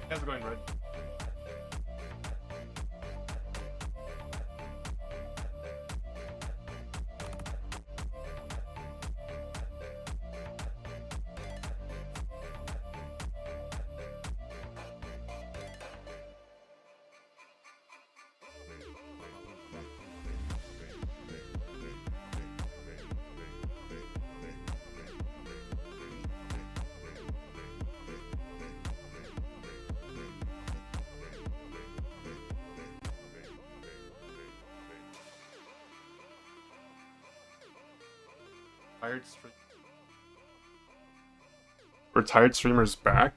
How's it going, Red? Tired stream. Retired streamers back.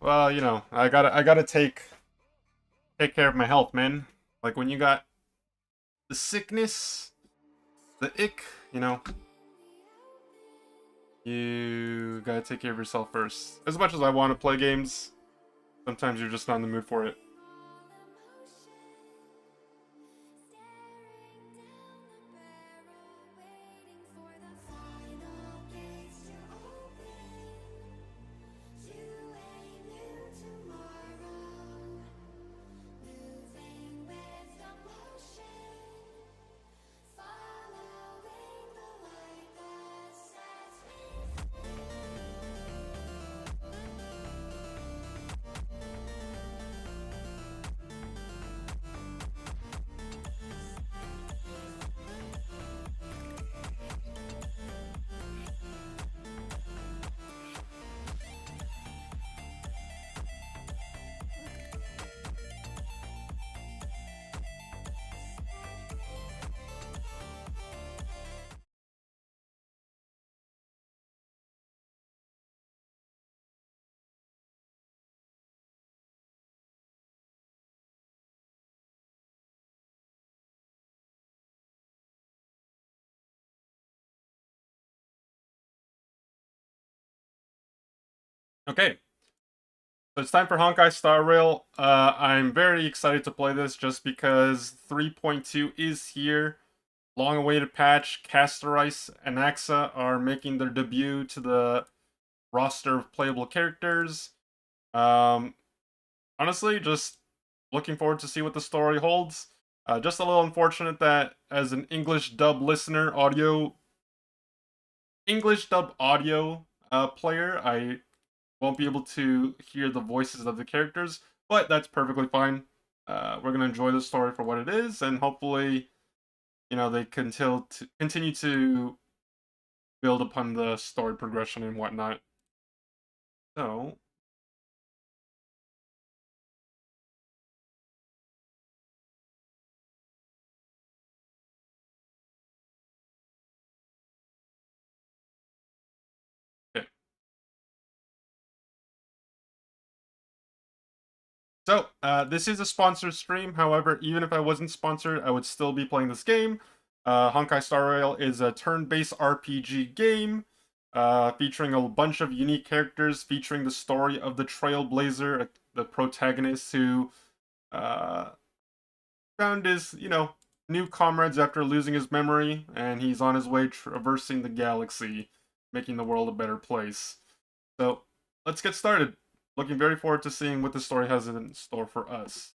Well, you know, I gotta take care of my health, man. Like when you got the sickness, the ick, you know, you gotta take care of yourself first. As much as I want to play games, sometimes you're just not in the mood for it. Okay, so it's time for Honkai Star Rail. I'm very excited to play this just because 3.2 is here. Long-awaited patch. Castorice and Axa are making their debut to the roster of playable characters. Um, Honestly, just looking forward to see what the story holds. Just a little unfortunate that as an English dub listener, English dub audio player, I won't be able to hear the voices of the characters, but that's perfectly fine. We're gonna enjoy the story for what it is, and hopefully, you know, they continue to build upon the story progression and whatnot. So, okay. This is a sponsored stream. However, even if I wasn't sponsored, I would still be playing this game. Honkai Star Rail is a turn-based RPG game featuring a bunch of unique characters, featuring the story of the Trailblazer, the protagonist who uh, found his, you know, new comrades after losing his memory, and he's on his way traversing the galaxy, making the world a better place. So, let's get started. Looking very forward to seeing what the story has in store for us.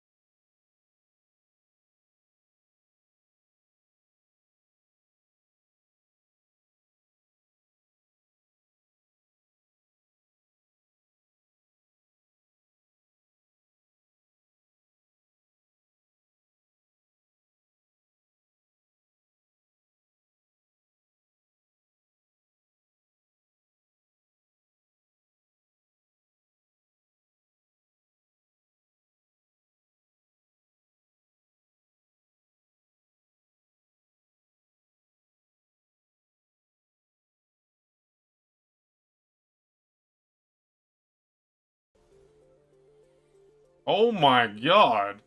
Oh my god!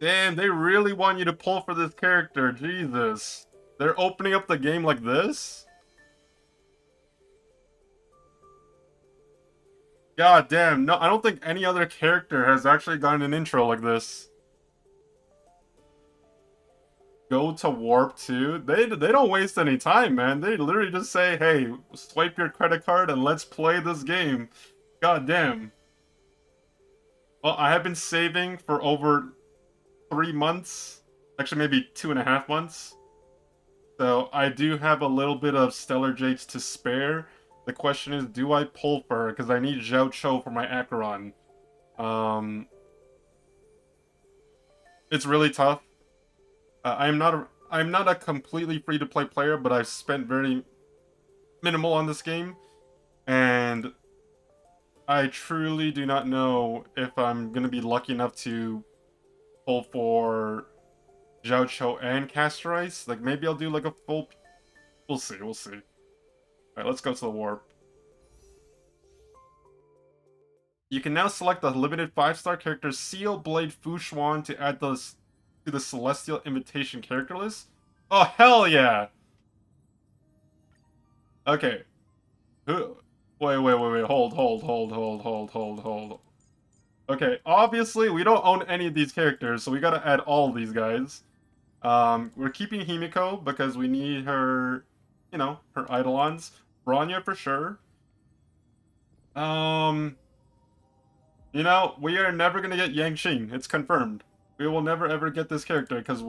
Damn, they really want you to pull for this character, Jesus. They're opening up the game like this? God damn, no, I don't think any other character has actually gotten an intro like this. go to warp too. They don't waste any time, man. They literally just say, "Hey, swipe your credit card and let's play this game." God damn. Well, I have been saving for over 3 months. Actually, maybe 2.5 months. So I do have a little bit of Stellar Jakes to spare. The question is, do I pull for her? Because I need Zhao Cho for my Acheron. Um, it's really tough. I'm not a completely free to play player, but I've spent very minimal on this game, and I truly do not know if I'm gonna be lucky enough to pull for Zhao Cho and Castorice. Like maybe I'll do like a full. We'll see. We'll see. All right, let's go to the warp. You can now select the limited 5-star character Seal Blade Fushuan to add those to the Celestial Invitation character list. Oh hell yeah! Okay. Who? Wait. Hold. Okay, obviously we don't own any of these characters, so we gotta add all of these guys. We're keeping Himiko because we need her, her Eidolons. Bronya for sure. We are never gonna get Yang Qing. It's confirmed. We will never ever get this character because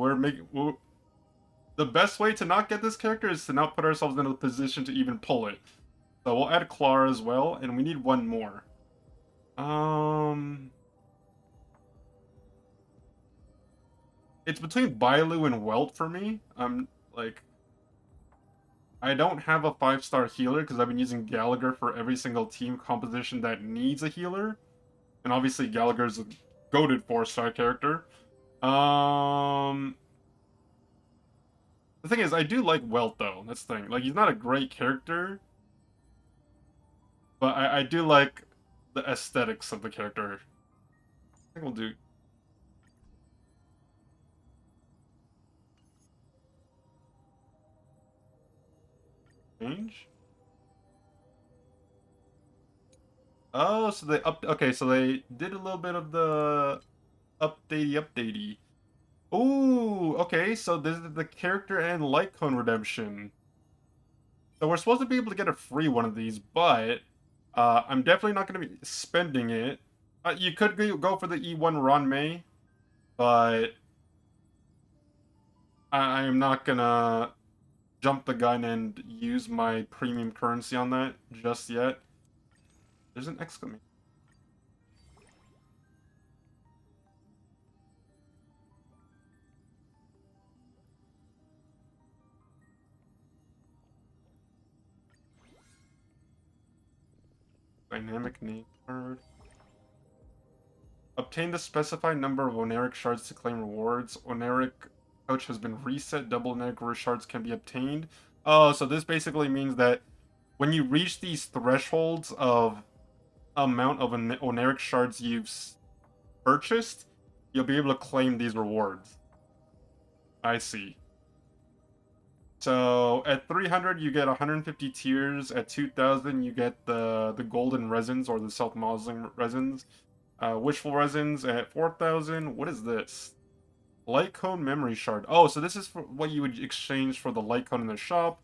the best way to not get this character is to not put ourselves in a position to even pull it. So we'll add Clara as well, and we need one more. It's between Bailu and Welt for me. I don't have a 5-star healer because I've been using Gallagher for every single team composition that needs a healer. And obviously Gallagher's a goated 4-star character. The thing is, I do like Welt though. That's the thing. Like, he's not a great character, but I do like the aesthetics of the character. I think we'll do. Change? Oh, so they okay, so they did a little bit of the updatey. Ooh, okay, so this is the character and light cone redemption. So we're supposed to be able to get a free one of these, but I'm definitely not going to be spending it. You could go for the E1 Ranmei, but I am not gonna jump the gun and use my premium currency on that just yet. There's an exclamation. Dynamic name card. Obtain the specified number of Oneric shards to claim rewards. Oneric pouch has been reset. Double Oneric shards can be obtained. Oh, so this basically means that when you reach these thresholds of amount of Oneric shards you've purchased, you'll be able to claim these rewards. I see. So at 300 you get 150 tiers. At 2000 you get the golden resins or the self-modeling resins. Wishful resins at 4000. What is this? Light cone memory shard. Oh, so this is for what you would exchange for the light cone in the shop.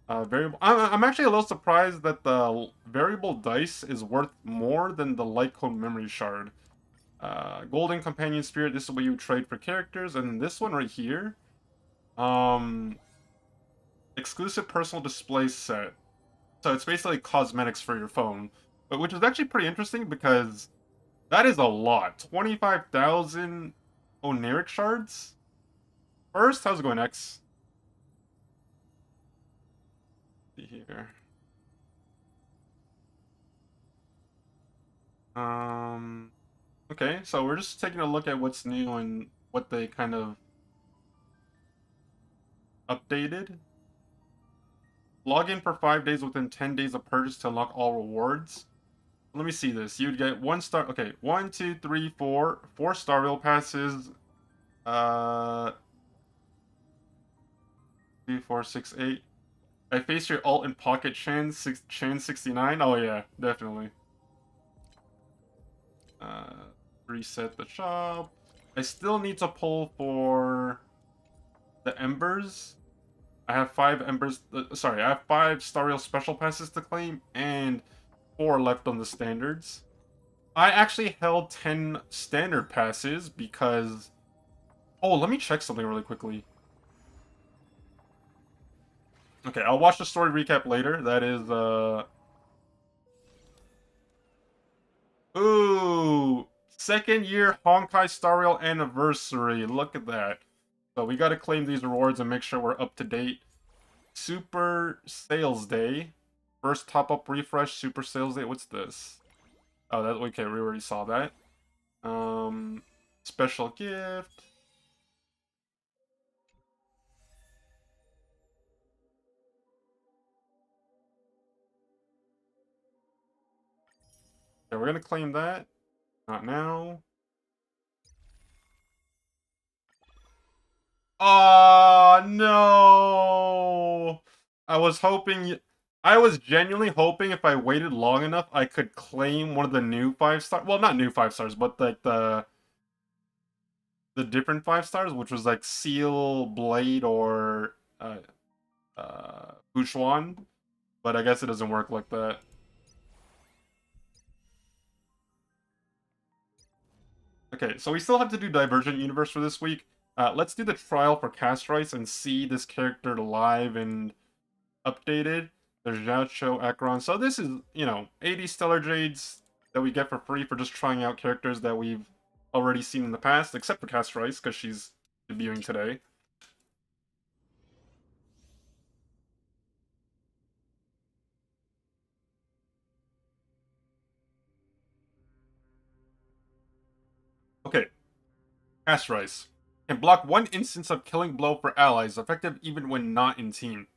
Variable. I'm actually a little surprised that the variable dice is worth more than the light cone memory shard. Golden companion spirit. This is what you would trade for characters, and this one right here. Exclusive personal display set. So it's basically cosmetics for your phone, but which is actually pretty interesting because that is a lot. 25,000 Oneric shards. First, how's it going, X? Let's see here. Okay, so we're just taking a look at what's new and what they kind of updated. Log in for 5 days within 10 days of purchase to unlock all rewards. Let me see this. You'd get 1 star. Okay, 1, 2, 3, 4. 4 star rail passes. 3, 4, 6, 8. I face your alt in pocket Chan 69. Oh yeah, definitely. Reset the shop. I still need to pull for the Embers. I have 5 Embers. Sorry, I have 5 Starial Special Passes to claim and 4 left on the Standards. I actually held 10 Standard Passes because... Oh, let me check something really quickly. Okay, I'll watch the story recap later. That is, Ooh! Second year Honkai Star Rail anniversary. Look at that. So we gotta claim these rewards and make sure we're up to date. Super Sales Day. First top-up refresh, Super Sales Day. What's this? Oh, that okay, we already saw that. Special gift. Okay, we're gonna claim that. Not now. Oh no! I was genuinely hoping if I waited long enough, I could claim one of the new 5-star. Well, not new 5-stars, but like the different 5-stars, which was like Seal, Blade, or Buchuan. But I guess it doesn't work like that. Okay, so we still have to do Divergent Universe for this week. Let's do the trial for Castorice and see this character live and updated. There's Yacho, Acheron. So this is, 80 Stellar Jades that we get for free for just trying out characters that we've already seen in the past, except for Castorice, because she's debuting today. Okay, Castorice can block 1 instance of Killing Blow for allies, effective even when not in team.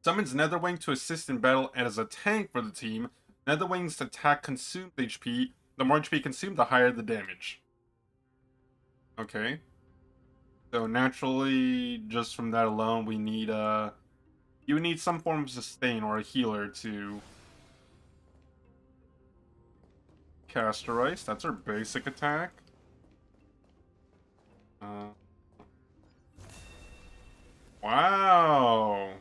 Summons Netherwing to assist in battle and as a tank for the team. Netherwing's attack consumes HP. The more HP consumed, the higher the damage. Okay. So naturally, just from that alone, we need you need some form of sustain or a healer to Castorice. That's her basic attack. Wow.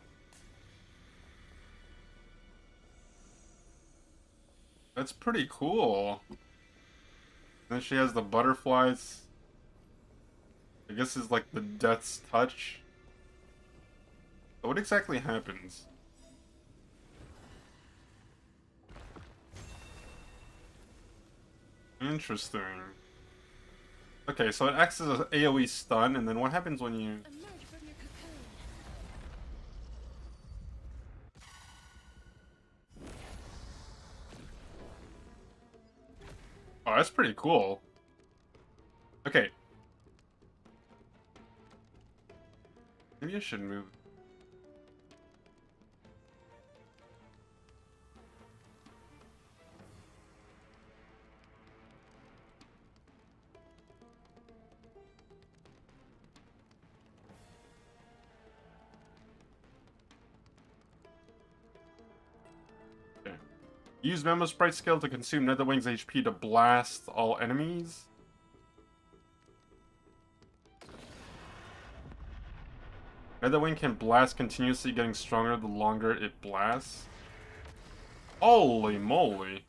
That's pretty cool. Then she has the butterflies. I guess is like the Death's Touch. But what exactly happens? Interesting. Okay, so it acts as an AoE stun, and then what happens when you... Oh, that's pretty cool. Okay. Maybe I should move. Okay. Use Memo Sprite skill to consume Netherwing's HP to blast all enemies. Netherwing can blast continuously, getting stronger the longer it blasts. Holy moly.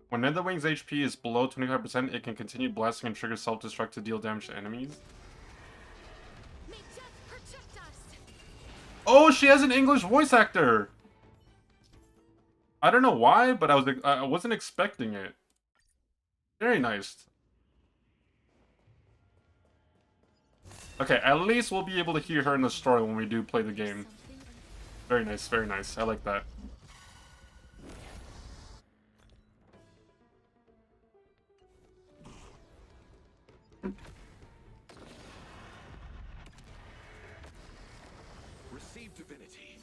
When Netherwing's HP is below 25%, it can continue blasting and trigger self-destruct to deal damage to enemies. Oh, she has an English voice actor! I don't know why, but I wasn't expecting it. Very nice. Okay, at least we'll be able to hear her in the story when we do play the game. Very nice, very nice. I like that. Receive divinity.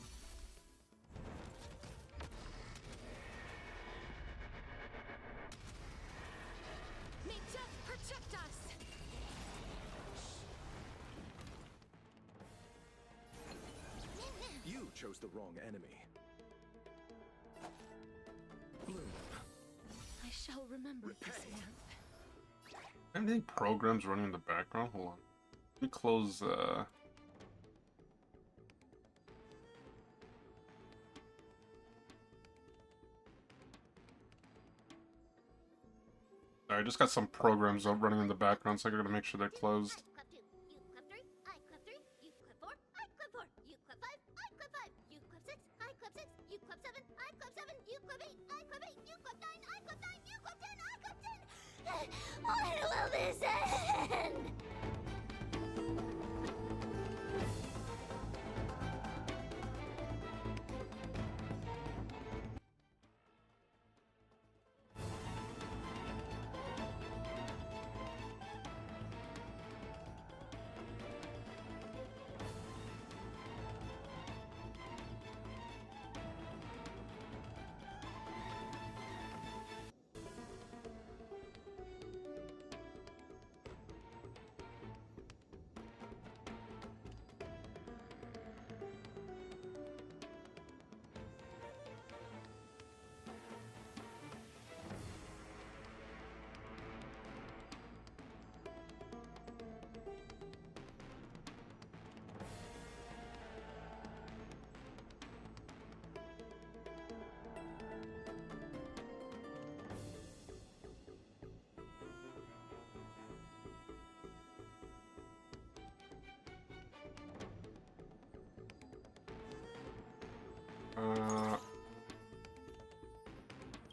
May death protect us. You chose the wrong enemy. Bloom. shall remember this month. Any programs running in the background? Hold on. Let me close. I just got some programs up running in the background, so I gotta make sure they're closed. Clip 2, you clip 3, I clip 3, you clip 4, I clip 4, you clip 5, I clip 5, you clip 6, I clip 6, you clip 7, I clip 7, you clip 8, I clip 8, you clip 9, I clip 9, you clip 10, I clip 10! When will this end?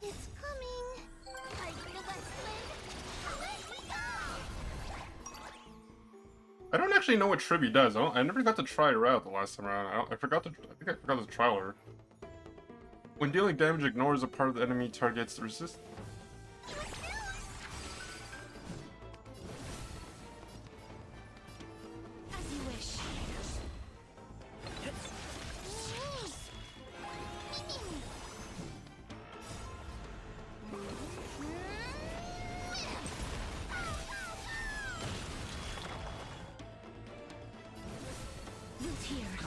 It's coming. Fighting the west wind. Away we go. I don't actually know what Tribby does. I never got to try her out the last time around. I forgot to. I think I forgot to trial her. When dealing damage, ignores a part of the enemy target's resist. As you wish. Root here.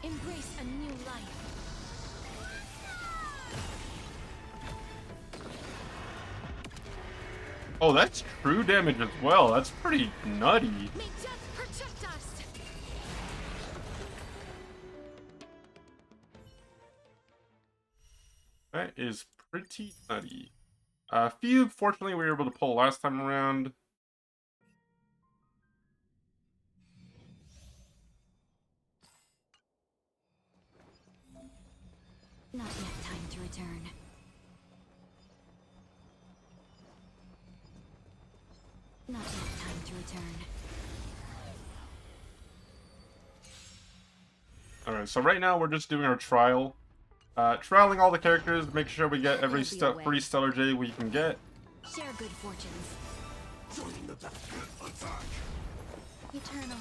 Embrace a new life. Oh, that's true damage as well. That's pretty nutty. May death protect us. That is pretty nutty. Few, fortunately, we were able to pull last time around. Not yet time to return. Not yet time to return. Alright, so right now we're just doing our trial. Trialing all the characters, make sure we get every free Stellar J we can get. Share good fortunes. Joining the attack. Eternal.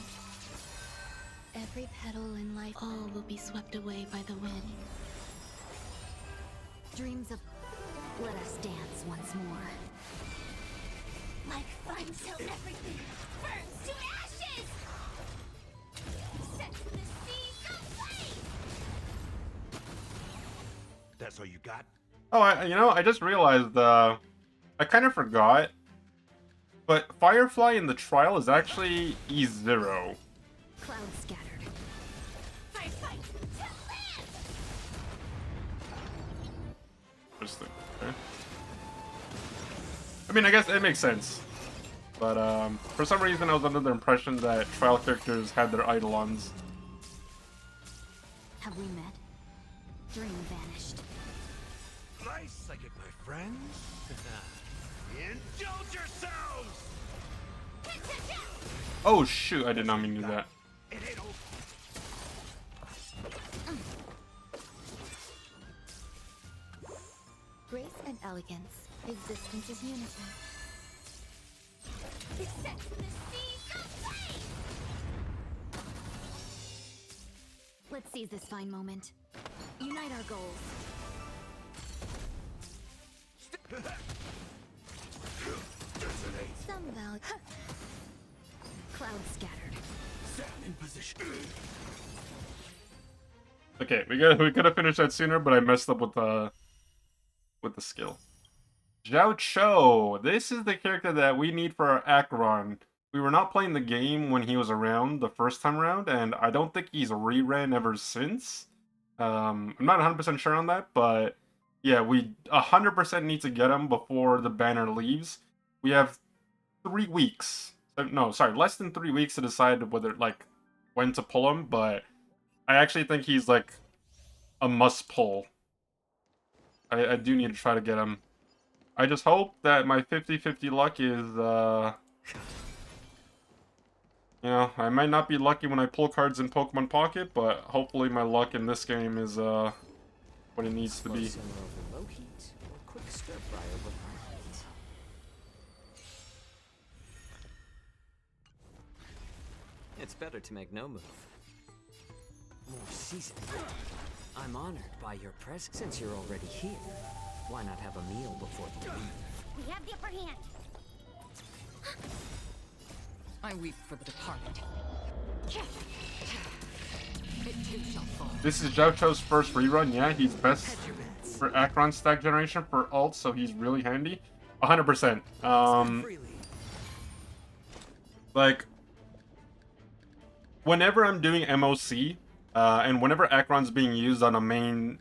Every petal in life, all will be swept away by the wind. Dreams of... Let us dance once more. Like fun till everything burns to ashes! Set the seas aflame! That's all you got? Oh, I just realized, I kind of forgot. But Firefly in the trial is actually E0. Clouds scattered. Fight, fight, to land! Interesting. Okay. I mean, I guess it makes sense. But, for some reason I was under the impression that trial characters had their eidolons. Have we met? Dream vanished. Nice, I get my friends. Indulge yourselves! Oh shoot, I did not mean to do that. It ain't over. Grace and elegance. Existence is unity. Set the seas aflame! Let's seize this fine moment. Unite our goals. Some value. Clouds scattered. Stand in position. Okay, we could have finished that sooner, but I messed up with the skill. Zhao Cho. This is the character that we need for our Acheron. We were not playing the game when he was around the first time around, and I don't think he's reran ever since. I'm not 100% sure on that, but yeah, we 100% need to get him before the banner leaves. We have 3 weeks. No, sorry, less than 3 weeks to decide whether, like, when to pull him, but I actually think he's, like, a must pull. I do need to try to get him. I just hope that my 50-50 luck is, you know, I might not be lucky when I pull cards in Pokemon Pocket, but hopefully my luck in this game is, what it needs to be. It's better to make no move. More seasoned. I'm honored by your presence since you're already here. Why not have a meal before you leave? We have the upper hand. I weep for the departed. It too shall fall. This is Zhao Cho's first rerun. Yeah, he's best for Acheron stack generation for ult, so he's really handy. 100%. Like, whenever I'm doing MOC, and whenever Acheron's being used on a main,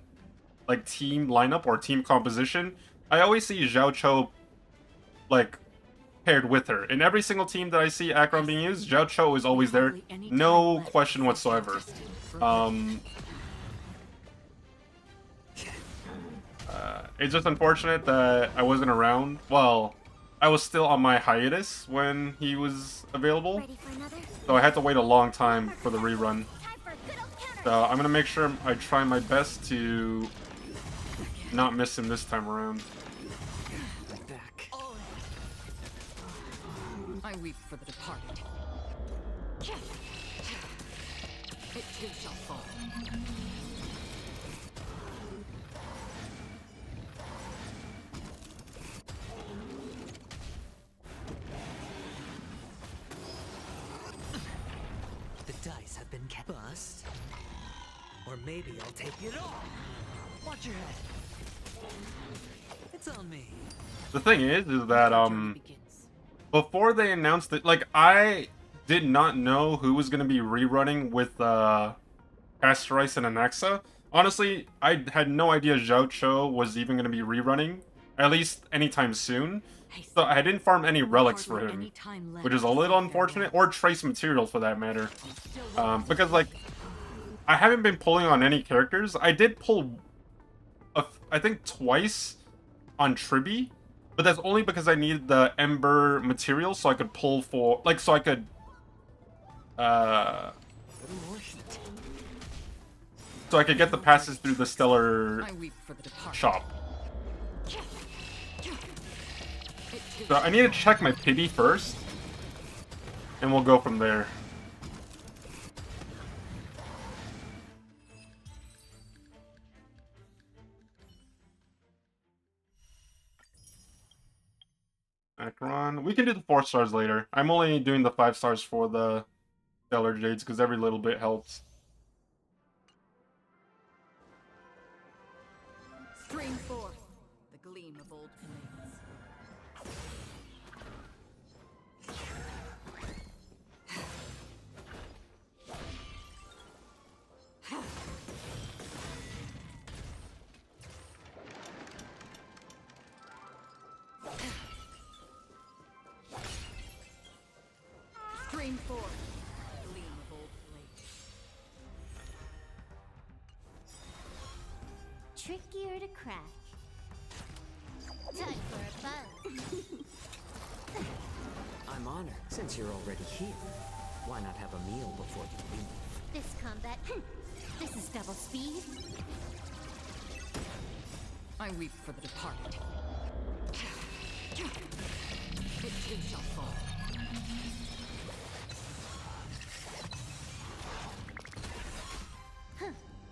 like, team lineup or team composition, I always see Zhao Cho, like, paired with her. In every single team that I see Acheron being used, Zhao Cho is always there. No question whatsoever. It's just unfortunate that I wasn't around. Well, I was still on my hiatus when he was available, Ready for another? so I had to wait a long time for the rerun. Time for a good old counter. So I'm gonna make sure I try my best to not miss him this time around. Back. I weep for the departed. It too shall fall. The dice have been kept. Bust. Or maybe I'll take it all. Watch your head. It's on me. The thing is that Begins. before they announced it, like, I did not know who was gonna be rerunning with Castorice and Anaxa. Honestly, I had no idea Zhao Cho was even gonna be rerunning, at least anytime soon. So I didn't farm any relics for him, which is a little unfortunate, or trace materials for that matter. Because, like, I haven't been pulling on any characters. I did pull, I think, twice on Tribi, but that's only because I needed the Ember material so I could pull for, like, so I could, so I could get the passes through the Stellar I weep for the departed. shop. It too So I need to check my pity first, and we'll go from there. Acheron. We can do the 4 stars later. I'm only doing the 5 stars for the Stellar Jades because every little bit helps. Stream forth the gleam of old flames. Stream forth the gleam of old flames. Trickier to crack. Time for a buzz. I'm honored since you're already here. Why not have a meal before you leave? This combat. This is double speed. I weep for the departed. It too shall fall.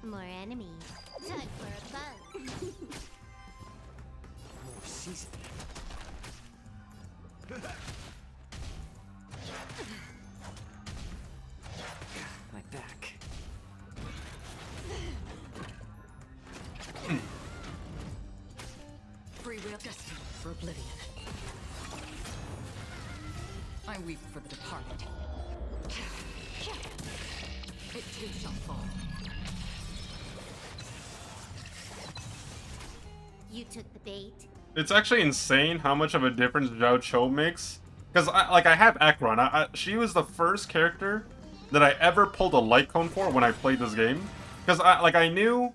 More enemies. Time for a buzz. More seasoned. My back. Free will. destined for oblivion. I weep for the departed. It too shall fall. You took the bait. It's actually insane how much of a difference Zhao Cho makes. Because, I have Akron. She was the first character that I ever pulled a light cone for when I played this game. Because, I knew...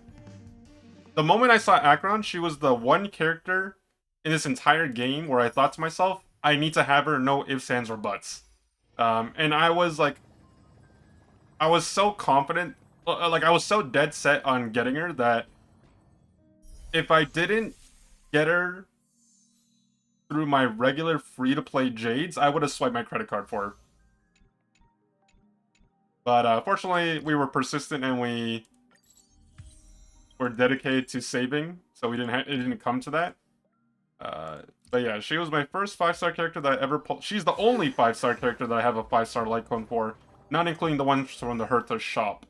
The moment I saw Akron, she was the one character in this entire game where I thought to myself, I need to have her, no ifs, ands, or buts. And I was, I was so confident, I was so dead set on getting her that if I didn't get her through my regular free-to-play Jades, I would have swiped my credit card for her. But fortunately, we were persistent and we were dedicated to saving, so it didn't come to that. But yeah, she was my first 5-star character that I ever pulled. She's the only 5-star character that I have a 5-star light cone for, not including the ones from the Hertha shop.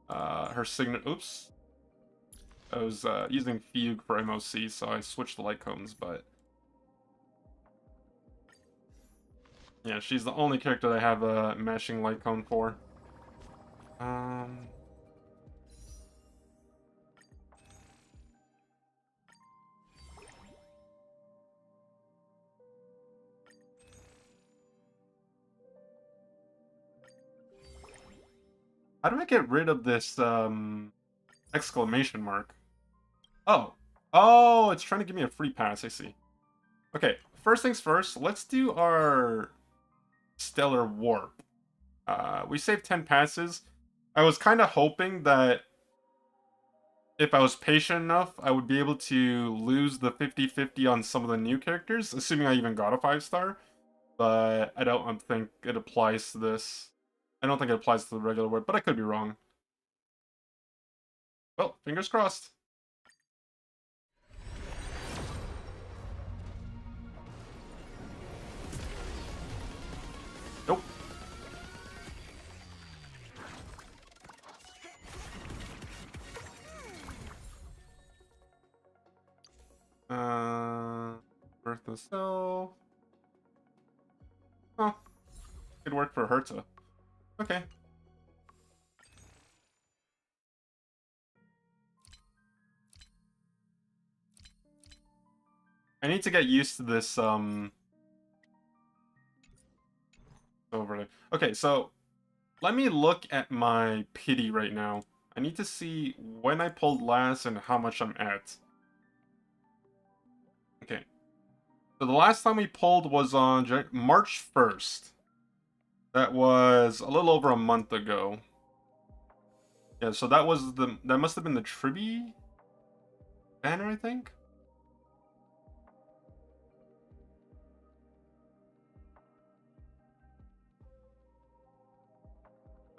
Her signet. Oops. I was using Fugue for MOC, so I switched the light cones, but yeah, she's the only character that I have a mashing light cone for. How do I get rid of this exclamation mark? Oh, it's trying to give me a free pass. I see. Okay, first things first. Let's do our Stellar Warp. We saved 10 passes. I was kind of hoping that if I was patient enough, I would be able to lose the 50-50 on some of the new characters, assuming I even got a 5-star. But I don't think it applies to this. I don't think it applies to the regular Warp, but I could be wrong. Well, fingers crossed. Nope. Birth the Cell. Huh. Could work for Hertha. Okay. I need to get used to this, overlay. Okay, so let me look at my pity right now. I need to see when I pulled last and how much I'm at. Okay. So the last time we pulled was on March 1st. That was a little over a month ago. Yeah, so that must have been the Tribi banner, I think.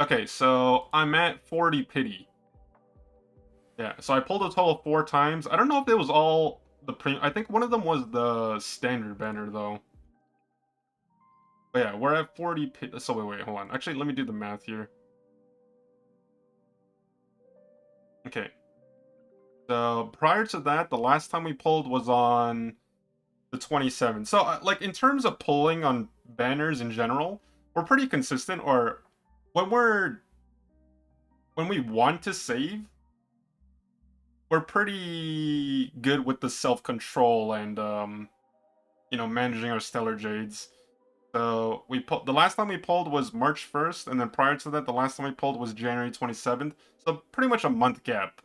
Okay, so I'm at 40 pity. Yeah, so I pulled a total of 4 times. I don't know if it was all the premium. I think one of them was the standard banner, though. But yeah, we're at 40 pity. So wait, hold on. Actually, let me do the math here. Okay. So prior to that, the last time we pulled was on the 27th. So, like, in terms of pulling on banners in general, we're pretty consistent, or when we want to save, we're pretty good with the self-control and managing our Stellar Jades. So the last time we pulled was March 1st, and then prior to that, the last time we pulled was January 27th. So pretty much a month gap.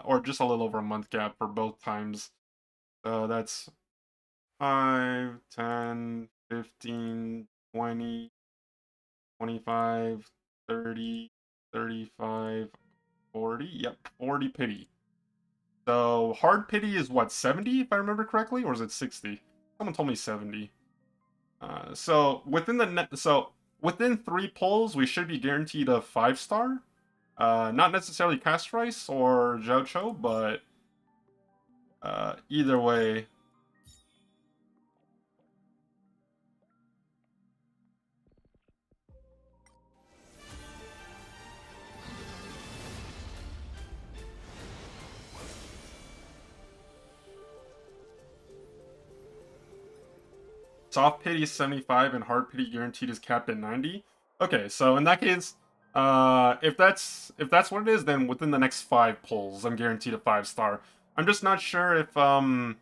Or just a little over a month gap for both times. So that's 5, 10, 15, 20, 25, 30, 35, 40. Yep, 40 pity. So hard pity is what, 70 if I remember correctly, or is it 60? Someone told me 70. So within 3 pulls, we should be guaranteed a 5-star. Not necessarily Castorice or Zhao Cho, but either way. Soft pity is 75 and hard pity guaranteed is capped at 90. Okay, so in that case, if that's what it is, then within the next 5 pulls, I'm guaranteed a 5-star. I'm just not sure if I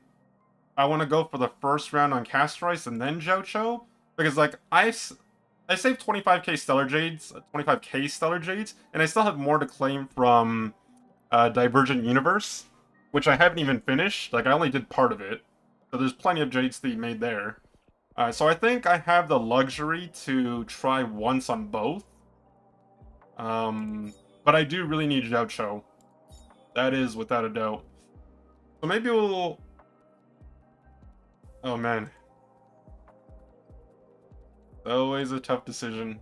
want to go for the first round on Castorice and then Joucho, because like I saved 25k Stellar Jades, 25k Stellar Jades, and I still have more to claim from Divergent Universe, which I haven't even finished. Like I only did part of it, so there's plenty of Jades to be made there. So I think I have the luxury to try once on both. But I do really need Joucho. That is without a doubt. So maybe we'll... Oh man. Always a tough decision.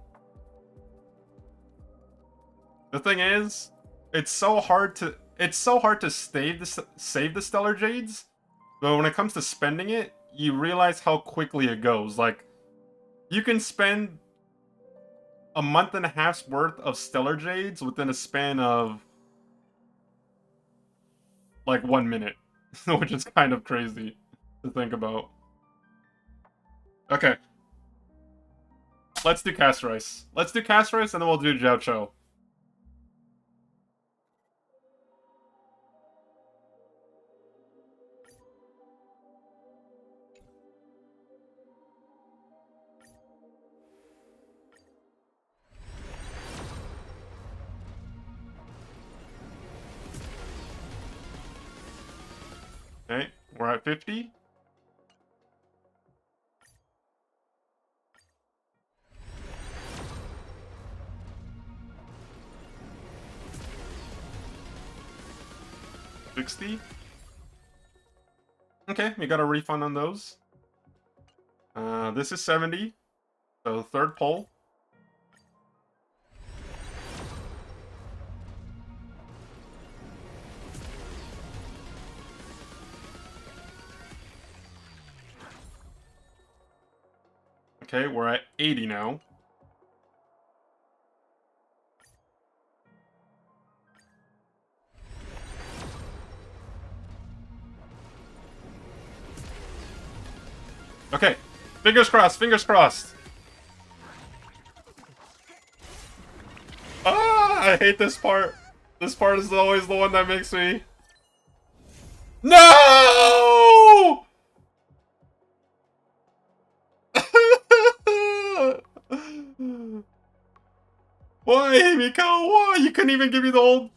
The thing is, it's so hard to save the Stellar Jades, but when it comes to spending it, you realize how quickly it goes. Like, you can spend a month and a half's worth of Stellar Jades within a span of like 1 minute, which is kind of crazy to think about. Okay. Let's do Castorice. Let's do Castorice and then we'll do Joucho. Okay, we're at 50. $60. Okay, we got a refund on those. This is 70. So third pull. Okay, we're at 80 now. Okay, fingers crossed, fingers crossed. Ah, I hate this part. This part is always the one that makes me... No! Why, Himiko? Why? You couldn't even give me the old...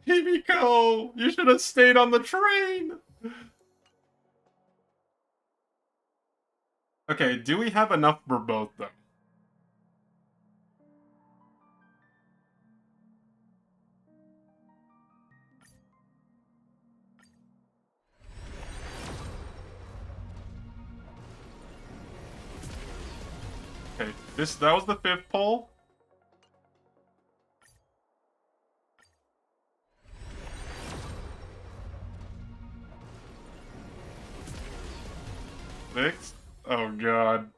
Himiko! You should have stayed on the train! Okay, do we have enough for both, though? Okay, that was the 5th pull. Six? Oh god.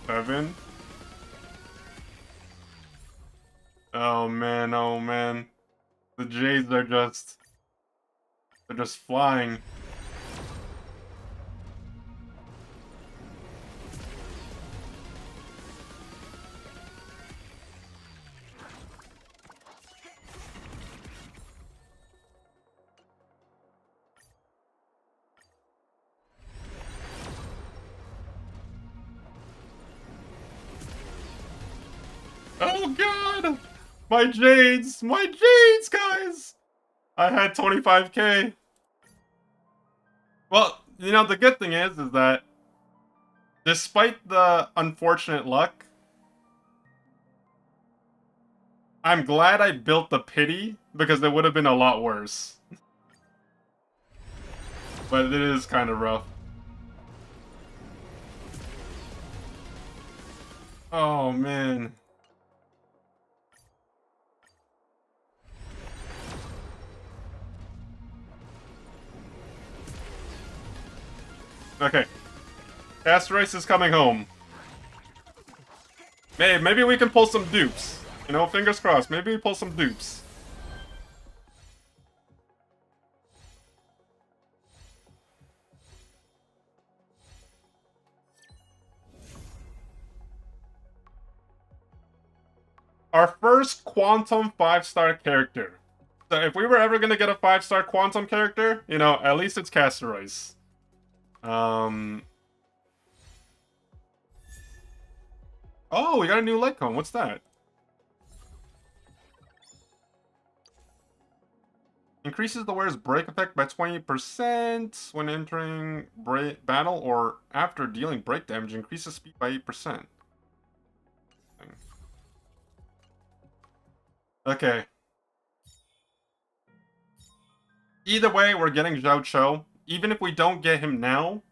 Seven? Oh man, oh man. The Jades are just... They're just flying. Oh god! My Jades! My Jades, guys! I had 25k. Well, you know, the good thing is that despite the unfortunate luck, I'm glad I built the pity, because it would have been a lot worse. But it is kind of rough. Oh, man. Okay. Castorice is coming home. Hey, maybe we can pull some dupes. You know, fingers crossed. Maybe we pull some dupes. Our first Quantum 5-star character. So if we were ever gonna get a 5-star Quantum character, you know, at least it's Castorice. Oh, we got a new light cone. What's that? Increases the wearer's break effect by 20% when entering battle or after dealing break damage. Increases speed by 8%. Okay. Either way, we're getting Zhao Cho. Even if we don't get him now,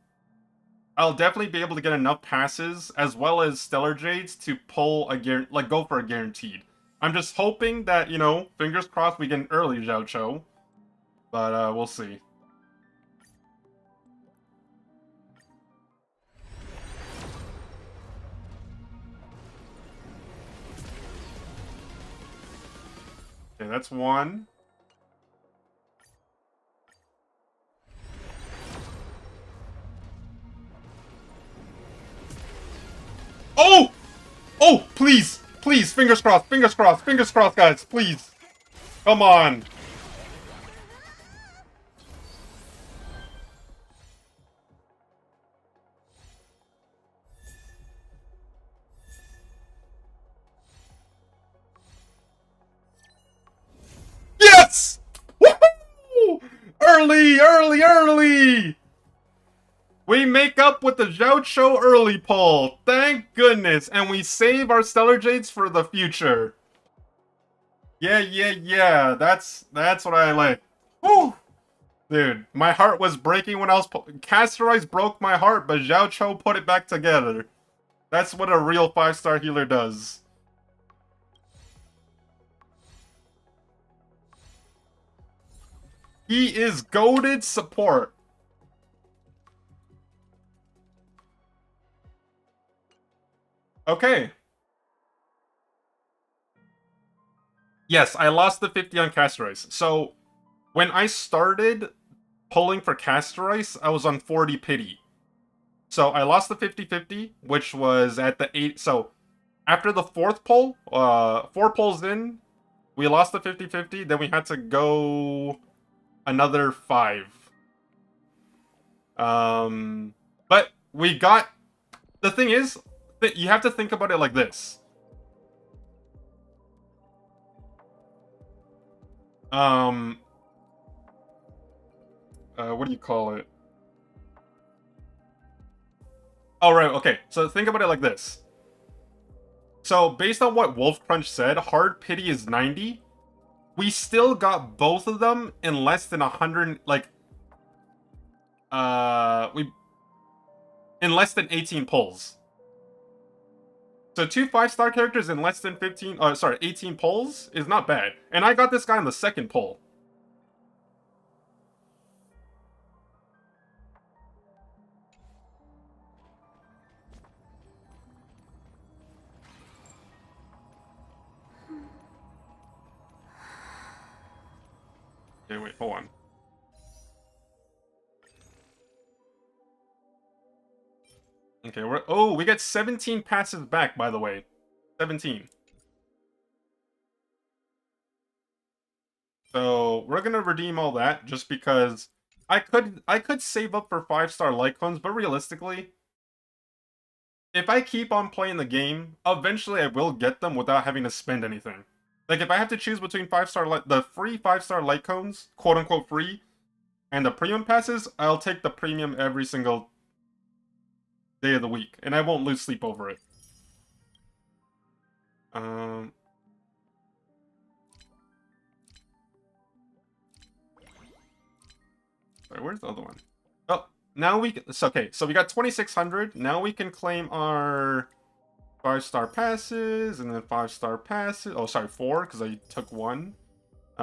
I'll definitely be able to get enough passes as well as Stellar Jades to pull a go for a guaranteed. I'm just hoping that, you know, fingers crossed we get an early Zhao Cho. But we'll see. Okay, that's one. Oh! Oh, please! Please, fingers crossed, fingers crossed, fingers crossed, guys, please. Come on. Yes! Woohoo! Early, early, early! We make up with the Zhao Cho early pull. Thank goodness. And we save our Stellar Jades for the future. Yeah. That's what I like. Woo! Dude, my heart was breaking when I was... Castorice broke my heart, but Zhao Cho put it back together. That's what a real 5-star healer does. He is goated support. Okay. Yes, I lost the 50 on Castorice. So, when I started pulling for Castorice, I was on 40 pity. So, I lost the 50-50, which was at the 8... So, after the 4th pull, 4 pulls in, we lost the 50-50, then we had to go another 5. But we got... The thing is, you have to think about it like this. What do you call it? Oh, right, okay. So think about it like this. So, based on what Wolf Crunch said, hard pity is 90. We still got both of them in less than 100, like... in less than 18 pulls. So 2 5-star characters in less than 18 pulls is not bad. And I got this guy on the 2nd pull. Okay, wait, hold on. Okay, we get 17 passes back, by the way. 17. So, we're gonna redeem all that, just because I could save up for 5-star light cones, but realistically, if I keep on playing the game, eventually I will get them without having to spend anything. Like, if I have to choose between the free 5-star light cones, quote-unquote free, and the premium passes, I'll take the premium every single day of the week, and I won't lose sleep over it. Sorry, where's the other one? Oh, now okay, so we got 2,600. Now we can claim our 5-star passes, and then 5-star passes. Oh, sorry, 4, because I took 1.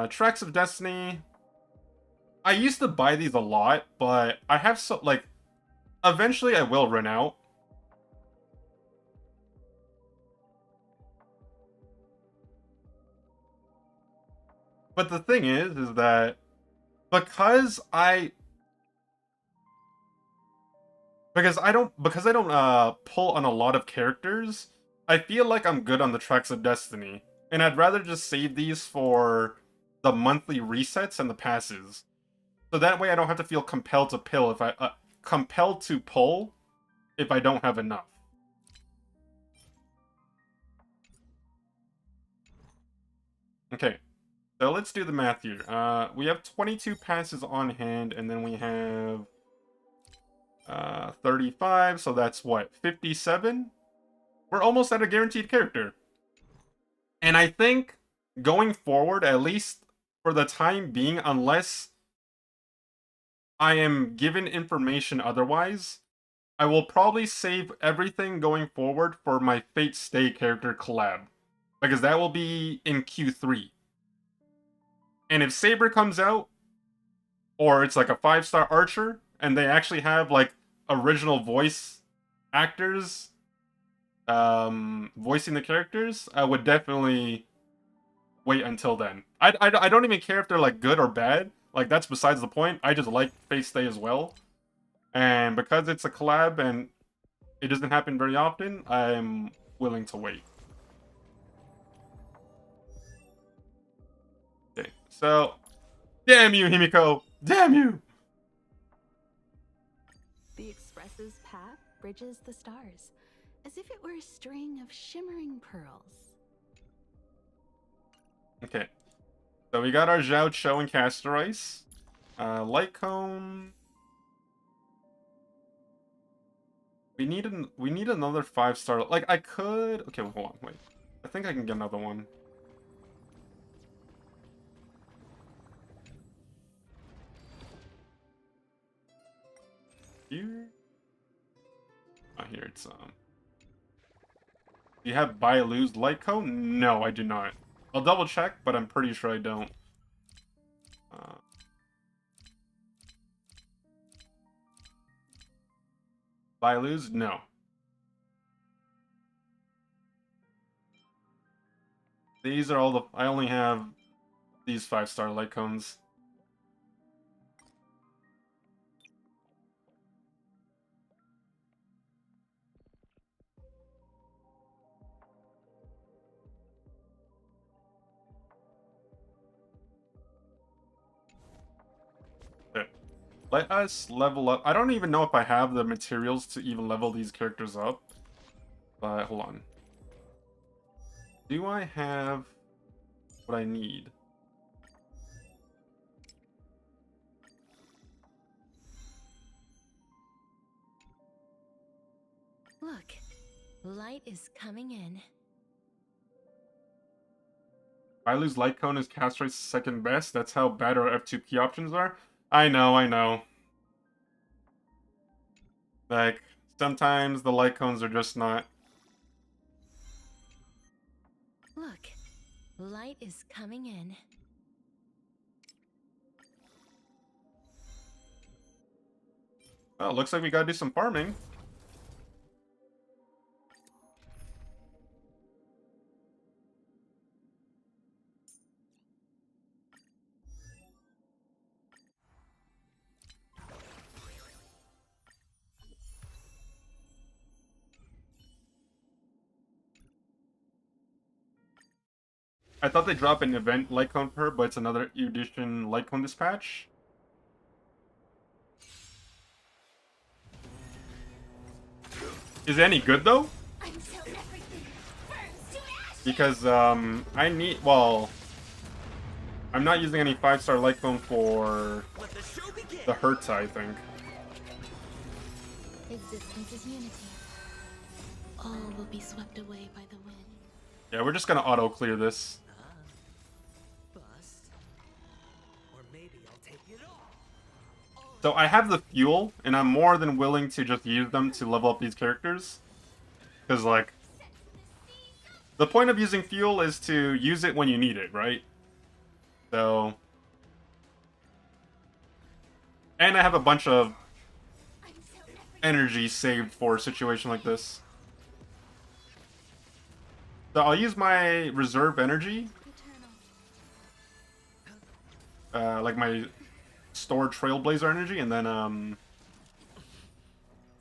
Tracks of Destiny. I used to buy these a lot, but I have Eventually I will run out. But the thing is that because I don't pull on a lot of characters, I feel like I'm good on the Tracks of Destiny. And I'd rather just save these for the monthly resets and the passes. So that way I don't have to feel compelled to compelled to pull if I don't have enough. Okay. So let's do the math here. We have 22 passes on hand, and then we have 35, so that's what, 57? We're almost at a guaranteed character. And I think going forward, at least for the time being, unless I am given information otherwise, I will probably save everything going forward for my Fate Stay character collab. Because that will be in Q3. And if Saber comes out, or it's like a 5-star archer, and they actually have like original voice actors voicing the characters, I would definitely wait until then. I don't even care if they're like good or bad. Like that's besides the point. I just like Fate Stay as well. And because it's a collab and it doesn't happen very often, I'm willing to wait. Okay, so damn you, Himiko! Damn you! The Express's path bridges the stars, as if it were a string of shimmering pearls. Okay. So we got our Zhao Cho and Castorice. Light Cone. We need another 5-star. Like I could. Okay, hold on, wait. I think I can get another one. Here. Oh, here it's Do you have Bailu's Light Cone? No, I do not. I'll double check, but I'm pretty sure I don't. Bailu's? No. These are all the... I only have these 5-star light cones. Okay. Let us level up. I don't even know if I have the materials to even level these characters up. But hold on. Do I have what I need? Look, light is coming in. Bailu's Light Cone is Castorice's second best. That's how bad our F2P options are. I know, I know. Like, sometimes the light cones are just not... Look, light is coming in. Well, looks like we gotta do some farming. I thought they dropped an event light cone for her, but it's another edition light cone dispatch. Is it any good though? Until everything burns to ash! Because I need, well, I'm not using any 5-star light cone for Let the show begin. the Hertz, I think. Existence is unity. All will be swept away by the wind. Yeah, we're just gonna auto clear this. Bust. Or maybe I'll take it all. So I have the fuel, and I'm more than willing to just use them to level up these characters. Because, like, the point of using fuel is to use it when you need it, right? So... And I have a bunch of energy saved for a situation like this. So I'll use my reserve energy, like my stored Trailblazer energy, and then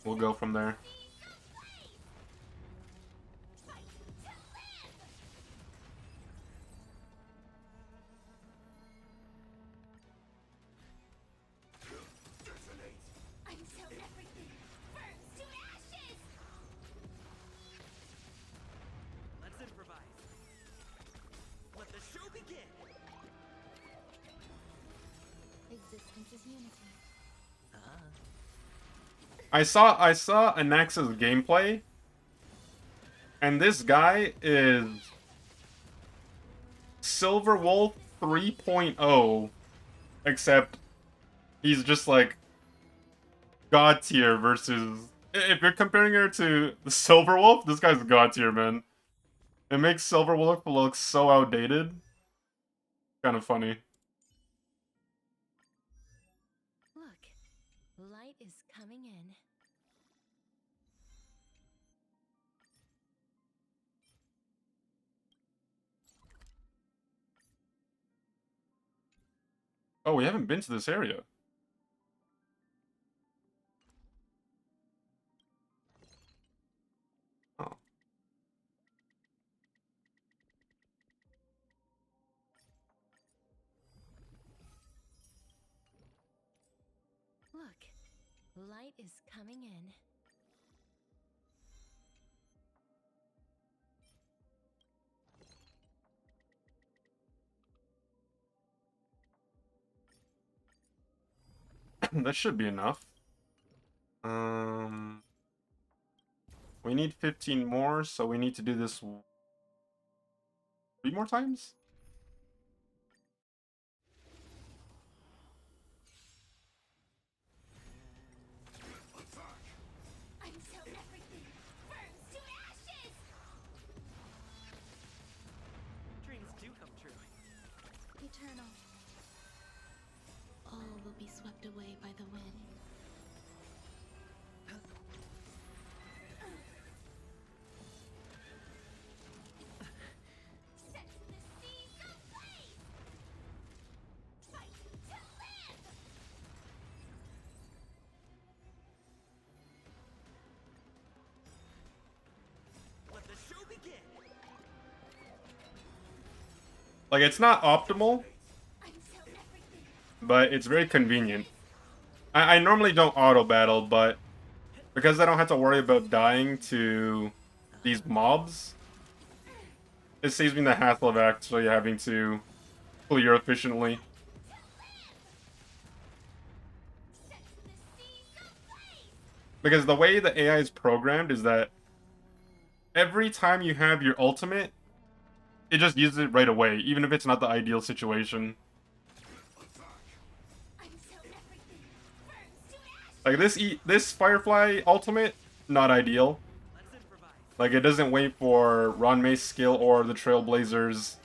we'll go from there. Until everything burns to ashes! Let's improvise. Let the show begin. Existence is unity. I saw Anax's gameplay, and this guy is Silver Wolf 3.0, except he's just like God tier versus. If you're comparing her to the Silver Wolf, this guy's God tier, man. It makes Silver Wolf look so outdated. Kind of funny. Look, light is coming in. Oh, we haven't been to this area. Oh. Look, light is coming in. That should be enough. We need 15 more, so we need to do this 3 more times? Until everything burns to ashes! Dreams do come true. Eternal. All will be swept away by the wind. Set the seas ablaze! Fight to live! Let the show begin. Like, it's not optimal, Until everything but it's very convenient. I normally don't auto battle, but because I don't have to worry about dying to these mobs, it saves me the hassle of actually having to clear efficiently. set the seas ablaze! Because the way the AI is programmed is that every time you have your ultimate, it just uses it right away, even if it's not the ideal situation. Until everything burns to ashes! Like this Firefly ultimate, not ideal. Let's improvise. Like, it doesn't wait for Ranmei's skill or the Trailblazer's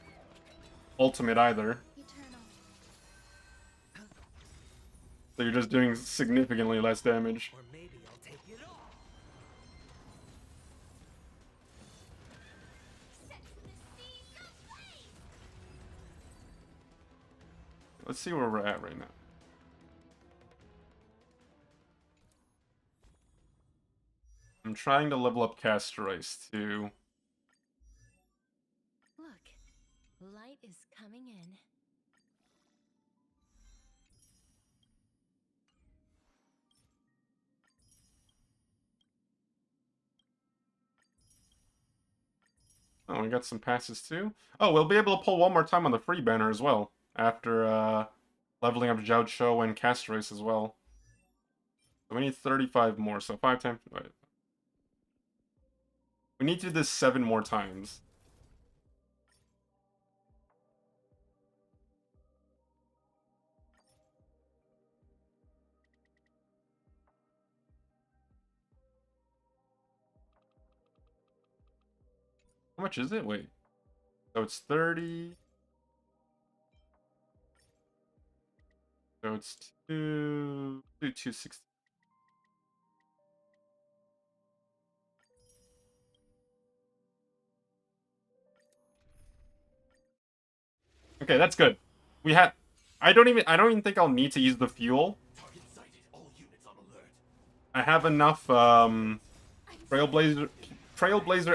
ultimate either. Eternal. So you're just doing significantly less damage. Or maybe I'll take it all. Set the seas ablaze! Let's see where we're at right now. I'm trying to level up Castorice too. Look, light is coming in. Oh, we got some passes too. Oh, we'll be able to pull one more time on the free banner as well, after leveling up Zhao Cho and Castorice as well. So we need 35 more, so 5 times... Wait. We need to do this 7 more times. How much is it? Wait. So it's 30... So it's 260. Okay, that's good. We had. I don't even think I'll need to use the fuel. I have enough Trailblazer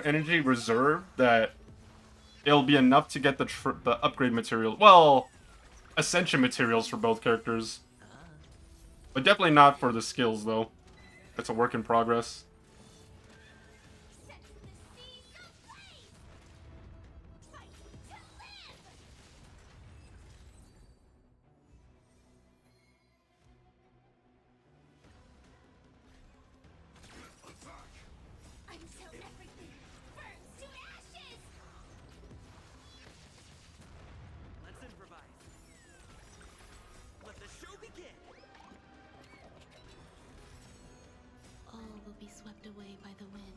energy reserved that it'll be enough to get the upgrade material. Well, ascension materials for both characters. But definitely not for the skills, though. That's a work in progress. Until everything burns to ashes! Let's improvise. Let the show begin. All will be swept away by the wind.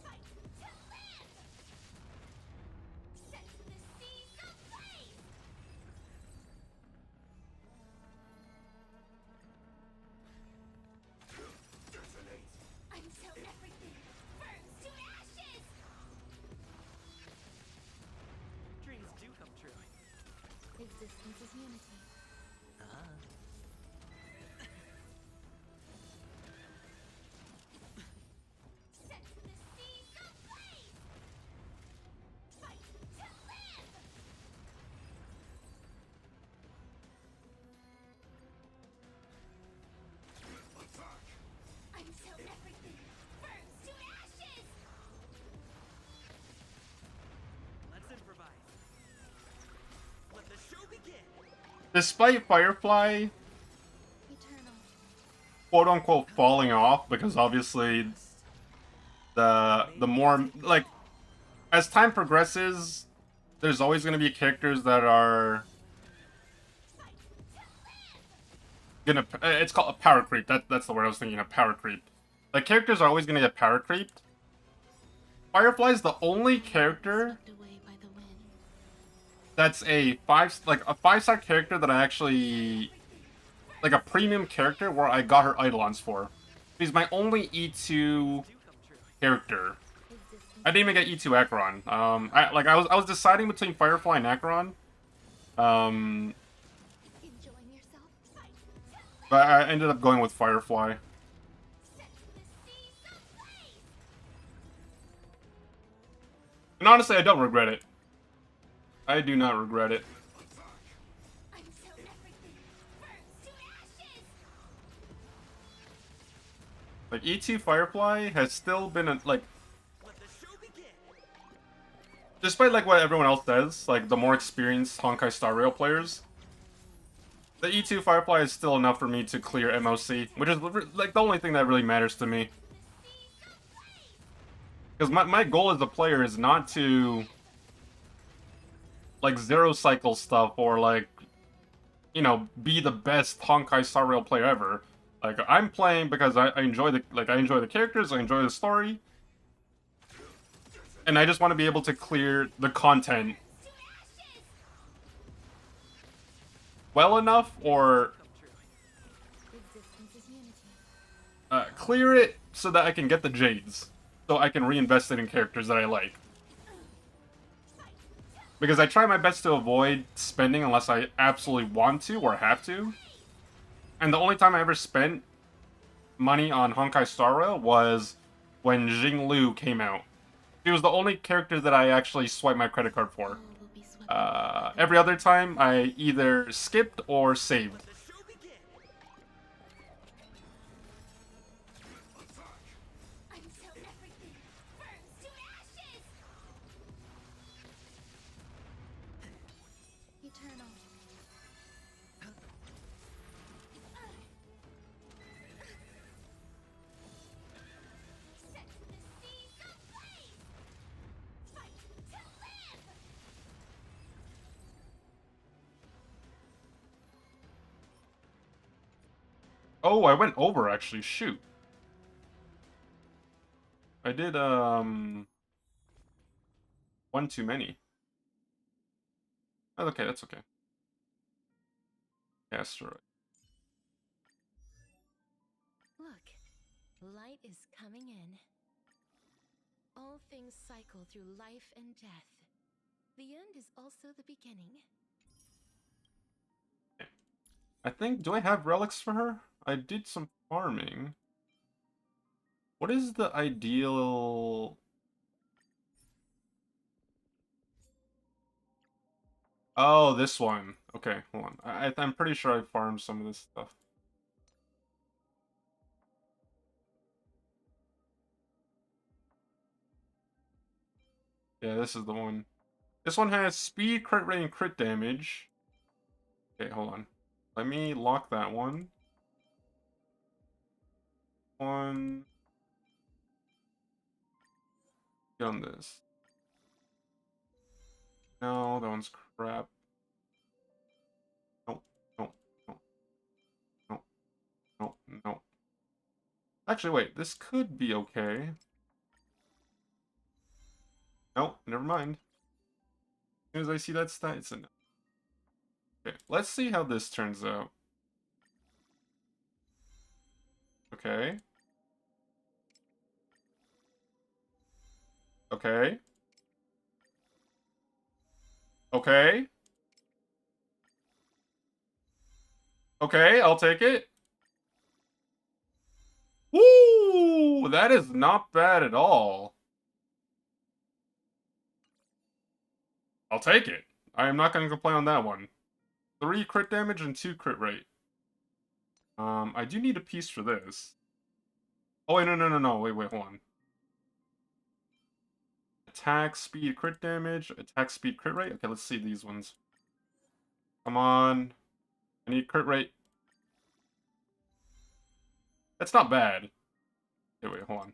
Fight to live! Set the seas ablaze! Until everything burns to ashes! Dreams do come true. Existence is unity. Set the seas ablaze! Fight to live! Until everything burns to ashes! Let's improvise. Let the show begin. Despite Firefly, Eternal. quote unquote, falling off, because obviously the more, like, as time progresses, there's always going to be characters that are gonna, it's called a power creep. That's the word I was thinking, a power creep. Like, characters are always gonna get power creeped. Firefly's the only character Swept away by the wind. that's a 5-star character that I actually, like, a premium character where I got her eidolons for. She's my only E2 Do come true. character. Existence. I didn't even get E2 Acheron. I was deciding between Firefly and Acheron. Enjoying yourself? Fight to live! But I ended up going with Firefly. Set the seas ablaze! And honestly, I don't regret it. I do not regret it. Until everything burns to ashes! Like, E2 Firefly has still been, like, Let the show begin. despite, like, what everyone else says, like, the more experienced Honkai Star Rail players, the E2 Firefly is still enough for me to clear MOC, which is, like, the only thing that really matters to me. Because my goal as a player is not to, like, zero cycle stuff or, like, you know, be the best Honkai Star Rail player ever. Like, I'm playing because I enjoy the characters, I enjoy the story, and I just want to be able to clear the content well enough, or Come true. Existence is unity. clear it so that I can get the Jades, so I can reinvest it in characters that I like. Because I try my best to avoid spending unless I absolutely want to or have to. And the only time I ever spent money on Honkai Star Rail was when Jing-Lu came out. She was the only character that I actually swiped my credit card for. All will be swept away by the Every other time, I either skipped or saved. Let the show begin. Until everything burns to ashes! Eternal. Set the seas ablaze! Fight to live! Oh, I went over, actually. Shoot. I did, one too many. That's okay, that's okay. Castorice. Look. Light is coming in. All things cycle through life and death. The end is also the beginning. I think, do I have relics for her? I did some farming. What is the ideal... Oh, this one. Okay, hold on. I'm pretty sure I farmed some of this stuff. Yeah, this is the one. This one has speed, crit rate, and crit damage. Okay, hold on. Let me lock that one. Get on this. No, that one's crap. Nope, nope, nope, nope, nope, nope. Actually, wait, this could be okay. Nope, never mind. As soon as I see that stat, it's a no. Okay, let's see how this turns out. Okay. Okay. Okay. Okay, I'll take it. Woo! That is not bad at all. I'll take it. I am not going to complain on that one. 3 crit damage and 2 crit rate. I do need a piece for this. Oh, wait, no. Wait, hold on. Attack, speed, crit damage. Attack, speed, crit rate. Okay, let's see these ones. Come on. I need crit rate. That's not bad. Okay, wait, hold on.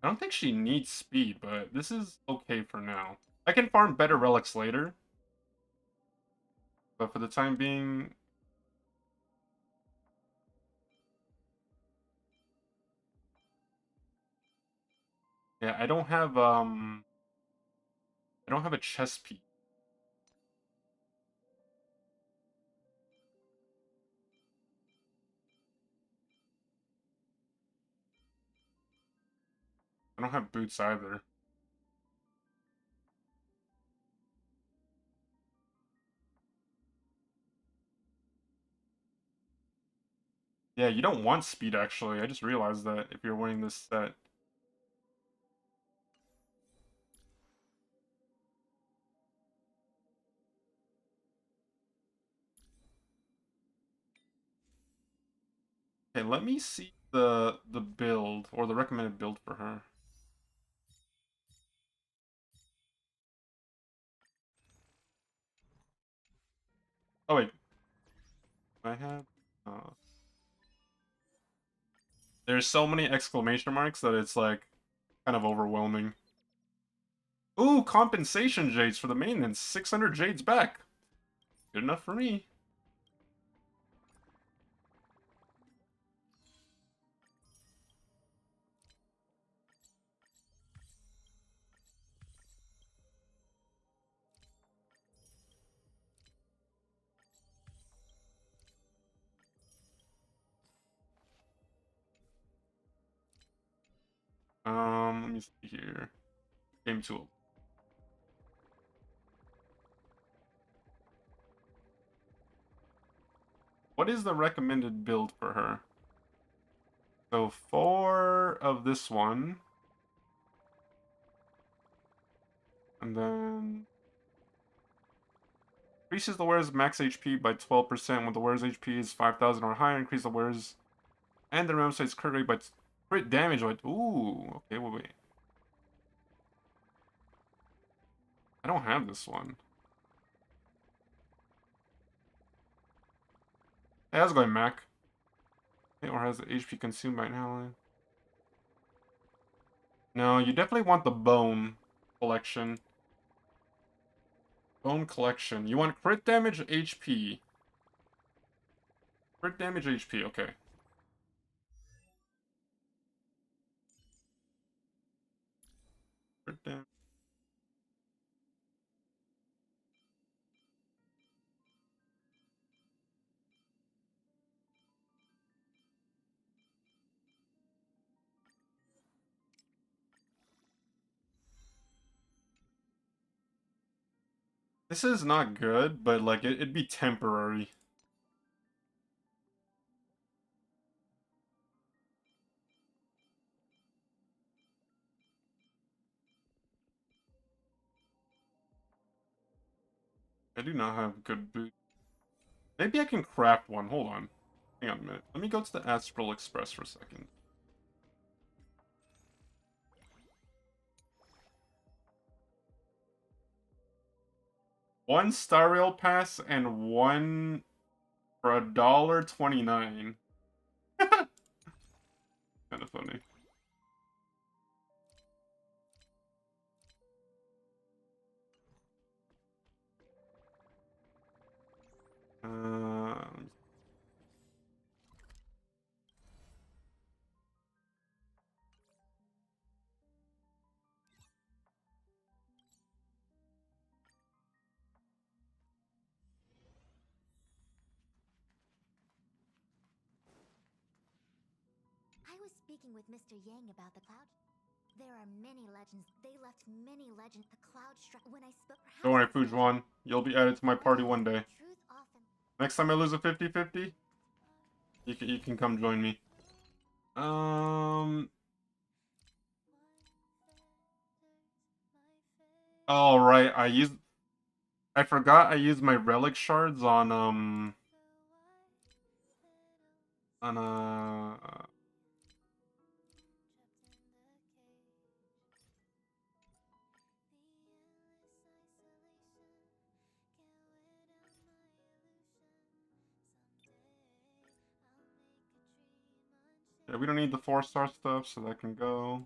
I don't think she needs speed, but this is okay for now. I can farm better relics later. But for the time being... Yeah, I don't have a chest piece. I don't have boots either. Yeah, you don't want speed, actually. I just realized that if you're winning this set. Okay, let me see the build, or the recommended build for her. Oh, wait. I have... There's so many exclamation marks that it's, like, kind of overwhelming. Ooh, compensation jades for the maintenance. 600 jades back. Good enough for me. Let me see here. Game tool. What is the recommended build for her? So 4 of this one. And then... Increases the wearer's max HP by 12% when the wearer's HP is 5,000 or higher. Increase the wearer's and the realm size crit rate by crit damage by... Ooh, okay, wait. I don't have this one. Hey, how's it going, Mac? Or has the HP consumed by now? No, you definitely want the bone collection. Bone collection. You want crit damage, HP. Crit damage, HP, okay. Crit damage. This is not good, but like it'd be temporary. I do not have good boots. Maybe I can craft one. Hold on. Hang on a minute. Let me go to the Astral Express for a second. One Star Rail pass and one for $1.29. Kind of funny. Uh, I was speaking with Mr. Yang about the cloud. There are many legends. They left many legends. The cloud struck when I spoke. don't worry, Fujuan. You'll be added to my party one day. Truth often. Next time I lose a 50-50, you can come join me. Oh right, I forgot I used my relic shards on yeah, we don't need the 4-star stuff, so that can go.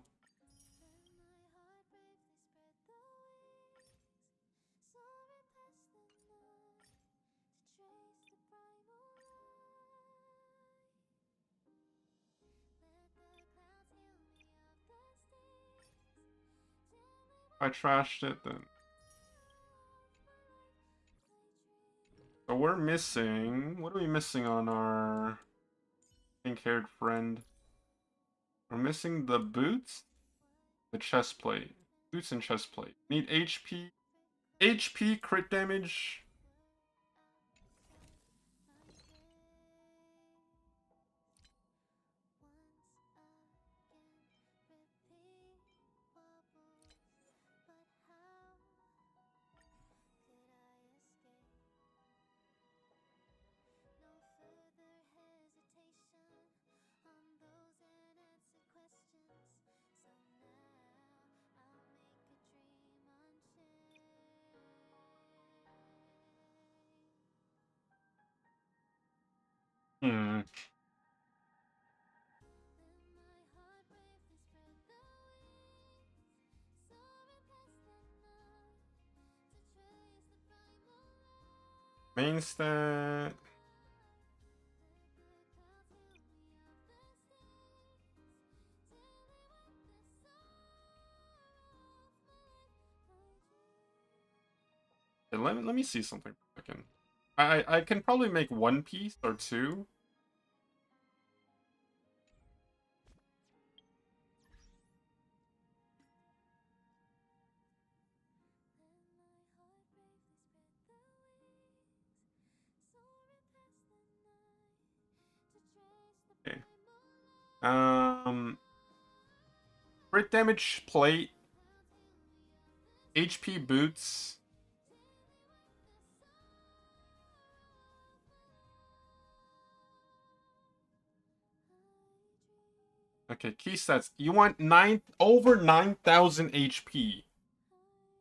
If I trashed it, then. So we're missing. What are we missing on our pink-haired friend? We're missing the boots, the chest plate. Boots and chest plate. Need HP. HP crit damage. Hmm. Main stat. Okay, let me see something for a second. I can probably make one piece or two. Okay. Crit damage plate. HP boots. Okay, key stats. You want over 9,000 HP.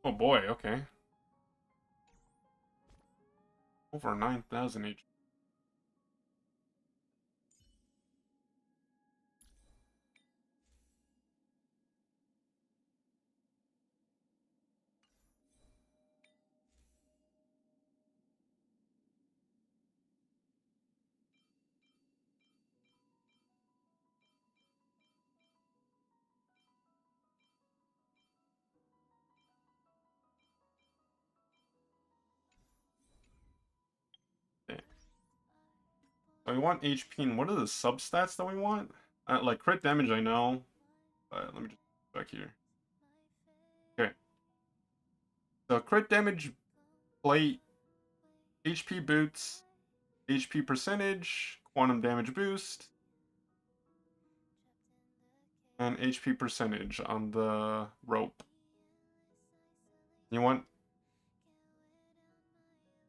Oh boy, okay. Over 9,000 HP. So we want HP, and what are the substats that we want? Like crit damage, I know. But let me just check here. Okay. So crit damage, plate, HP boots, HP percentage, quantum damage boost, and HP percentage on the rope. You want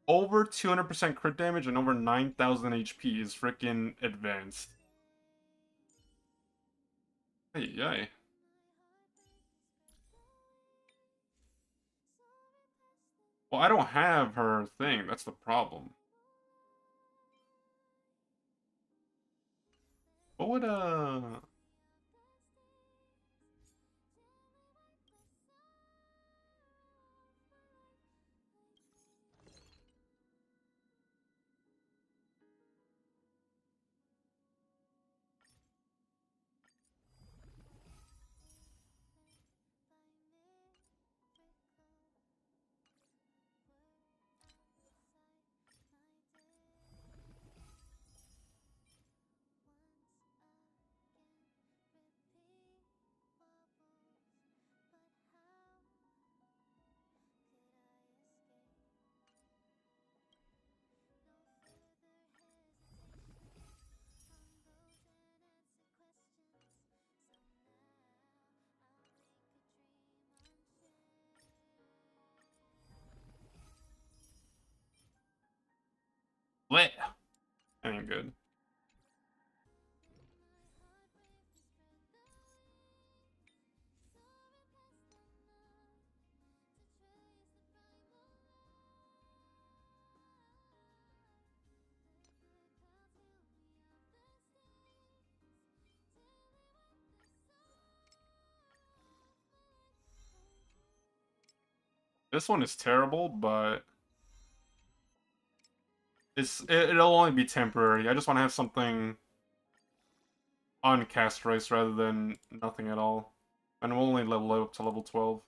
over 200% crit damage and over 9,000 HP is freaking advanced. Hey, yay. Well, I don't have her thing. That's the problem. What would, bleh. That ain't good. This one is terrible, but it'll only be temporary. I just want to have something on Castorice rather than nothing at all. And we'll only level up to level 12.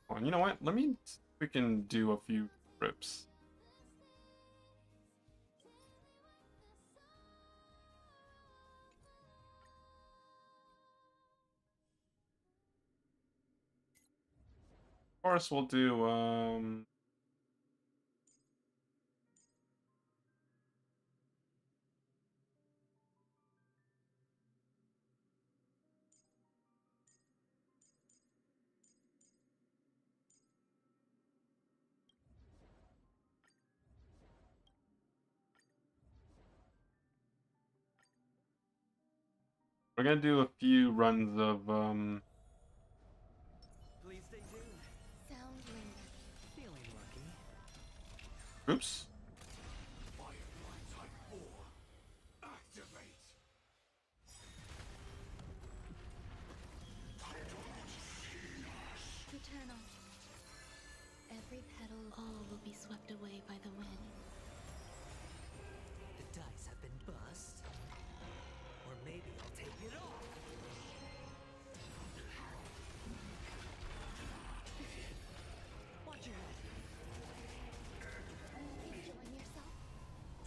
Oh, and you know what? Let me we can do a few trips. Of course, we'll do we're gonna do a few runs of Please stay tuned. Sound linger. Feeling lucky. oops. Firefly Type 4. Activate. Return on. Every petal, all will be swept away by the wind. The dice have been bust. Or maybe I'll take it all. Watch your head. Enjoying yourself?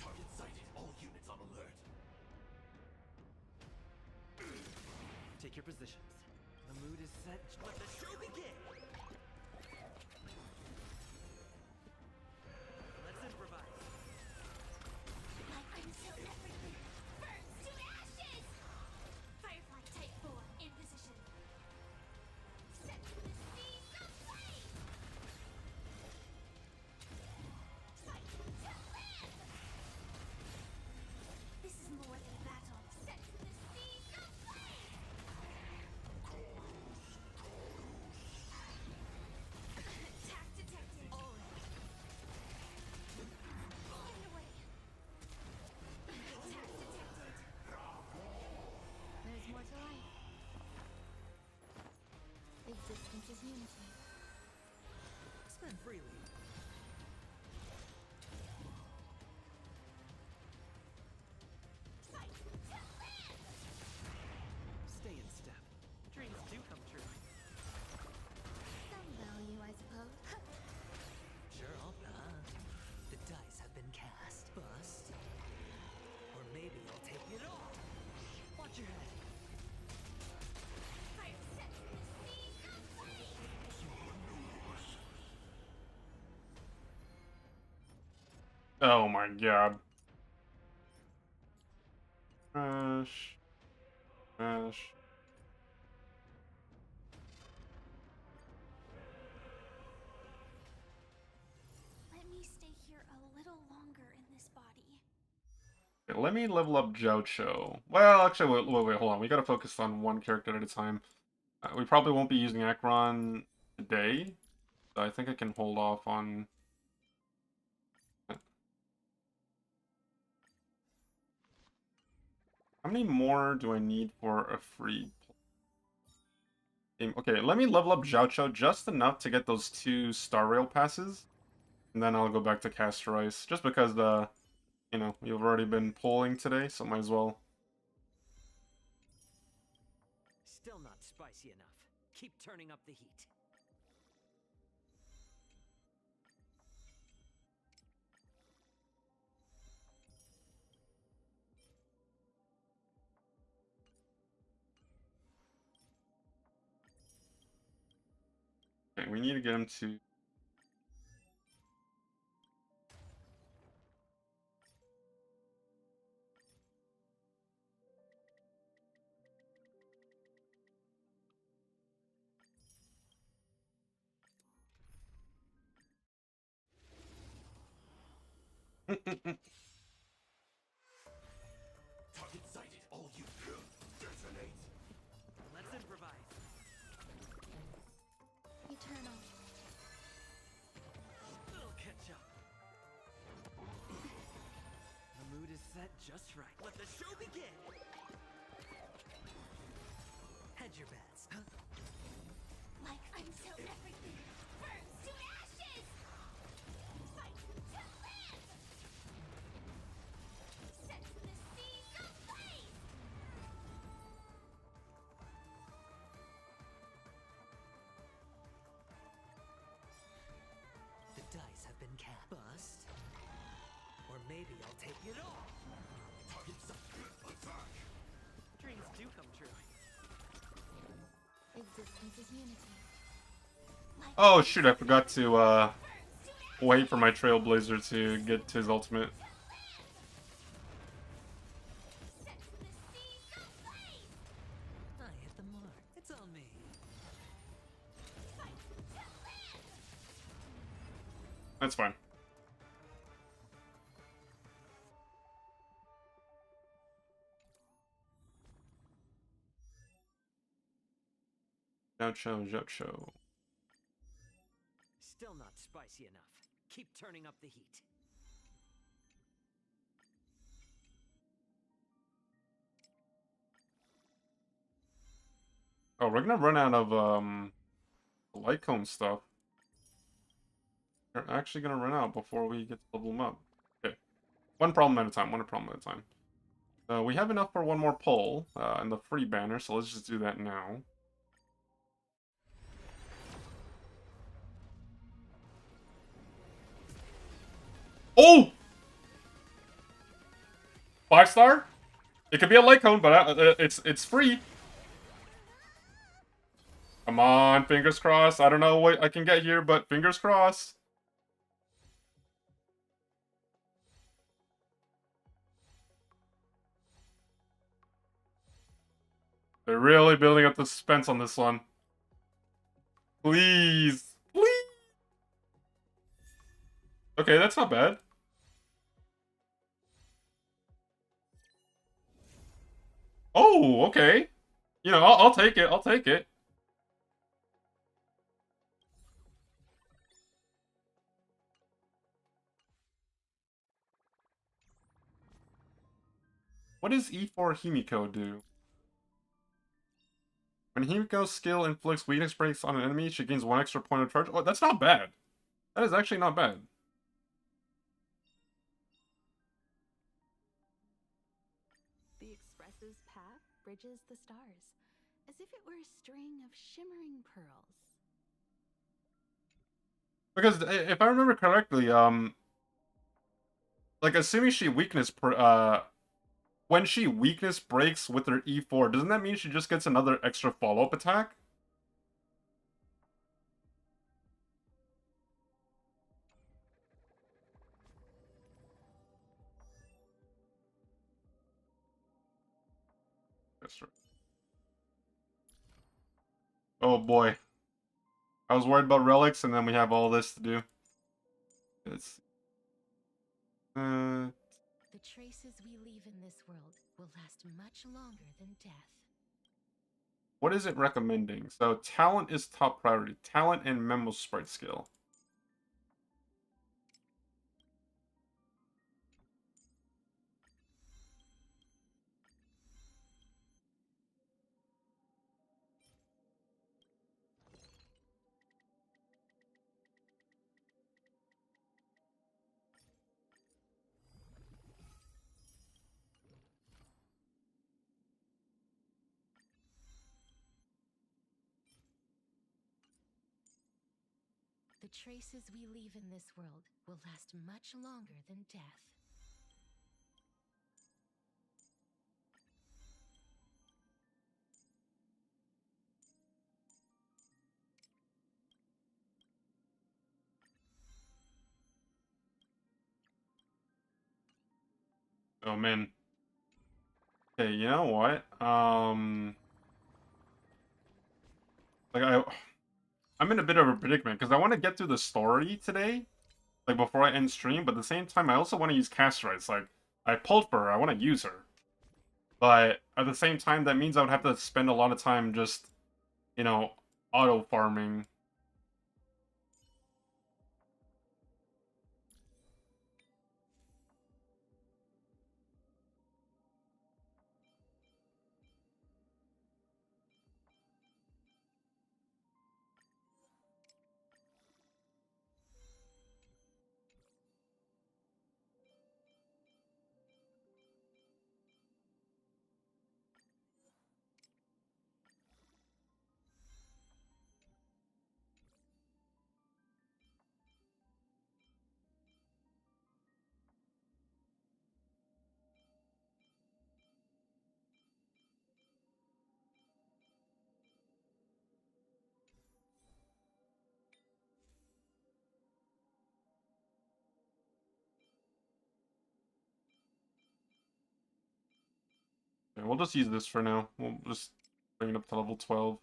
Target sighted. All units on alert. Take your positions. The mood is set. Let the show begin. Let's improvise. My until everything burns to ashes! Firefly Type 4 in position. Set to the seas of flame! Fight to live! This is more than battle. Set to the seas of flame! Oh my god. Smash. Smash. Let me stay here a little longer in this body. Okay, let me level up Jocho. Well, actually, wait, hold on. We gotta focus on one character at a time. We probably won't be using Akron today, so I think I can hold off on... How many more do I need for a free game? Okay, let me level up Jocho just enough to get those 2 Star Rail passes, and then I'll go back to Castorice, just because you know, you've already been pulling today, so might as well. Still not spicy enough. Keep turning up the heat. Okay, we need to get him to... Target sighted, all units. Detonate. Let's improvise. Eternal. We'll catch up. The mood is set just right. Let the show begin. Hedge your bets. Like until everything burns to ashes! Fight to live! Set the seas ablaze! The dice have been cast. Bust. Or maybe I'll take it all. Target sighted. Attack. Dreams do come true. Existence is unity. Oh shoot, I forgot to wait for my Trailblazer to get his ultimate. Set the seas ablaze! I hit the mark. It's on me. Fight to live! That's fine. Jocho. Still not spicy enough. Keep turning up the heat. Oh, we're gonna run out of Lycombe stuff. We're actually gonna run out before we get to level them up. Okay. One problem at a time, one problem at a time. We have enough for one more pull and the free banner, so let's just do that now. Oh! 5-star? It could be a Lycone, but it's free. Come on, fingers crossed. I don't know what I can get here, but fingers crossed. They're really building up the suspense on this one. Please. Please. Okay, that's not bad. Oh, okay. You know, I'll take it. I'll take it. What does E4 Himiko do? When Himiko's skill inflicts weakness breaks on an enemy, she gains 1 extra point of charge. Oh, that's not bad. That is actually not bad. The Express's path bridges the stars, as if it were a string of shimmering pearls. Because if I remember correctly, like assuming she when she weakness breaks with her E4, doesn't that mean she just gets another extra follow-up attack? Castorice. Oh boy. I was worried about relics, and then we have all this to do. It's... The traces we leave in this world will last much longer than death. What is it recommending? So, talent is top priority. Talent and memo sprite skill. The traces we leave in this world will last much longer than death. Oh man. Okay, you know what? Like I'm in a bit of a predicament because I want to get through the story today, like before I end stream. But at the same time, I also want to use Castorice. Like I pulled for her, I want to use her. But at the same time, that means I would have to spend a lot of time just, you know, auto farming. Yeah, we'll just use this for now. We'll just bring it up to level 12.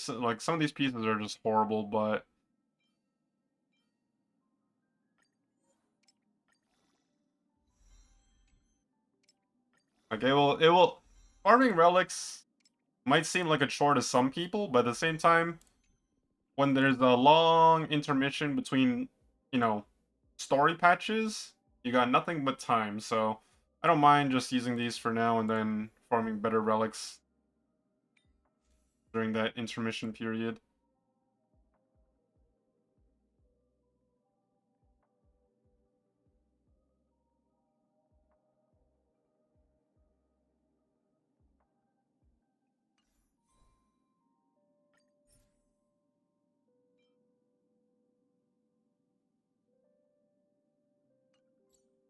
Like some of these pieces are just horrible, but like it will farming relics might seem like a chore to some people, but at the same time, when there's a long intermission between, you know, story patches, you got nothing but time, so I don't mind just using these for now and then farming better relics during that intermission period.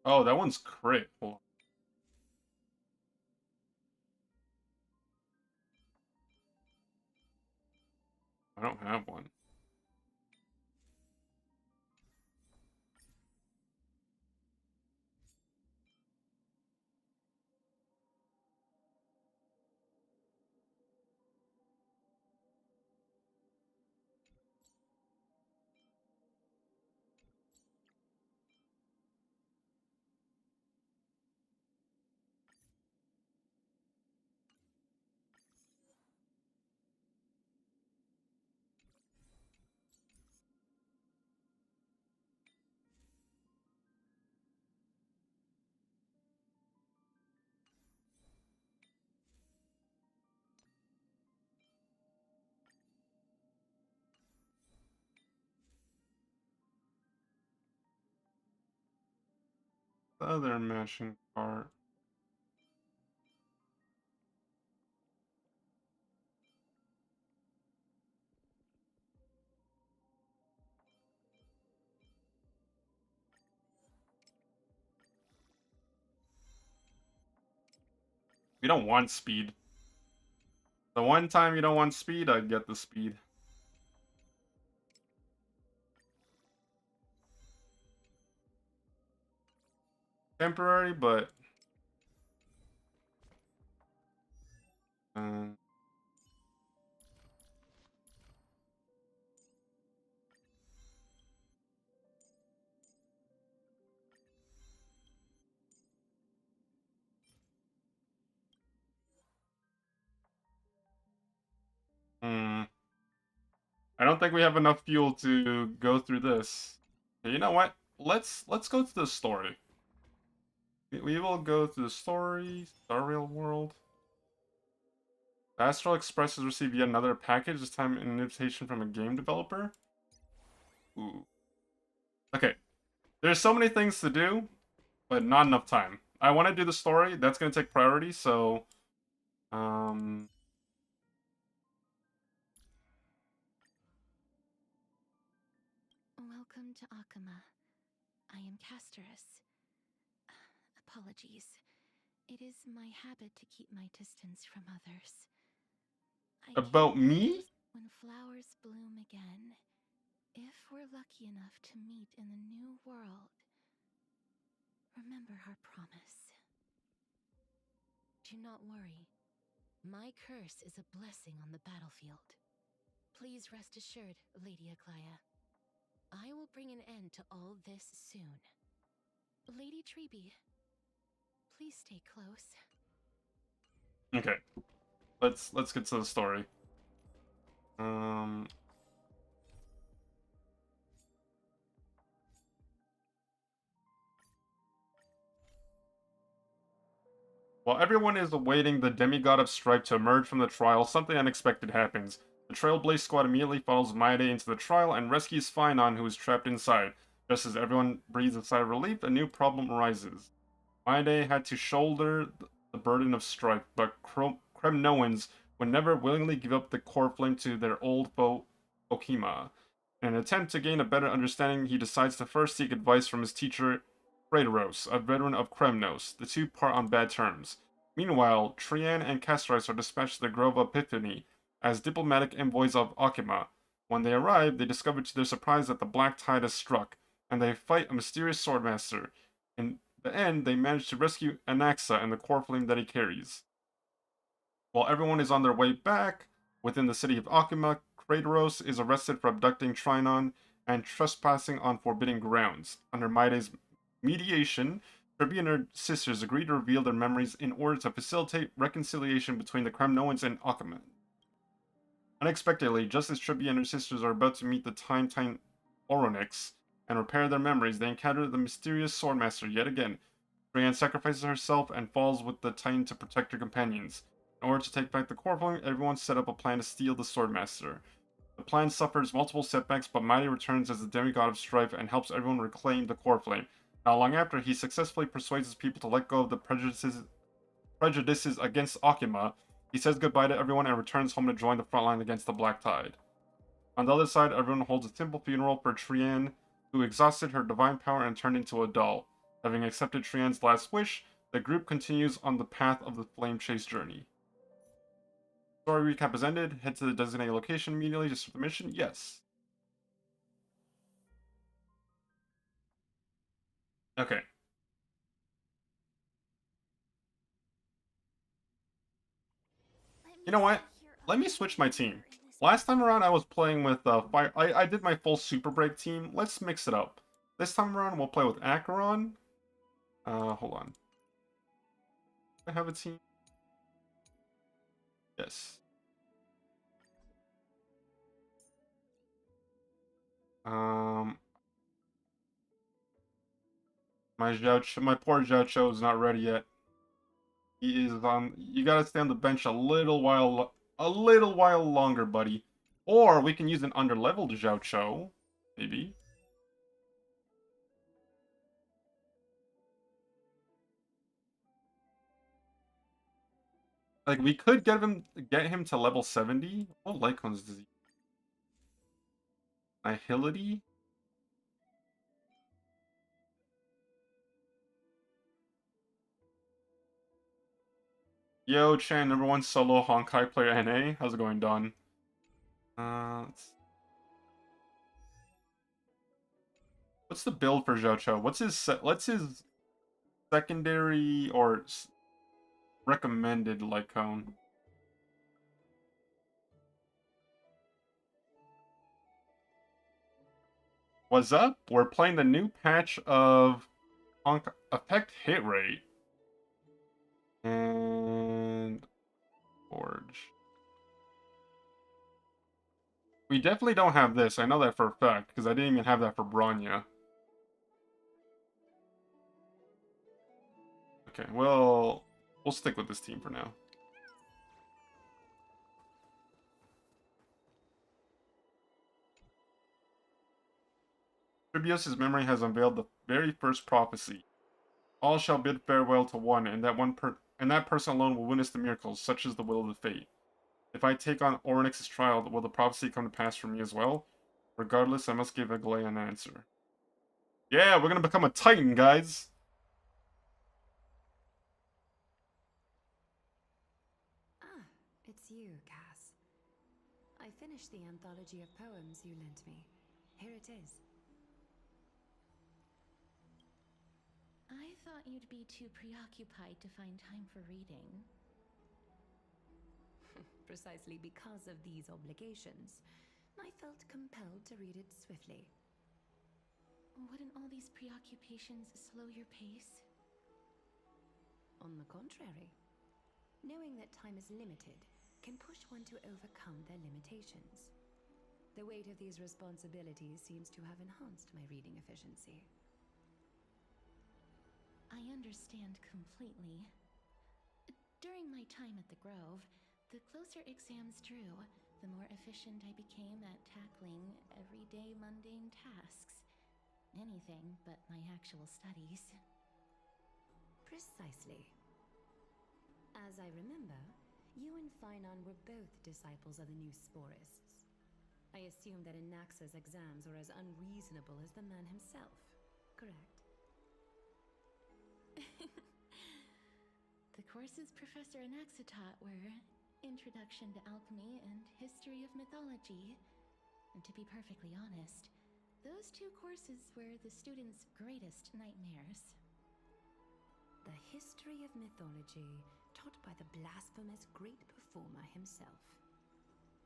Oh, that one's crit. Hold on. I don't have one. The other matching part. We don't want speed. The one time you don't want speed, I get the speed. Temporary, but uh, hmm. I don't think we have enough fuel to go through this. Okay, you know what? Let's go to the story. We will go to the story, Star Rail World. The Astral Express has received yet another package, this time an invitation from a game developer. Ooh. Okay. There's so many things to do, but not enough time. I want to do the story. That's going to take priority, so... Um... Welcome to Akama. I am Castorice. Apologies. It is my habit to keep my distance from others. I About can't me? wait when flowers bloom again. If we're lucky enough to meet in the new world, remember our promise. Do not worry. My curse is a blessing on the battlefield. Please rest assured, Lady Aglaya. I will bring an end to all this soon. Lady Treby, please stay close. Okay. Let's get to the story. Um... While everyone is awaiting the demigod of strife to emerge from the trial, something unexpected happens. The Trailblaze squad immediately follows Maide into the trial and rescues Finon, who is trapped inside. Just as everyone breathes a sigh of relief, a new problem arises. Maide had to shoulder the burden of strife, but Kremnoans would never willingly give up the core flame to their old foe, Okima. In an attempt to gain a better understanding, he decides to first seek advice from his teacher, Praedoros, a veteran of Kremnos. The two part on bad terms. Meanwhile, Trian and Castorice are dispatched to the Grove of Epiphany as diplomatic envoys of Akima. When they arrive, they discover to their surprise that the Black Tide has struck, and they fight a mysterious swordmaster. In the end, they manage to rescue Anaxa and the core flame that he carries. While everyone is on their way back, within the city of Akima, Kratos is arrested for abducting Trinon and trespassing on forbidden grounds. Under Maide's mediation, Kirby and her sisters agree to reveal their memories in order to facilitate reconciliation between the Kremnoans and Akama. Unexpectedly, just as Tribby and her sisters are about to meet the Time Oronix and repair their memories, they encounter the mysterious Swordmaster yet again. Brienne sacrifices herself and falls with the Titan to protect her companions. In order to take back the core flame, everyone set up a plan to steal the Swordmaster. The plan suffers multiple setbacks, but Mighty returns as the demigod of strife and helps everyone reclaim the core flame. Not long after, he successfully persuades his people to let go of the prejudices against Akima. He says goodbye to everyone and returns home to join the front line against the Black Tide. On the other side, everyone holds a simple funeral for Trian, who exhausted her divine power and turned into a doll. Having accepted Trian's last wish, the group continues on the path of the Flame Chase journey. Story recap has ended. Head to the designated location immediately to start the mission. Yes. Okay. You know what? Let me switch my team. Last time around, I was playing with Fire. I did my full Super Break team. Let's mix it up. This time around, we'll play with Acheron. Hold on. I have a team. Yes. My poor Zhao Cho is not ready yet. He is on. You gotta stay on the bench a little while longer, buddy. Or we can use an underleveled Zhao Cho, maybe. Like we could get him to level 70. What Lycon's disease? Nihility? Yo, Chan, #1 solo Honkai player NA. How's it going, Don? What's the build for Zhou? What's his secondary or recommended Lycone? What's up? We're playing the new patch of Effect Hit Rate. And Forge. We definitely don't have this. I know that for a fact, because I didn't even have that for Bronya. Okay, well, we'll stick with this team for now. Tribios' memory has unveiled the very first prophecy. All shall bid farewell to one, and that person alone will witness the miracles, such is the will of the fate. If I take on Oryx's trial, will the prophecy come to pass for me as well? Regardless, I must give Aglaya an answer. Yeah, we're gonna become a Titan, guys! Ah, it's you, Cass. I finished the anthology of poems you lent me. Here it is. I thought you'd be too preoccupied to find time for reading. Precisely because of these obligations, I felt compelled to read it swiftly. Wouldn't all these preoccupations slow your pace? On the contrary, knowing that time is limited can push one to overcome their limitations. The weight of these responsibilities seems to have enhanced my reading efficiency. I understand completely. During my time at the Grove, the closer exams drew, the more efficient I became at tackling everyday mundane tasks. Anything but my actual studies. Precisely. As I remember, you and Phainon were both disciples of the new Sporists. I assume that Anaxa's exams were as unreasonable as the man himself, correct? The courses Professor Anaxa taught were Introduction to Alchemy and History of Mythology. And to be perfectly honest, those two courses were the students' greatest nightmares. The history of mythology taught by the blasphemous great performer himself.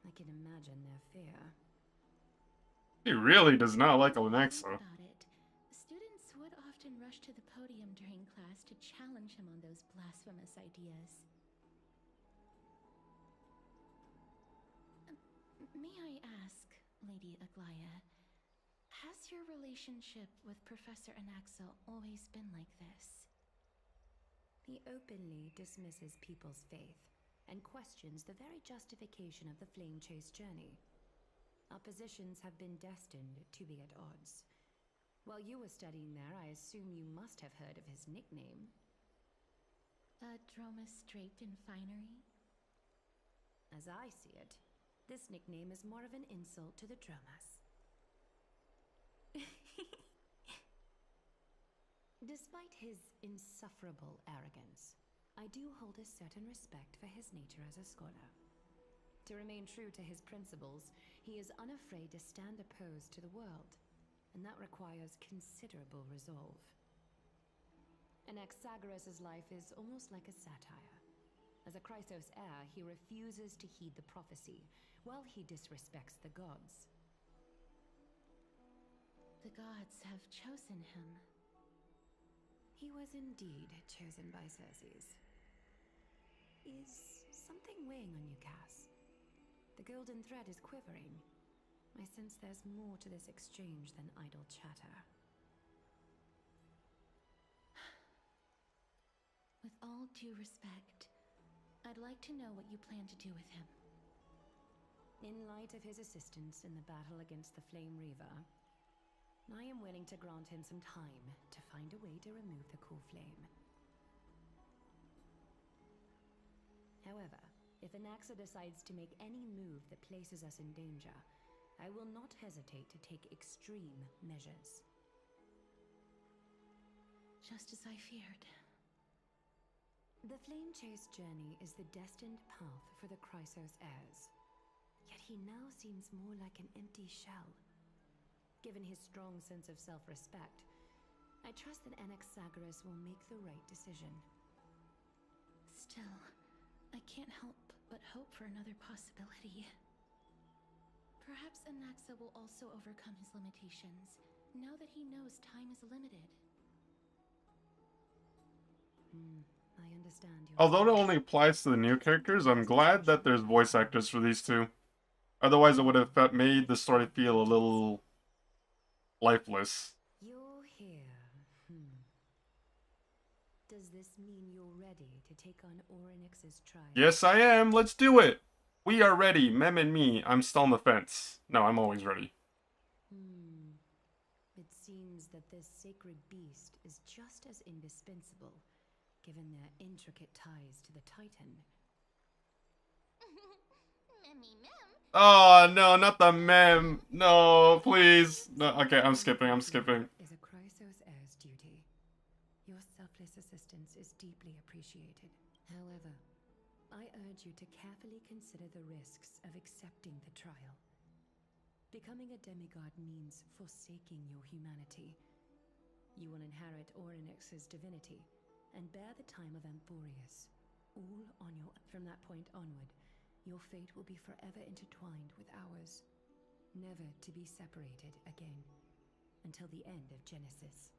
I can imagine their fear. He really does not like Think Alexa. about it. Students would often rush to the podium during class to challenge him on those blasphemous ideas. May I ask, Lady Aglaya, has your relationship with Professor Anaxa always been like this? He openly dismisses people's faith and questions the very justification of the Flame Chase journey. Our positions have been destined to be at odds. While you were studying there, I assume you must have heard of his nickname. A Dromus draped in finery? As I see it, this nickname is more of an insult to the Dromus. Despite his insufferable arrogance, I do hold a certain respect for his nature as a scholar. To remain true to his principles, he is unafraid to stand opposed to the world, and that requires considerable resolve. Anaxagoras' life is almost like a satire. As a Chrysos heir, he refuses to heed the prophecy, while he disrespects the gods. The gods have chosen him. He was indeed chosen by Circes. Is something weighing on you, Cass? The golden thread is quivering. I sense there's more to this exchange than idle chatter. With all due respect, I'd like to know what you plan to do with him. In light of his assistance in the battle against the Flame Reaver, I am willing to grant him some time to find a way to remove the cool flame. However, if Anaxa decides to make any move that places us in danger, I will not hesitate to take extreme measures. Just as I feared. The flame chase journey is the destined path for the Chrysos heirs. Yet he now seems more like an empty shell. Given his strong sense of self-respect, I trust that Anaxagoras will make the right decision. Still, I can't help but hope for another possibility. Perhaps Anaxa will also overcome his limitations, now that he knows time is limited. I understand your Although it feelings. only applies to the new characters, I'm glad that there's voice actors for these two. Otherwise, it would have made the story feel a little lifeless. You're here. Does this mean you're ready to take on Orynyx's trial? Yes, I am. Let's do it. We are ready. Mem and me. I'm still on the fence. No, I'm always ready. It seems that this sacred beast is just as indispensable, given their intricate ties to the Titan. Memmy mem. Oh, no, not the mem. No, please. No, okay, I'm skipping. Is a Chrysos heir's duty. Your selfless assistance is deeply appreciated. However, I urge you to carefully consider the risks of accepting the trial. Becoming a demigod means forsaking your humanity. You will inherit Orynyx's divinity and bear the time of Amphorius, all on your... From that point onward, your fate will be forever intertwined with ours, never to be separated again, until the end of Genesis.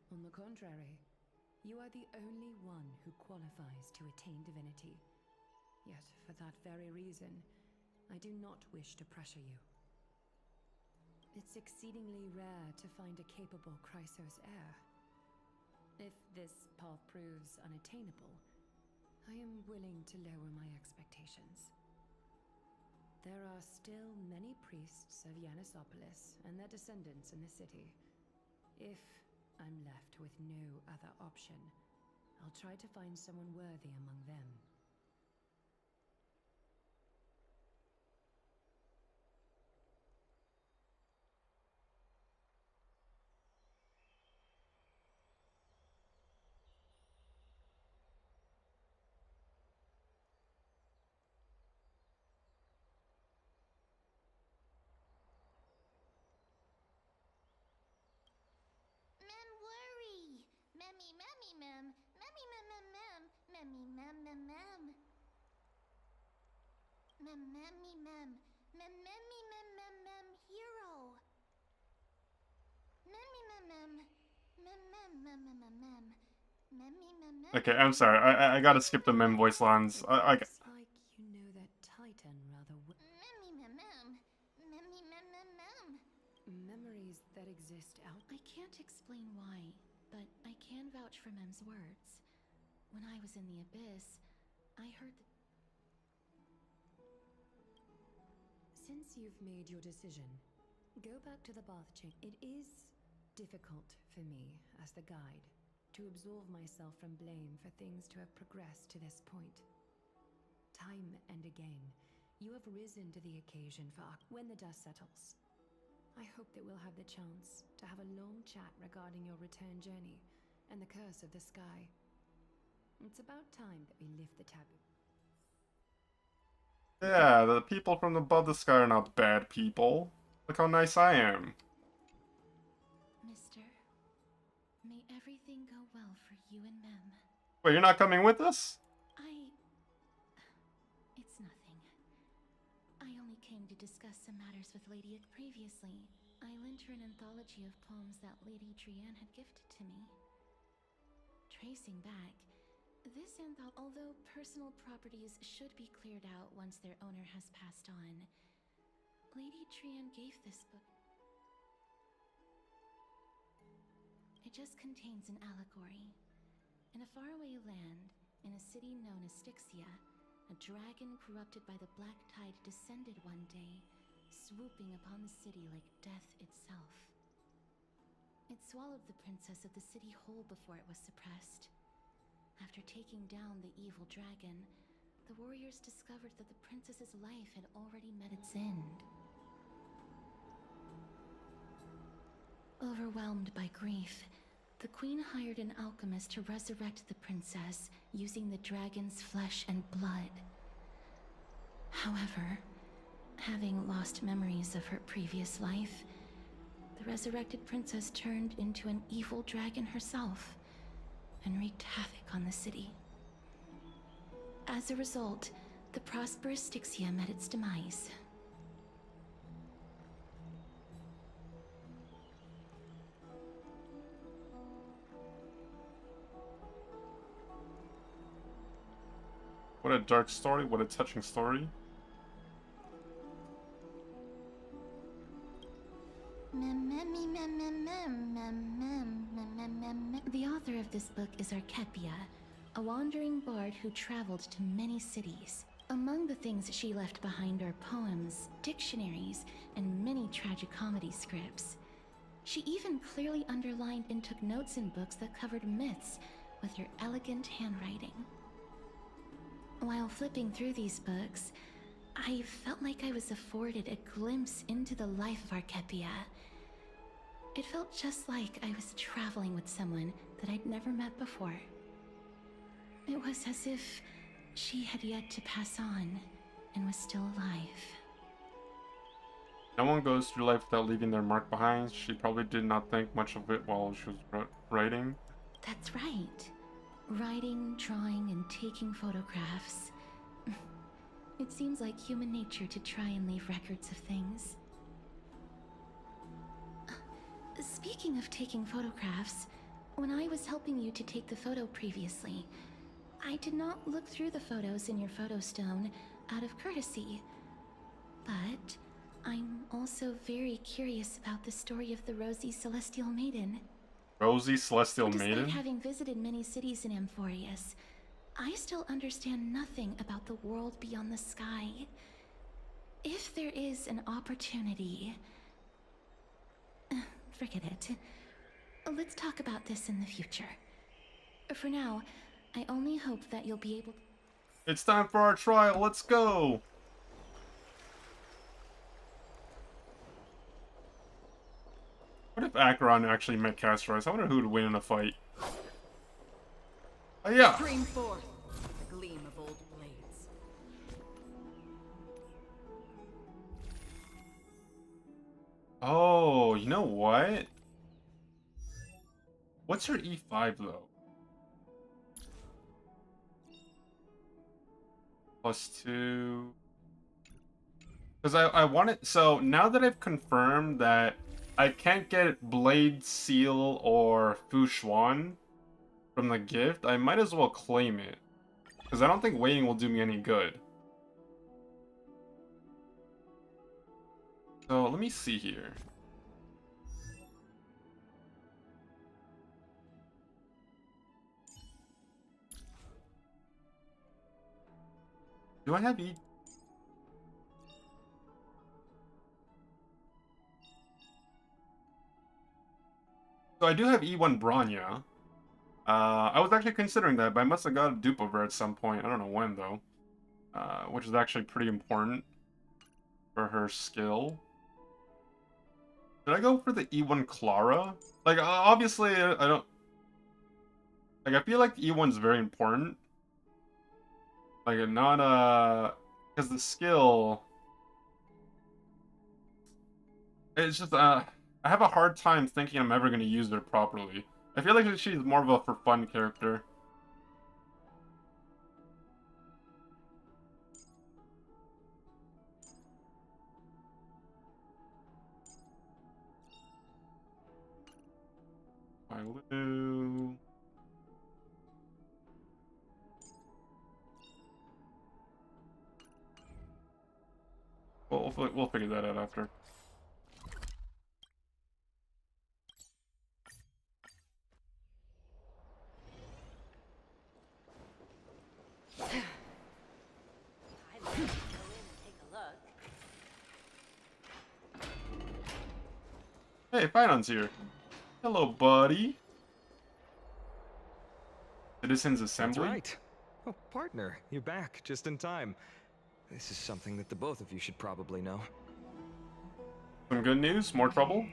On the contrary, you are the only one who qualifies to attain divinity. Yet, for that very reason, I do not wish to pressure you. It's exceedingly rare to find a capable Chrysos heir. If this path proves unattainable, I am willing to lower my expectations. There are still many priests of Yanisopolis and their descendants in the city. If I'm left with no other option, I'll try to find someone worthy among them. Mem worry. Memmy memmy mem. Memmy mem mem mem. Memmy mem mem mem. Mem memmy mem. Mem memmy mem mem mem hero. Memmy mem mem. Mem mem mem mem mem mem. Memmy mem mem. Okay, I'm sorry. I gotta skip the mem voice lines. Looks like you know that Titan rather well. Memmy mem mem. Memmy mem mem mem. Memories that exist out. I can't explain why, but I can vouch for Mem's words. When I was in the Abyss, I heard that... Since you've made your decision, go back to the bath chamber. It is difficult for me, as the guide, to absolve myself from blame for things to have progressed to this point. Time and again, you have risen to the occasion for when the dust settles. I hope that we'll have the chance to have a long chat regarding your return journey and the curse of the sky. It's about time that we lift the taboo. Yeah, the people from above the sky are not bad people. Look how nice I am. Mister, may everything go well for you and Mem. Wait, you're not coming with us? It's nothing. I only came to discuss some matters with Lady previously. I lent her an anthology of poems that Lady Trianne had gifted to me. Tracing back, this anthology, although personal properties should be cleared out once their owner has passed on, Lady Trianne gave this book. It just contains an allegory. In a faraway land, in a city known as Styxia, a dragon corrupted by the black tide descended one day, swooping upon the city like death itself. It swallowed the princess of the city whole before it was suppressed. After taking down the evil dragon, the warriors discovered that the princess's life had already met its end. Overwhelmed by grief, the queen hired an alchemist to resurrect the princess using the dragon's flesh and blood. However, having lost memories of her previous life, the resurrected princess turned into an evil dragon herself and wreaked havoc on the city. As a result, the prosperous Styxia met its demise. What a dark story, what a touching story. The author of this book is Archepia, a wandering bard who traveled to many cities. Among the things she left behind are poems, dictionaries, and many tragicomedy scripts. She even clearly underlined and took notes in books that covered myths with her elegant handwriting. While flipping through these books, I felt like I was afforded a glimpse into the life of Archepia. It felt just like I was traveling with someone that I'd never met before. It was as if she had yet to pass on and was still alive. No one goes through life without leaving their mark behind. She probably did not think much of it while she was writing. That's right. Writing, drawing, and taking photographs. It seems like human nature to try and leave records of things. Speaking of taking photographs, when I was helping you to take the photo previously, I did not look through the photos in your photo stone out of courtesy. But I'm also very curious about the story of the Rosy Celestial Maiden. Rosy Celestial Despite Maiden? having visited many cities in Amphorius, I still understand nothing about the world beyond the sky. If there is an opportunity... forget it. Let's talk about this in the future. For now, I only hope that you'll be able... It's time for our trial, let's go! What if Acheron actually met Castorice? I wonder who would win in a fight. Oh yeah! Stream forth, the gleam of old blades. Oh, you know what? What's her E5 though? +2. Because I want it. So now that I've confirmed that I can't get Blade Seal or Fu Xuan from the gift, I might as well claim it. Because I don't think waiting will do me any good. So let me see here. Do I have E? So I do have E1 Bronya. I was actually considering that, but I must have got a dupe of her at some point. I don't know when, though. Which is actually pretty important for her skill. Did I go for the E1 Clara? Like, obviously, I don't... Like, I feel like E1's very important. Like, not, because the skill... It's just, I have a hard time thinking I'm ever going to use her properly. I feel like she's more of a for fun character. Ailu. We'll figure that out after. Take a look. Hey, Finon's here. Hello, buddy. Citizens That's Assembly? right. Oh, partner, you're back just in time. This is something that the both of you should probably know. Some good news? More trouble?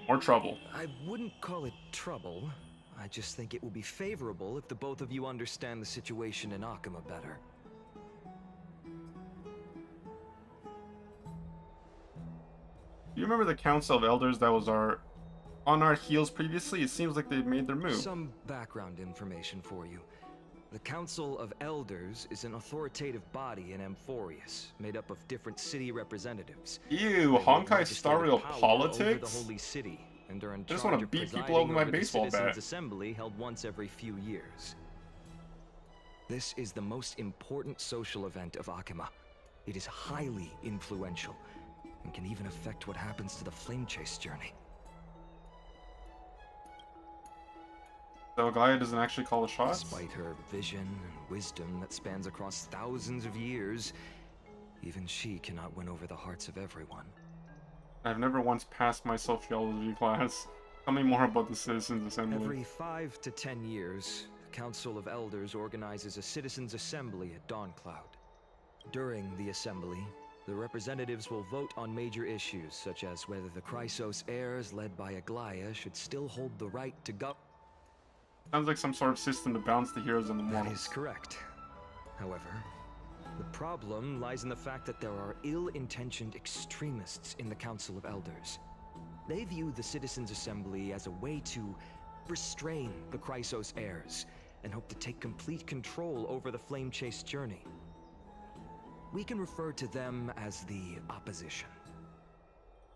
More trouble. I wouldn't call it trouble. I just think it will be favorable if the both of you understand the situation in Akima better. You remember the Council of Elders that was on our heels previously? It seems like they've made their move. Some background information for you. The Council of Elders is an authoritative body in Amphorius, made up of different city representatives. Ew, They hold Honkai legislative Star-Rail power Over the politics? Holy City, and are in I just charge wanna of beat people presiding up with my over the baseball Citizens bat. Assembly held once every few years. This is the most important social event of Akima. It is highly influential, and can even affect what happens to the Flame Chase journey. So Gaia doesn't actually call the shots? Despite her vision and wisdom that spans across thousands of years, even she cannot win over the hearts of everyone. I've never once passed my sociology class. Tell me more about the Citizens Assembly. Every 5 to 10 years, the Council of Elders organizes a Citizens' Assembly at Dawncloud. During the assembly, the representatives will vote on major issues, such as whether the Chrysos heirs led by Aglaia should still hold the right to govern. Sounds like some sort of system to balance the heroes and the That mortals. is correct. However, the problem lies in the fact that there are ill-intentioned extremists in the Council of Elders. They view the Citizens' Assembly as a way to restrain the Chrysos heirs, and hope to take complete control over the Flame Chase journey. We can refer to them as the Opposition.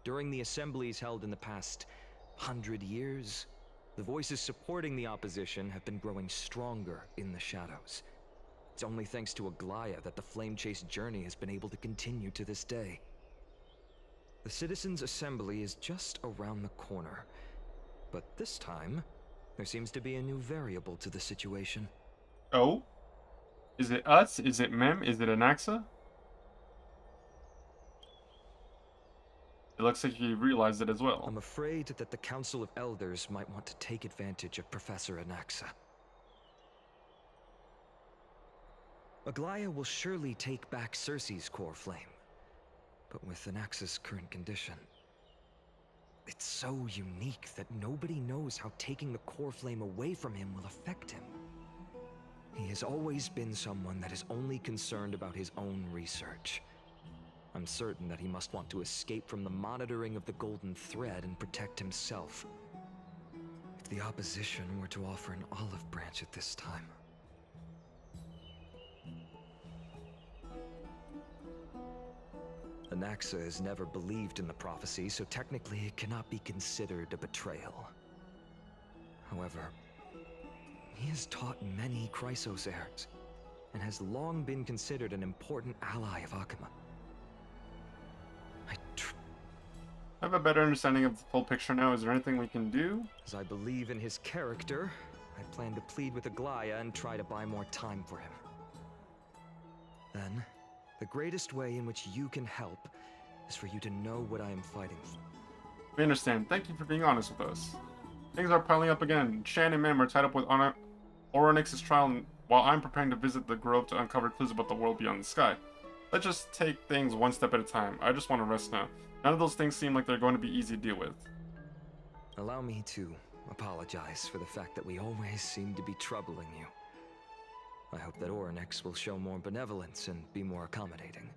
During the assemblies held in the past 100 years, the voices supporting the Opposition have been growing stronger in the shadows. It's only thanks to Aglaia that the Flame Chase journey has been able to continue to this day. The Citizens' Assembly is just around the corner, but this time, there seems to be a new variable to the situation. Oh? Is it us? Is it Mem? Is it Anaxa? It looks like you realized it as well. I'm afraid that the Council of Elders might want to take advantage of Professor Anaxa. Aglaia will surely take back Circe's core flame, but with Anaxa's current condition, it's so unique that nobody knows how taking the core flame away from him will affect him. He has always been someone that is only concerned about his own research. I'm certain that he must want to escape from the monitoring of the Golden Thread and protect himself. If the Opposition were to offer an olive branch at this time. Anaxa has never believed in the prophecy, so technically it cannot be considered a betrayal. However, he has taught many Chrysos heirs, and has long been considered an important ally of Akima. I have a better understanding of the full picture now. Is there anything we can do? As I believe in his character, I plan to plead with Aglaia and try to buy more time for him. Then, the greatest way in which you can help is for you to know what I am fighting for. We understand. Thank you for being honest with us. Things are piling up again. Shan and Mem are tied up with Oronix's trial, while I'm preparing to visit the grove to uncover clues about the world beyond the sky. Let's just take things one step at a time. I just want to rest now. None of those things seem like they're going to be easy to deal with. Allow me to apologize for the fact that we always seem to be troubling you. I hope that Oronix will show more benevolence and be more accommodating.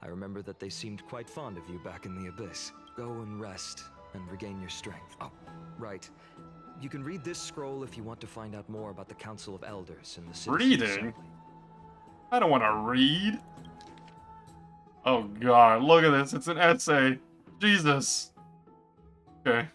I remember that they seemed quite fond of you back in the Abyss. Go and rest and regain your strength. Oh, right. You can read this scroll if you want to find out more about the Council of Elders and the Citizens' Reading? Assembly. I don't want to read. Oh god, look at this. It's an essay. Jesus. Okay.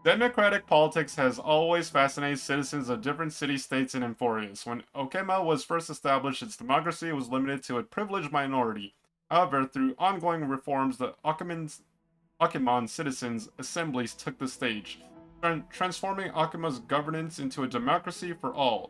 Democratic politics has always fascinated citizens of different city-states in Amphorius. When Okema was first established, its democracy was limited to a privileged minority. However, through ongoing reforms, the Achiman citizens' assemblies took the stage, transforming Akima's governance into a democracy for all.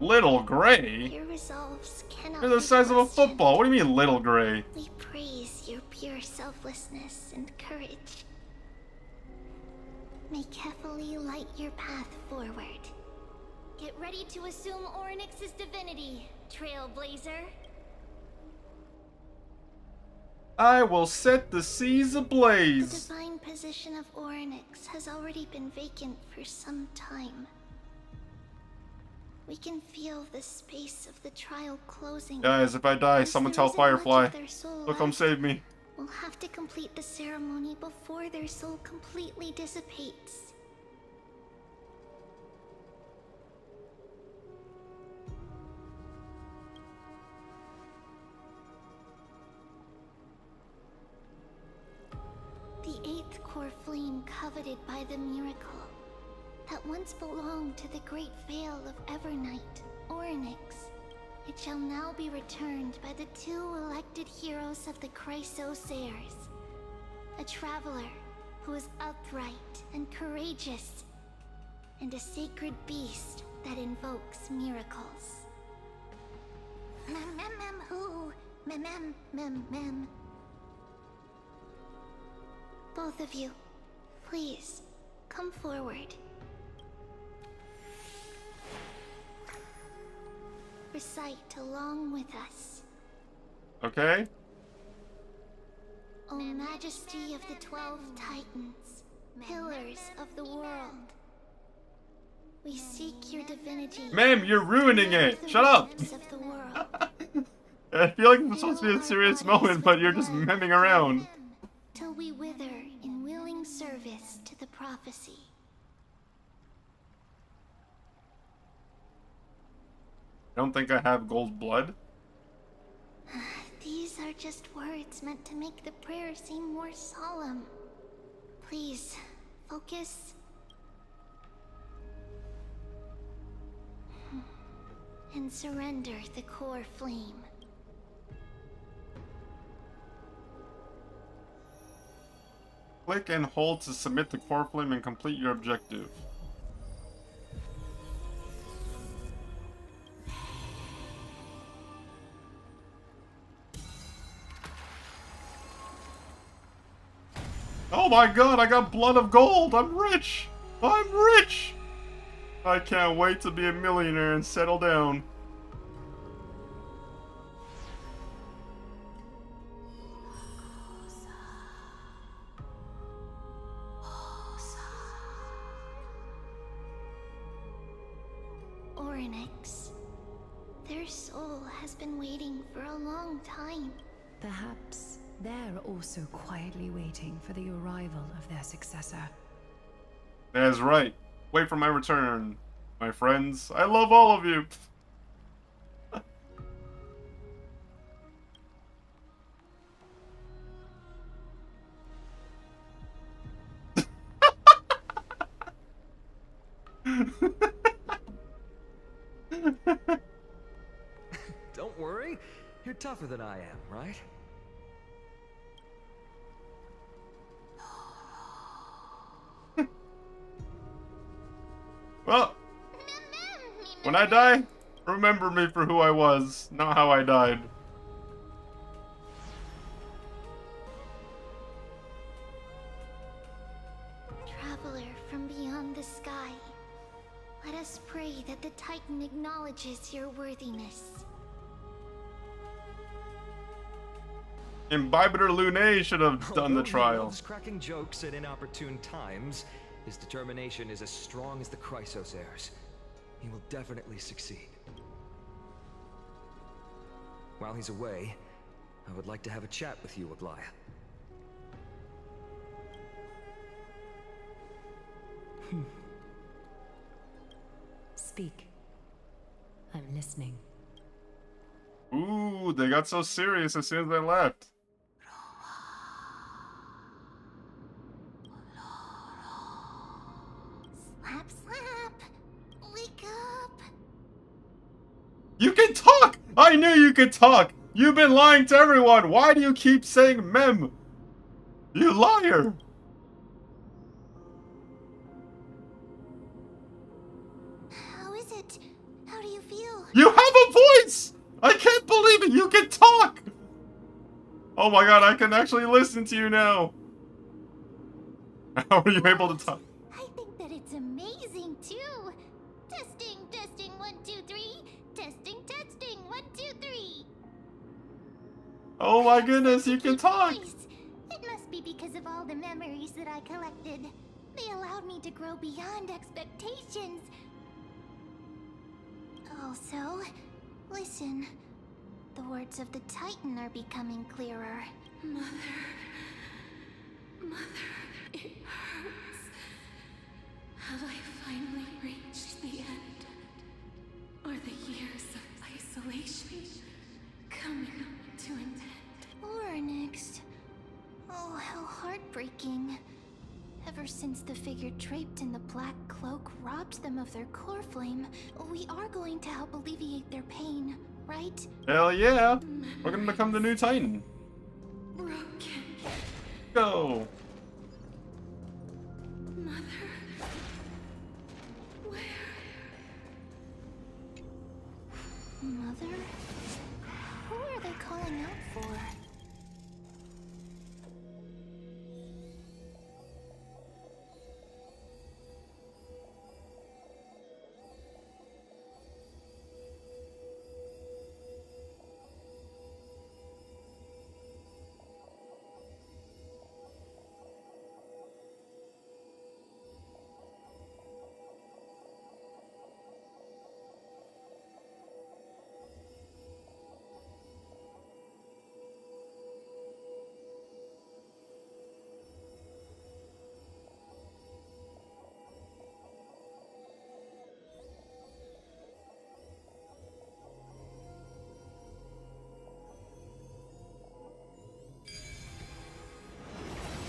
Little Gray? Your resolves cannot You're the be size of a questioned. football. What do you mean, Little Gray? We praise your pure selflessness and courage. May Kefali light your path forward. Get ready to assume Orynyx's divinity, Trailblazer. I will set the seas The ablaze. divine position of Orynyx has already been vacant for some time. We can feel the space of the trial closing. Guys, if I die, As someone there tell isn't much Firefly. of their soul He'll come left, save me. we'll have to complete the ceremony before their soul completely dissipates. The eighth core flame coveted by the miracle that once belonged to the great Vale of Evernight, Orynyx. It shall now be returned by the two elected heroes of the Chrysosairs. A traveler who is upright and courageous, and a sacred beast that invokes miracles. Who? Mem. Both of you, please, come forward. Recite along with us. Okay? O Majesty of the 12 Titans, pillars of the world. We seek your divinity. Ma'am, you're ruining it. The Shut up. radiance of the world. I feel like it's supposed to be a serious moment, but you're just memming around. Till we wither in willing service to the prophecy. I don't think I have gold blood. These are just words meant to make the prayer seem more solemn. Please, focus. And surrender the core flame. Click and hold to submit the core flame and complete your objective. Oh my god, I got blood of gold! I'm rich! I'm rich! I can't wait to be a millionaire and settle down. Orynyx. Their soul has been waiting for a long time. Perhaps they're also quietly waiting for the arrival of their successor. That's right. Wait for my return, my friends. I love all of you. Don't worry, you're tougher than I am, right? Well, when I die, remember me for who I was, not how I died. Traveler from beyond the sky, let us pray that the Titan acknowledges your worthiness. Imbibitor Lunae should have done the Although he trial. loves cracking jokes at inopportune times, his determination is as strong as the Chrysosairs. He will definitely succeed. While he's away, I would like to have a chat with you, Aglaya. Speak. I'm listening. Ooh, they got so serious as soon as I left. Slap. Wake up. You can talk! I knew you could talk! You've been lying to everyone! Why do you keep saying mem? You liar! How is it? How do you feel? You have a voice! I can't believe it! You can talk! Oh my god, I can actually listen to you now! How are you able to talk? I think that it's amazing too. Testing, testing, 1, 2, 3. Testing, testing, 1, 2, 3. Oh my goodness, you can Keep talk! voice. It must be because of all the memories that I collected. They allowed me to grow beyond expectations. Also, listen. The words of the Titan are becoming clearer. Mother, it hurts. Have I finally reached the end? Are the years of isolation coming to an end? Or next. Oh, how heartbreaking. Ever since the figure draped in the black cloak robbed them of their core flame, we are going to help alleviate their pain, right? Hell yeah! We're gonna become the new Titan. Broken. Go! Mother. Where? Mother? Who are they calling out for?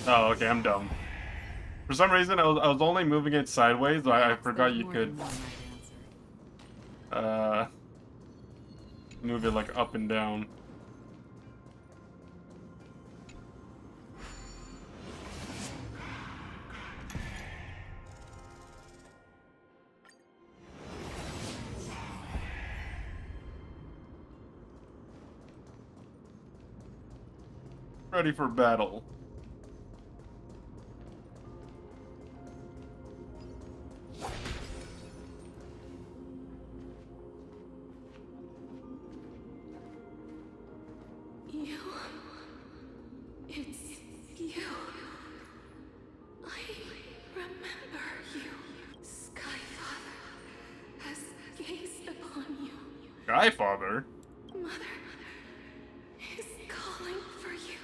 Oh, okay, I'm dumb. For some reason, I was only moving it sideways, so I forgot you could, move it, like, up and down. Ready for battle. You. It's you. I remember you. Skyfather has gazed upon you. Skyfather? Mother is calling for you.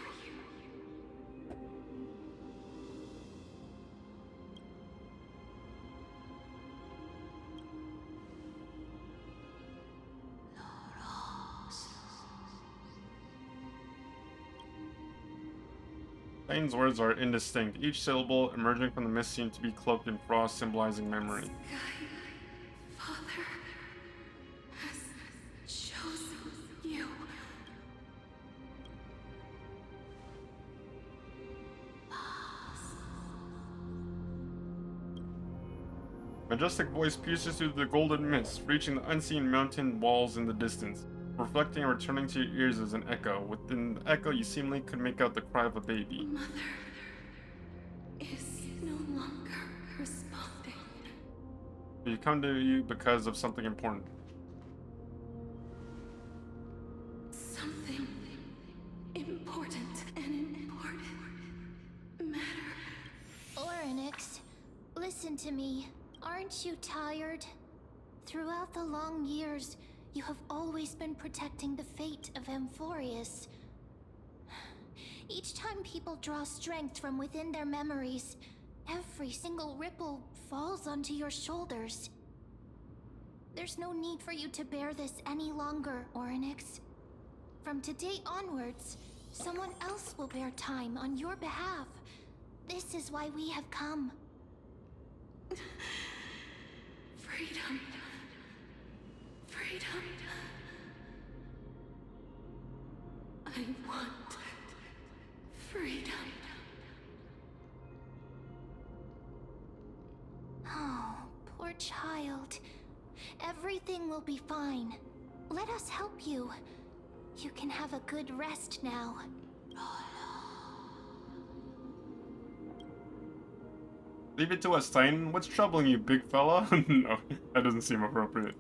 Titan's words are indistinct. Each syllable emerging from the mist seemed to be cloaked in frost, symbolizing memory. Skyfather has chosen you. Majestic voice pierces through the golden mist, reaching the unseen mountain walls in the distance. Reflecting and returning to your ears as an echo. Within the echo, you seemingly could make out the cry of a baby. Mother is no longer responding. We come to you because of something important. Something important, an important matter. Oryx, listen to me. Aren't you tired? Throughout the long years, you have always been protecting the fate of Amphorius. Each time people draw strength from within their memories, every single ripple falls onto your shoulders. There's no need for you to bear this any longer, Oryx. From today onwards, someone else will bear time on your behalf. This is why we have come. Freedom. Freedom. I want freedom. Oh, poor child. Everything will be fine. Let us help you. You can have a good rest now. Leave it to us, Titan. What's troubling you, big fella? No, that doesn't seem appropriate.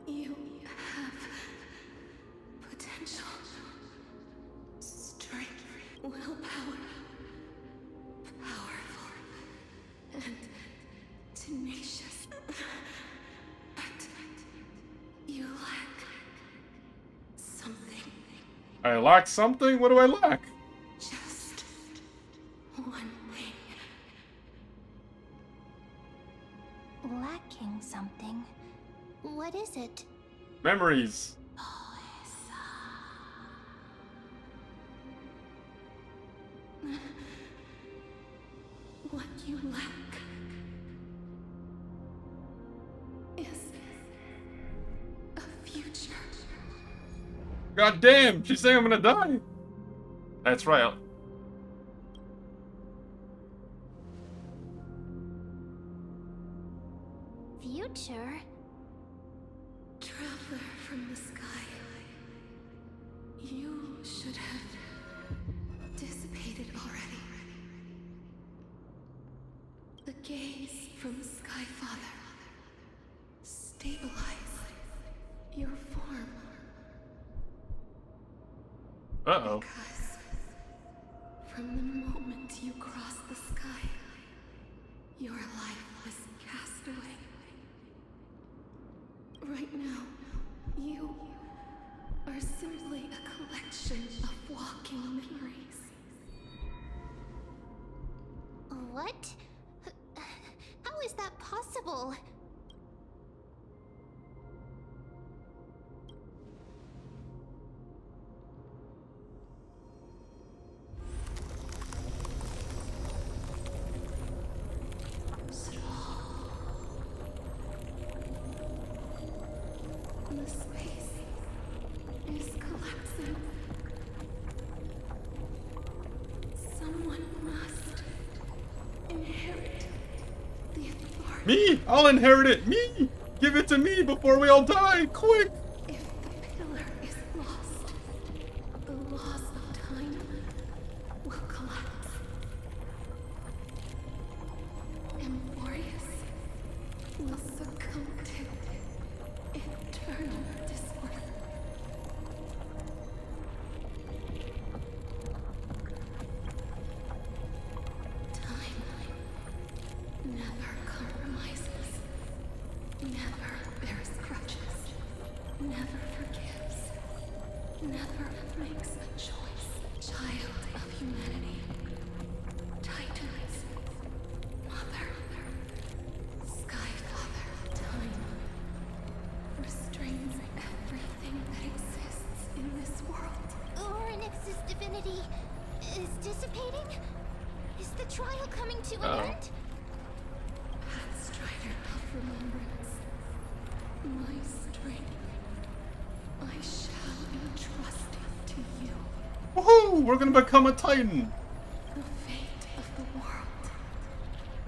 You have potential, strength, willpower, powerful, and tenacious. But you lack something. I lack something? What do I lack? Just one thing. Lacking something. What is it? Memories. What you lack is a future. God damn, she's saying I'm gonna die. That's right. Future? Traveler from the sky. You should have dissipated already. The gaze from Sky Father. Stabilize your form. Uh-oh. Because from the moment you crossed the sky, your life was cast away. Right now, you are simply a collection of walking memories. What? How is that possible? The space is collapsing. Someone must inherit the authority. Me! I'll inherit it! Me! Give it to me before we all die! Quick! If the pillar is lost, the laws of time will collapse. Emborius will succumb to eternal disorder. Time never compromises, never bears grudges, never forgives, never makes a choice. Child of humanity, Titans, Mother, Sky Father, Time, restrains everything that exists in this world. Orynyx's divinity is dissipating? Is the trial coming to an Uh-oh. end? Pathstrider of remembrance, my strength, I shall entrust it to you. Woohoo! We're gonna become a Titan! The fate of the world.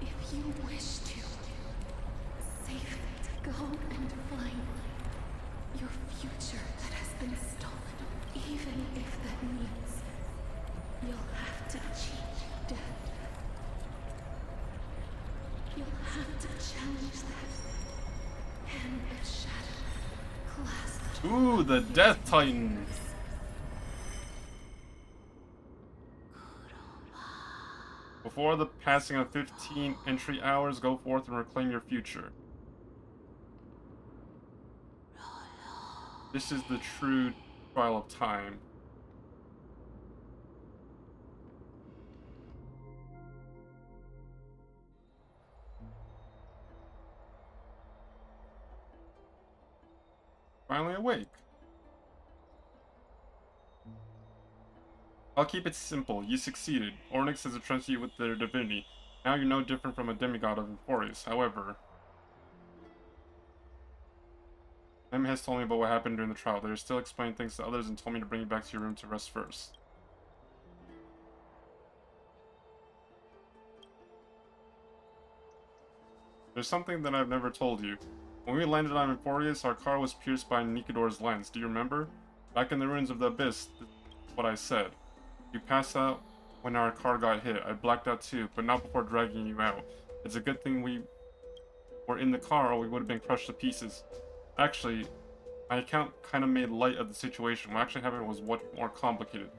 If you wish to save it, go and find your future that has been stolen. Even if that means you'll have to cheat death. You'll have to challenge that hand of shadow clasped. Ooh, the Death Titan! Before the passing of 15 entry hours, go forth and reclaim your future. This is the true trial of time. Finally awake. I'll keep it simple. You succeeded. Orynyx has entrusted you with their divinity. Now you're no different from a demigod of Emborius. However, Em has told me about what happened during the trial. They are still explaining things to others and told me to bring you back to your room to rest first. There's something that I've never told you. When we landed on Emporius, our car was pierced by Nikador's lance. Do you remember? Back in the ruins of the Abyss, this is what I said. You passed out when our car got hit. I blacked out too, but not before dragging you out. It's a good thing we were in the car or we would have been crushed to pieces. Actually, my account kind of made light of the situation. What actually happened was much more complicated.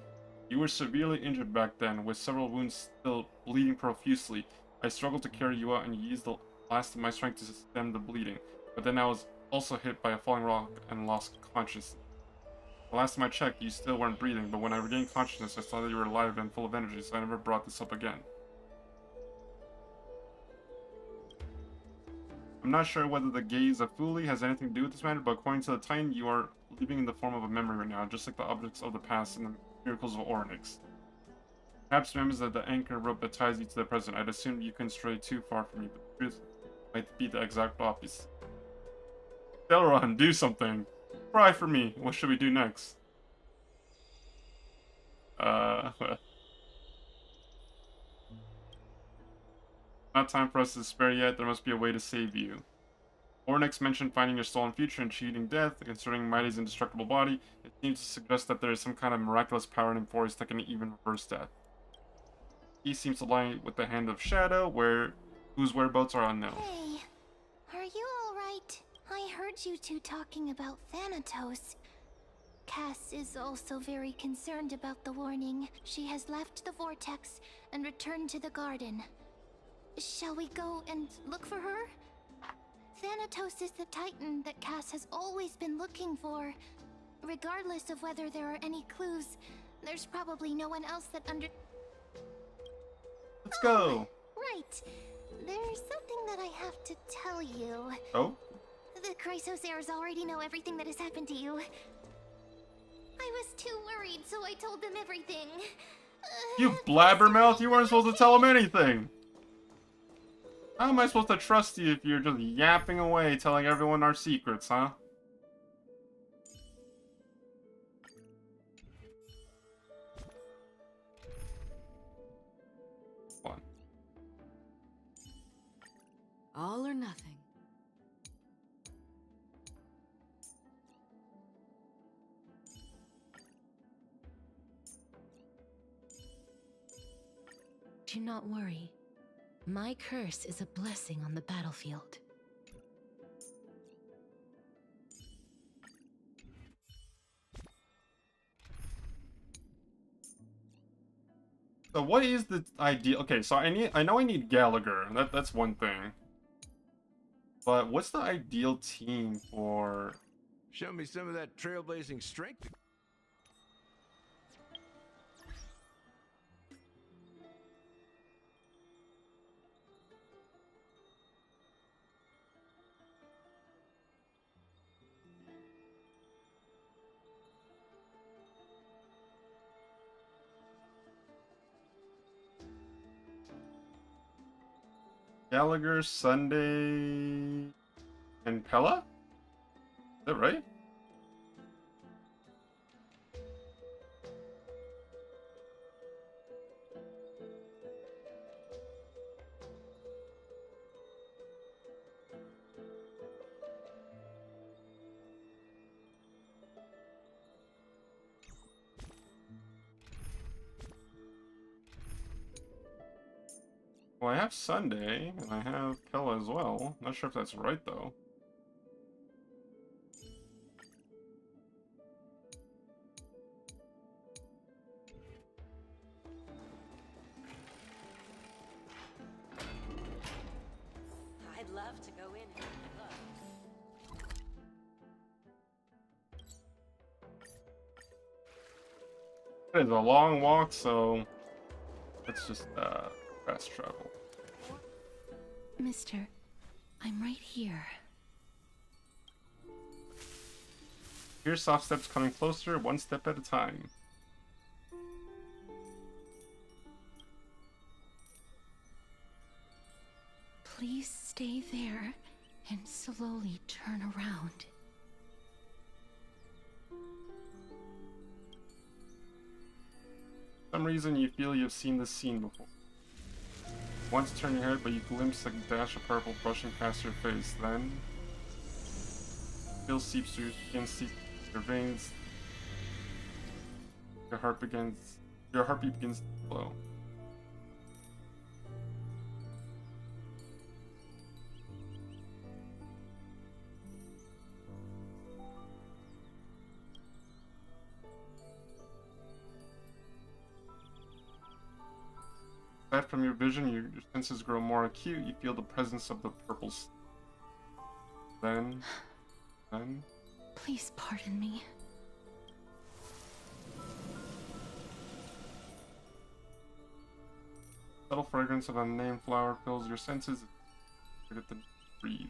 You were severely injured back then, with several wounds still bleeding profusely. I struggled to carry you out and used the last of my strength to stem the bleeding. But then I was also hit by a falling rock and lost consciousness. The last time I checked, you still weren't breathing, but when I regained consciousness, I saw that you were alive and full of energy, so I never brought this up again. I'm not sure whether the gaze of Fuli has anything to do with this matter, but according to the Titan, you are living in the form of a memory right now, just like the objects of the past and the miracles of Oryx. Perhaps remembers that the anchor rope that ties you to the present. I'd assume you couldn't stray too far from me, but the truth might be the exact opposite. Delron, do something! Cry for me! What should we do next? Not time for us to spare yet. There must be a way to save you. Ornix mentioned finding your stolen future and cheating death. Concerning Mighty's indestructible body, it seems to suggest that there is some kind of miraculous power in Emporius that can even reverse death. He seems to lie with the Hand of Shadow, whose whereabouts are unknown. Hey, are you alright? I heard you two talking about Thanatos. Cass is also very concerned about the warning. She has left the vortex and returned to the garden. Shall we go and look for her? Thanatos is the Titan that Cass has always been looking for. Regardless of whether there are any clues, there's probably no one else that Let's go! Right. There's something that I have to tell you. Oh? The Chrysosairs already know everything that has happened to you. I was too worried, so I told them everything. You blabbermouth! You weren't supposed to tell him anything! How am I supposed to trust you if you're just yapping away, telling everyone our secrets, huh? One. All or nothing. Do not worry. My curse is a blessing on the battlefield. So what is the ideal? Okay, so I know I need Gallagher. That's one thing. But what's the ideal team for? Show me some of that trailblazing strength. Gallagher, Sunday, and Pella? Is that right? Well, I have Sunday, and I have Pella as well. Not sure if that's right, though. I'd love to go in and look. It is a long walk, so let's just fast travel. Mister, I'm right here. Hear soft steps coming closer, one step at a time. Please stay there and slowly turn around. For some reason you feel you've seen this scene before. Once turn your head, but you glimpse a dash of purple brushing past your face. Then, chill seeps through your skin, seeps your veins. Your heartbeat begins to slow. Aside from your vision, your senses grow more acute. You feel the presence of the purples. Then... Please pardon me. Subtle fragrance of unnamed flower fills your senses. You get to breathe.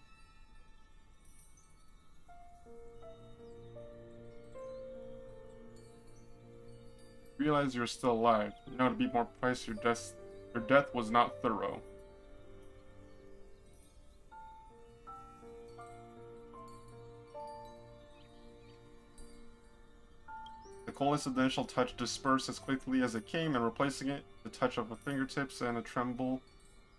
You realize you're still alive. You know, to be more precise, your death was not thorough. The coldness of the initial touch dispersed as quickly as it came, and replacing it, the touch of the fingertips and a tremble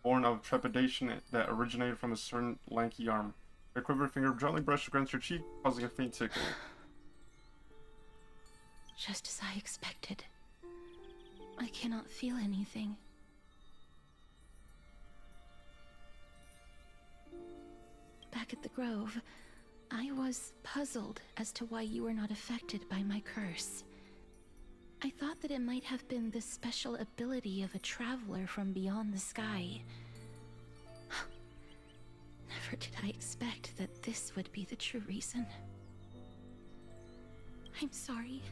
born of trepidation that originated from a certain lanky arm. Your quivering finger gently brushed against your cheek, causing a faint tickle. Just as I expected. I cannot feel anything. Back at the Grove, I was puzzled as to why you were not affected by my curse. I thought that it might have been the special ability of a traveler from beyond the sky. Never did I expect that this would be the true reason. I'm sorry.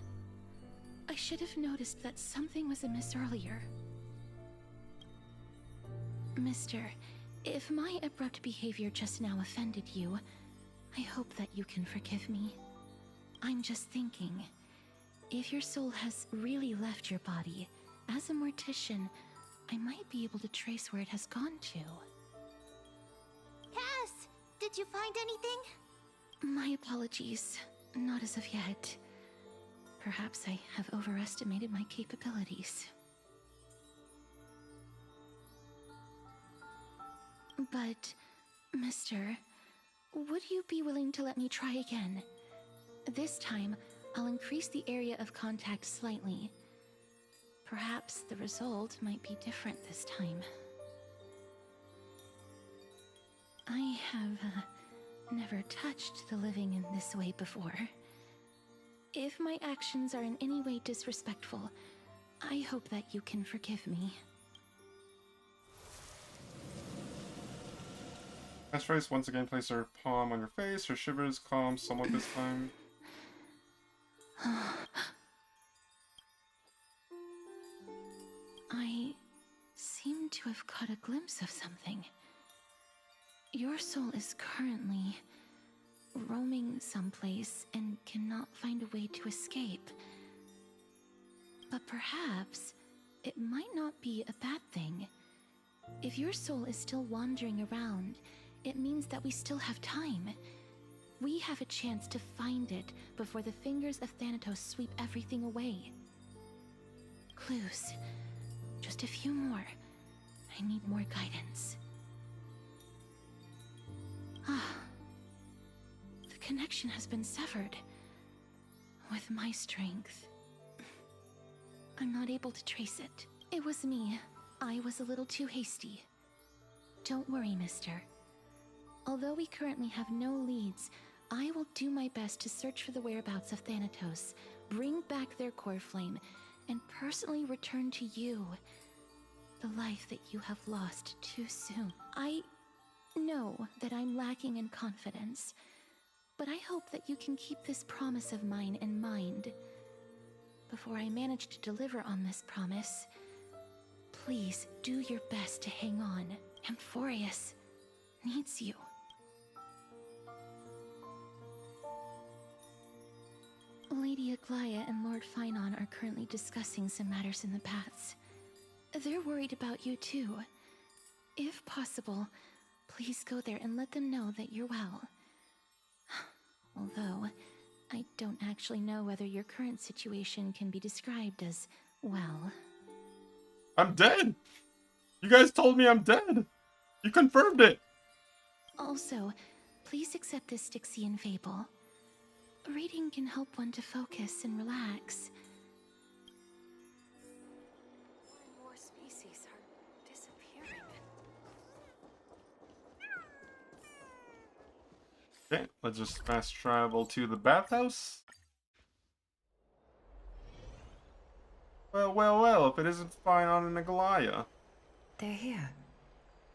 I should have noticed that something was amiss earlier. Mister, if my abrupt behavior just now offended you, I hope that you can forgive me. I'm just thinking, if your soul has really left your body, as a mortician, I might be able to trace where it has gone to. Cass, did you find anything? My apologies. Not as of yet. Perhaps I have overestimated my capabilities. But, Mister, would you be willing to let me try again? This time, I'll increase the area of contact slightly. Perhaps the result might be different this time. I have never touched the living in this way before. If my actions are in any way disrespectful, I hope that you can forgive me. Castorice once again places her palm on your face. Her shivers calm somewhat this time. I seem to have caught a glimpse of something. Your soul is currently roaming someplace and cannot find a way to escape. But perhaps it might not be a bad thing. If your soul is still wandering around, it means that we still have time. We have a chance to find it before the fingers of Thanatos sweep everything away. Clues. Just a few more. I need more guidance. Ah. The connection has been severed. With my strength, I'm not able to trace it. It was me. I was a little too hasty. Don't worry, mister. Although we currently have no leads, I will do my best to search for the whereabouts of Thanatos, bring back their core flame, and personally return to you the life that you have lost too soon. I know that I'm lacking in confidence, but I hope that you can keep this promise of mine in mind. Before I manage to deliver on this promise, please do your best to hang on. Amphorius needs you. Lady Aglaya and Lord Finon are currently discussing some matters in the paths. They're worried about you too. If possible, please go there and let them know that you're well. Although, I don't actually know whether your current situation can be described as well. I'm dead! You guys told me I'm dead. You confirmed it. Also, please accept this Styxian fable. Reading can help one to focus and relax. More and more species are disappearing. Okay, let's just fast travel to the bathhouse. Well, if it isn't Fion and Agalaya. They're here.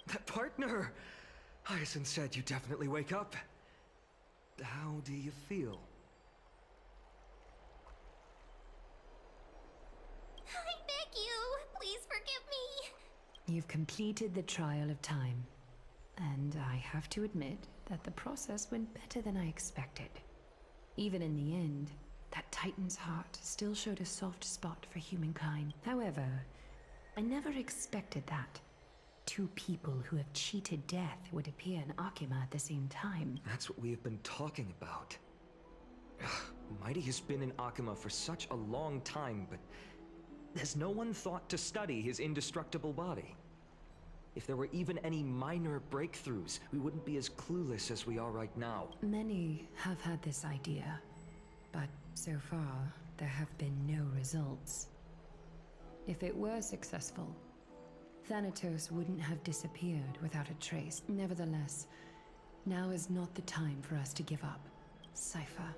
That partner! Hyacinth said you definitely wake up. How do you feel? I beg you, please forgive me. You've completed the trial of time. And I have to admit that the process went better than I expected. Even in the end, that Titan's heart still showed a soft spot for humankind. However, I never expected that. Two people who have cheated death would appear in Akima at the same time. That's what we have been talking about. Mighty has been in Akima for such a long time, but has no one thought to study his indestructible body? If there were even any minor breakthroughs, we wouldn't be as clueless as we are right now. Many have had this idea, but so far, there have been no results. If it were successful, Thanatos wouldn't have disappeared without a trace. Nevertheless, now is not the time for us to give up. Cypher.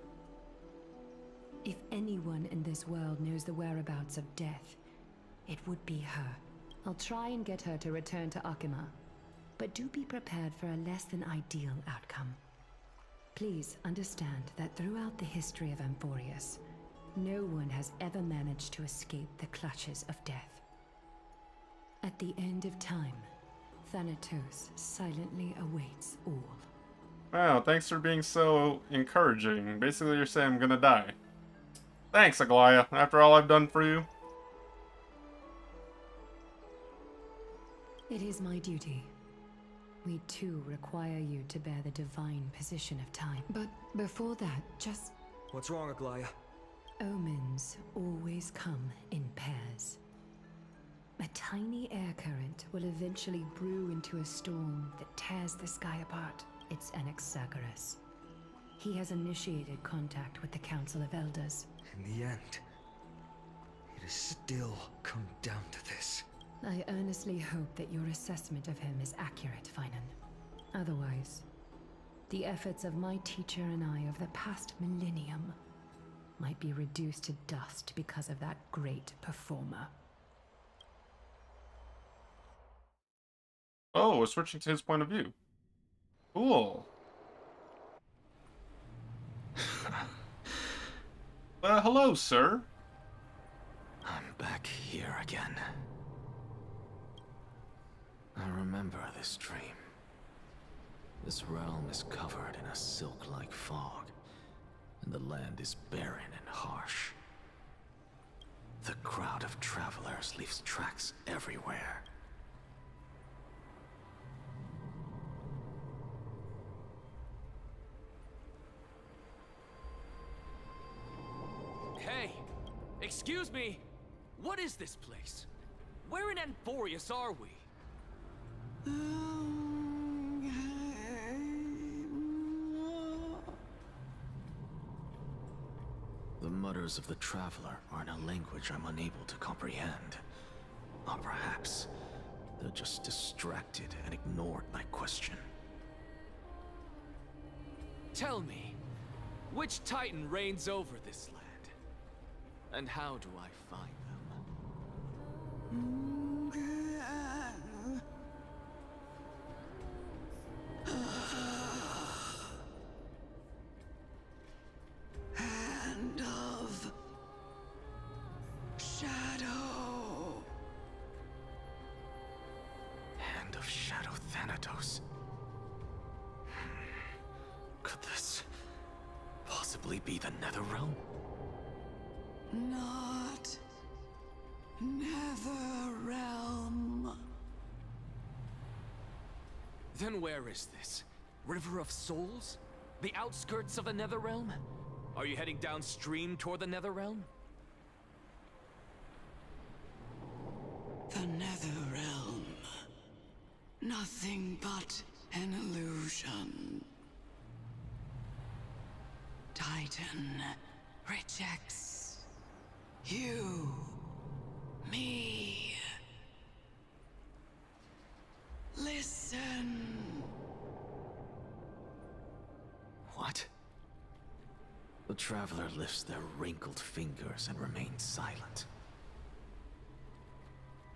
If anyone in this world knows the whereabouts of death, it would be her. I'll try and get her to return to Akima, but do be prepared for a less than ideal outcome. Please understand that throughout the history of Amphorius, no one has ever managed to escape the clutches of death. At the end of time, Thanatos silently awaits all. Wow, thanks for being so encouraging. Basically, you're saying I'm gonna die. Thanks, Agalaya, after all I've done for you. It is my duty. We too require you to bear the divine position of time. But before that, just... What's wrong, Aglaya? Omens always come in pairs. A tiny air current will eventually brew into a storm that tears the sky apart. It's Anaxagoras. He has initiated contact with the Council of Elders. In the end, it has still come down to this. I earnestly hope that your assessment of him is accurate, Finan. Otherwise, the efforts of my teacher and I of the past millennium might be reduced to dust because of that great performer. Oh, we're switching to his point of view. Cool. Hello, sir. I'm back here again. I remember this dream. This realm is covered in a silk-like fog, and the land is barren and harsh. The crowd of travelers leaves tracks everywhere. Hey! Excuse me! What is this place? Where in Amphorius are we? The mutters of the traveler are in a language I'm unable to comprehend. Or perhaps they're just distracted and ignored my question. Tell me, which Titan reigns over this land? And how do I find them? Hand of Shadow. Hand of Shadow Thanatos. Could this possibly be the Netherrealm? Not Netherrealm. Then where is this? River of Souls? The outskirts of the Netherrealm? Are you heading downstream toward the Netherrealm? The Netherrealm Nothing but an illusion. Titan rejects you, me. Listen. What? The Traveler lifts their wrinkled fingers and remains silent.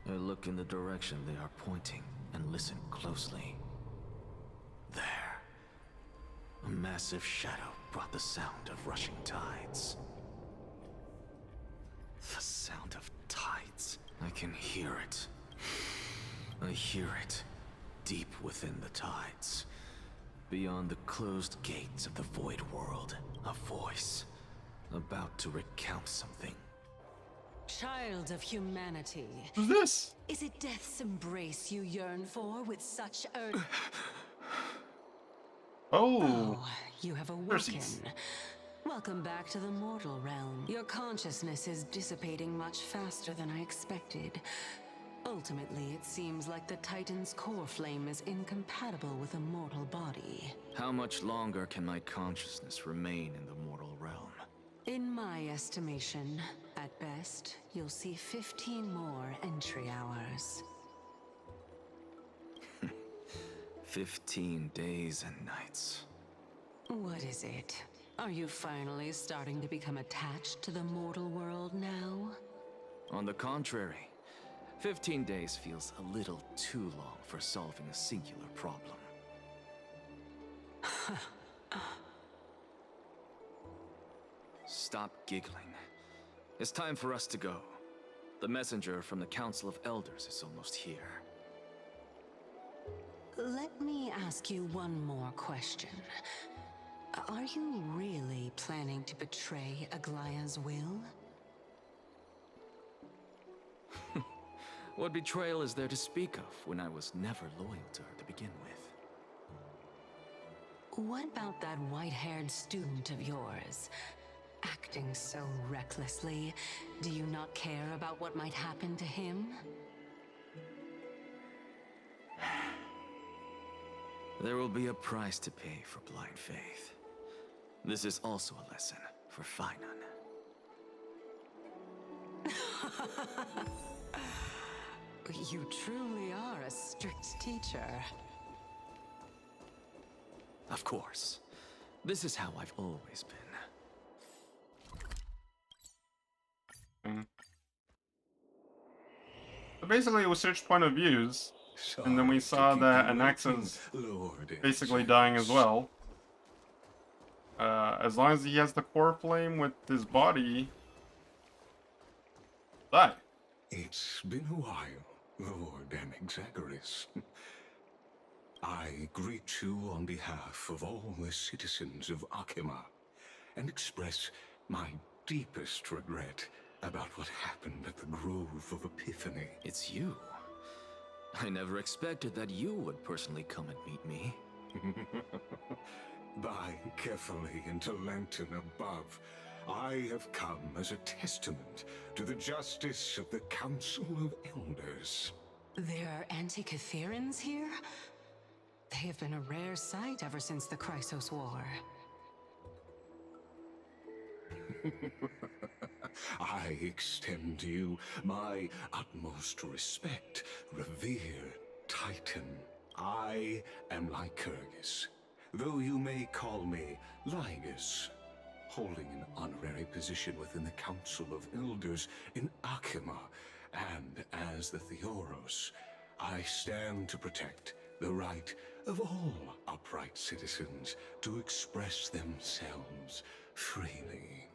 I look in the direction they are pointing and listen closely. There. A massive shadow brought the sound of rushing tides. The sound of tides. I can hear it. I hear it. Deep within the tides. Beyond the closed gates of the void world. A voice. About to recount something. Child of humanity. Who's this? Is it death's embrace you yearn for with such Oh, you have awoken. Castorice. Welcome back to the mortal realm. Your consciousness is dissipating much faster than I expected. Ultimately, it seems like the Titan's core flame is incompatible with a mortal body. How much longer can my consciousness remain in the mortal realm? In my estimation, at best, you'll see 15 more entry hours. 15 days and nights. What is it? Are you finally starting to become attached to the mortal world now? On the contrary, 15 days feels a little too long for solving a singular problem. Stop giggling. It's time for us to go. The messenger from the Council of Elders is almost here. Let me ask you one more question. Are you really planning to betray Aglaya's will? What betrayal is there to speak of when I was never loyal to her to begin with? What about that white-haired student of yours? Acting so recklessly, do you not care about what might happen to him? There will be a price to pay for blind faith. This is also a lesson for Finan. You truly are a strict teacher. Of course. This is how I've always been. So basically, we switched point of views, and then we saw that Anaxa's basically dying as well. As long as he has the core flame with his body, die. It's been a while, Lord Anaxagoras. I greet you on behalf of all the citizens of Akima, and express my deepest regret about what happened at the Grove of Epiphany. It's you. I never expected that you would personally come and meet me. By carefully into Lantern above, I have come as a testament to the justice of the Council of Elders. There are Antikytherans here? They have been a rare sight ever since the Chrysos War. I extend to you my utmost respect, revered Titan. I am Lycurgus, though you may call me Lygus, holding an honorary position within the Council of Elders in Akima, and as the Theoros, I stand to protect the right of all upright citizens to express themselves freely.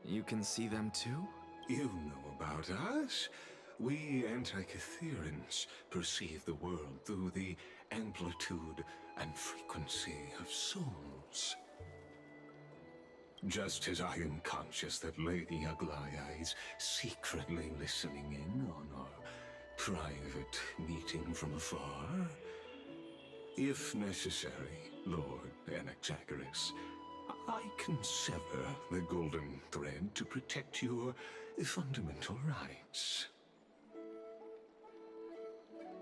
You can see them too? You know about us. We Antikytherans perceive the world through the amplitude and frequency of souls. Just as I am conscious that Lady Aglaya is secretly listening in on our private meeting from afar, if necessary, Lord Anaxagoras, I can sever the golden thread to protect your fundamental rights.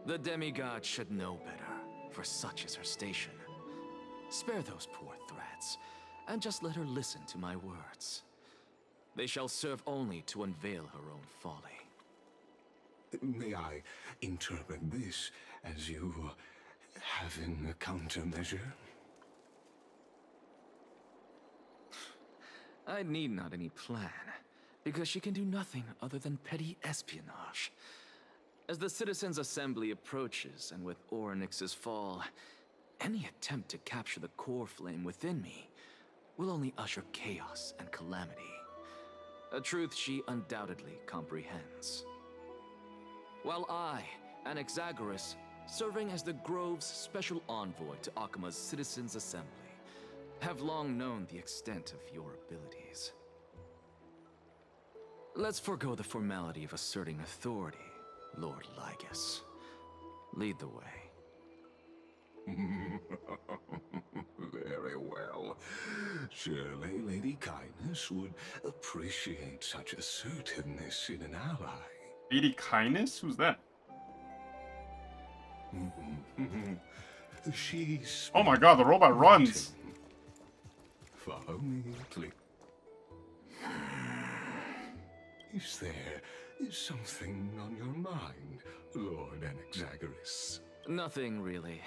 The demigod should know better, for such is her station. Spare those poor threats, and just let her listen to my words. They shall serve only to unveil her own folly. May I interpret this as you having a countermeasure? I need not any plan, because she can do nothing other than petty espionage. As the Citizens' Assembly approaches, and with Orynyx's fall, any attempt to capture the core flame within me will only usher chaos and calamity. A truth she undoubtedly comprehends. While I, Anaxagoras, serving as the Grove's special envoy to Akima's Citizens' Assembly, have long known the extent of your abilities. Let's forego the formality of asserting authority, Lord Lygus. Lead the way. Very well. Surely Lady Kindness would appreciate such assertiveness in an ally. Lady Kindness? Who's that? She's... Oh my god, the robot runs! Follow me, please. Is there something on your mind, Lord Anaxagoras? Nothing, really.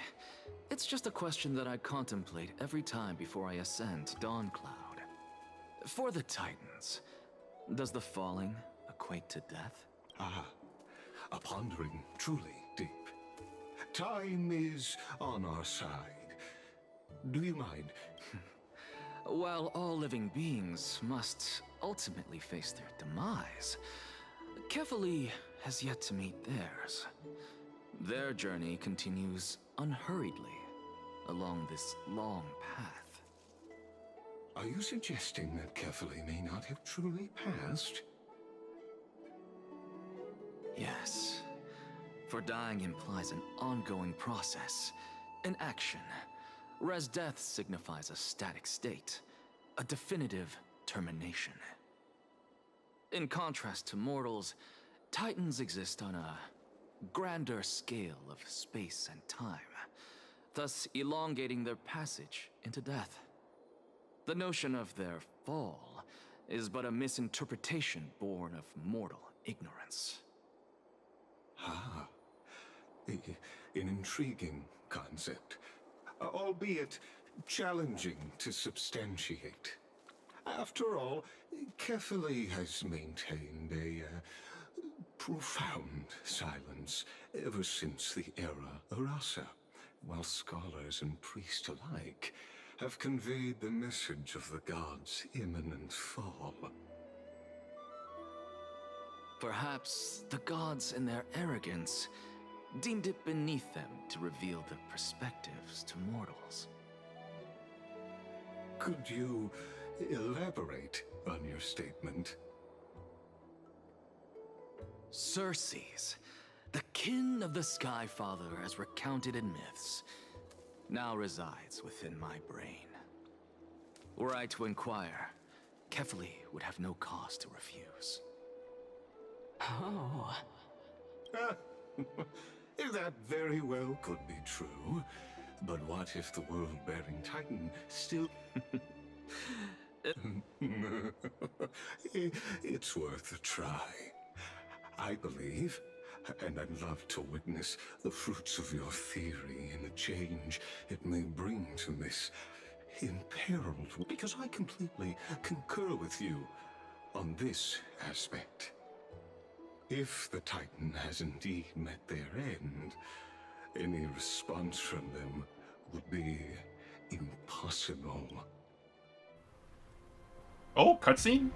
It's just a question that I contemplate every time before I ascend to Dawncloud. For the Titans, does the falling equate to death? Ah, a pondering truly deep. Time is on our side. Do you mind? While all living beings must ultimately face their demise, Kefali has yet to meet theirs. Their journey continues unhurriedly along this long path. Are you suggesting that Kefali may not have truly passed? Yes. For dying implies an ongoing process, an action, whereas death signifies a static state, a definitive termination. In contrast to mortals, Titans exist on a grander scale of space and time, thus elongating their passage into death. The notion of their fall is but a misinterpretation born of mortal ignorance. Ah, an intriguing concept, albeit challenging to substantiate. After all, Kefali has maintained a profound silence ever since the era Arasa, while scholars and priests alike have conveyed the message of the gods' imminent fall. Perhaps the gods, in their arrogance, deemed it beneath them to reveal their perspectives to mortals. Could you elaborate on your statement? Circes, the kin of the Sky Father as recounted in myths, now resides within my brain. Were I to inquire, Kefali would have no cause to refuse. Oh. That very well could be true. But what if the world-bearing Titan still... It's worth a try. I believe, and I'd love to witness the fruits of your theory and the change it may bring to this imperiled... Because I completely concur with you on this aspect. If the Titan has indeed met their end, any response from them would be impossible. Oh, cutscene?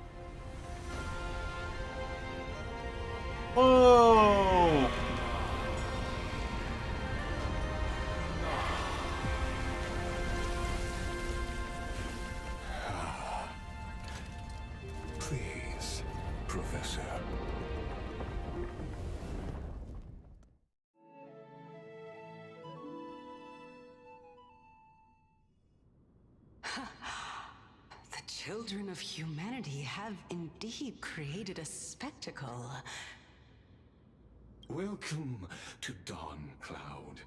Whoa! Please, Professor. The children of humanity have indeed created a spectacle. Welcome to Dawn Cloud.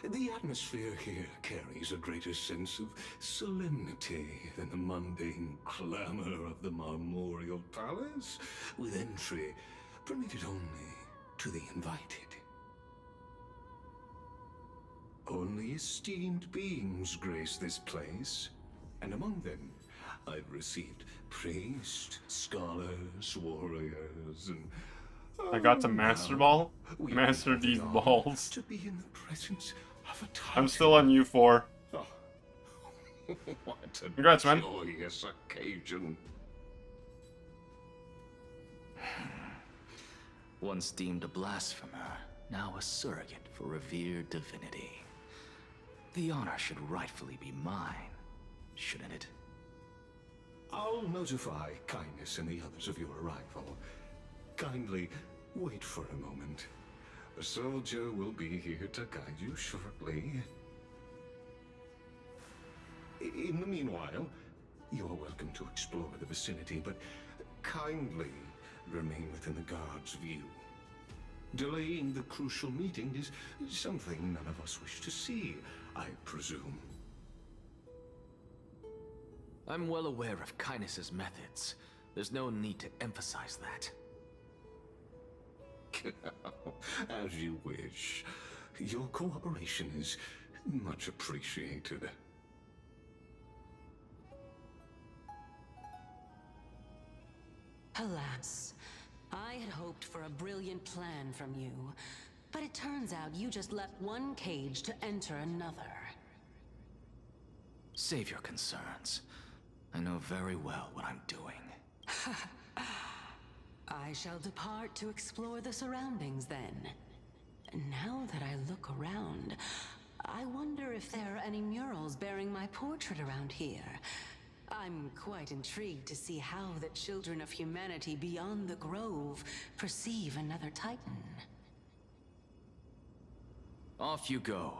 The atmosphere here carries a greater sense of solemnity than the mundane clamor of the Marmorial Palace, with entry permitted only to the invited. Only esteemed beings grace this place, and among them I've received priests, scholars, warriors, and I got to Master Ball? Master these balls. to be in the presence of a I'm still on U4. Oh, what a Congrats, man. joyous occasion. Once deemed a blasphemer, now a surrogate for revered divinity. The honor should rightfully be mine, shouldn't it? I'll notify Kindness and the others of your arrival. Kindly wait for a moment. A soldier will be here to guide you shortly. In the meanwhile, you are welcome to explore the vicinity, but kindly remain within the guard's view. Delaying the crucial meeting is something none of us wish to see, I presume. I'm well aware of Kindness's methods. There's no need to emphasize that. As you wish. Your cooperation is much appreciated. Alas, I had hoped for a brilliant plan from you, but it turns out you just left one cage to enter another. Save your concerns. I know very well what I'm doing. I shall depart to explore the surroundings then. Now that I look around, I wonder if there are any murals bearing my portrait around here. I'm quite intrigued to see how the children of humanity beyond the grove perceive another Titan. Off you go.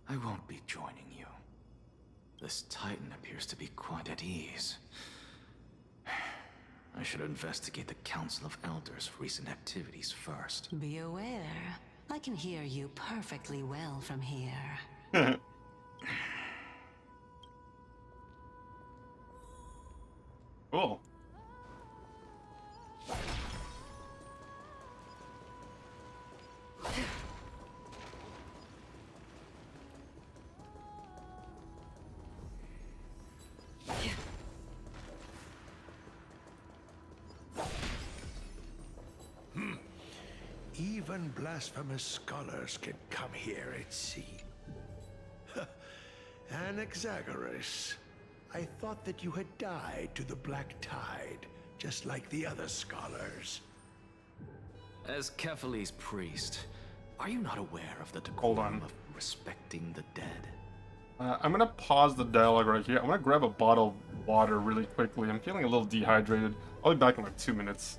I won't be joining you. This Titan appears to be quite at ease. I should investigate the Council of Elders' recent activities first. Be aware, I can hear you perfectly well from here. Cool. Even blasphemous scholars can come here, it seems. Anaxagoras, I thought that you had died to the Black Tide, just like the other scholars. As Kephales's priest, are you not aware of the Hold decorum on. of respecting the dead? I'm gonna pause the dialogue right here. I'm gonna grab a bottle of water really quickly. I'm feeling a little dehydrated. I'll be back in like 2 minutes.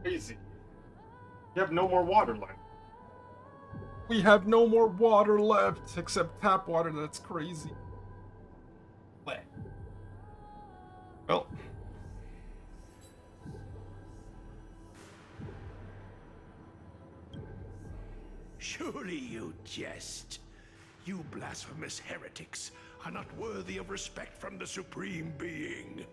Crazy. You have no more water left. We have no more water left, except tap water. That's crazy. Well. Surely you jest. You blasphemous heretics are not worthy of respect from the Supreme Being.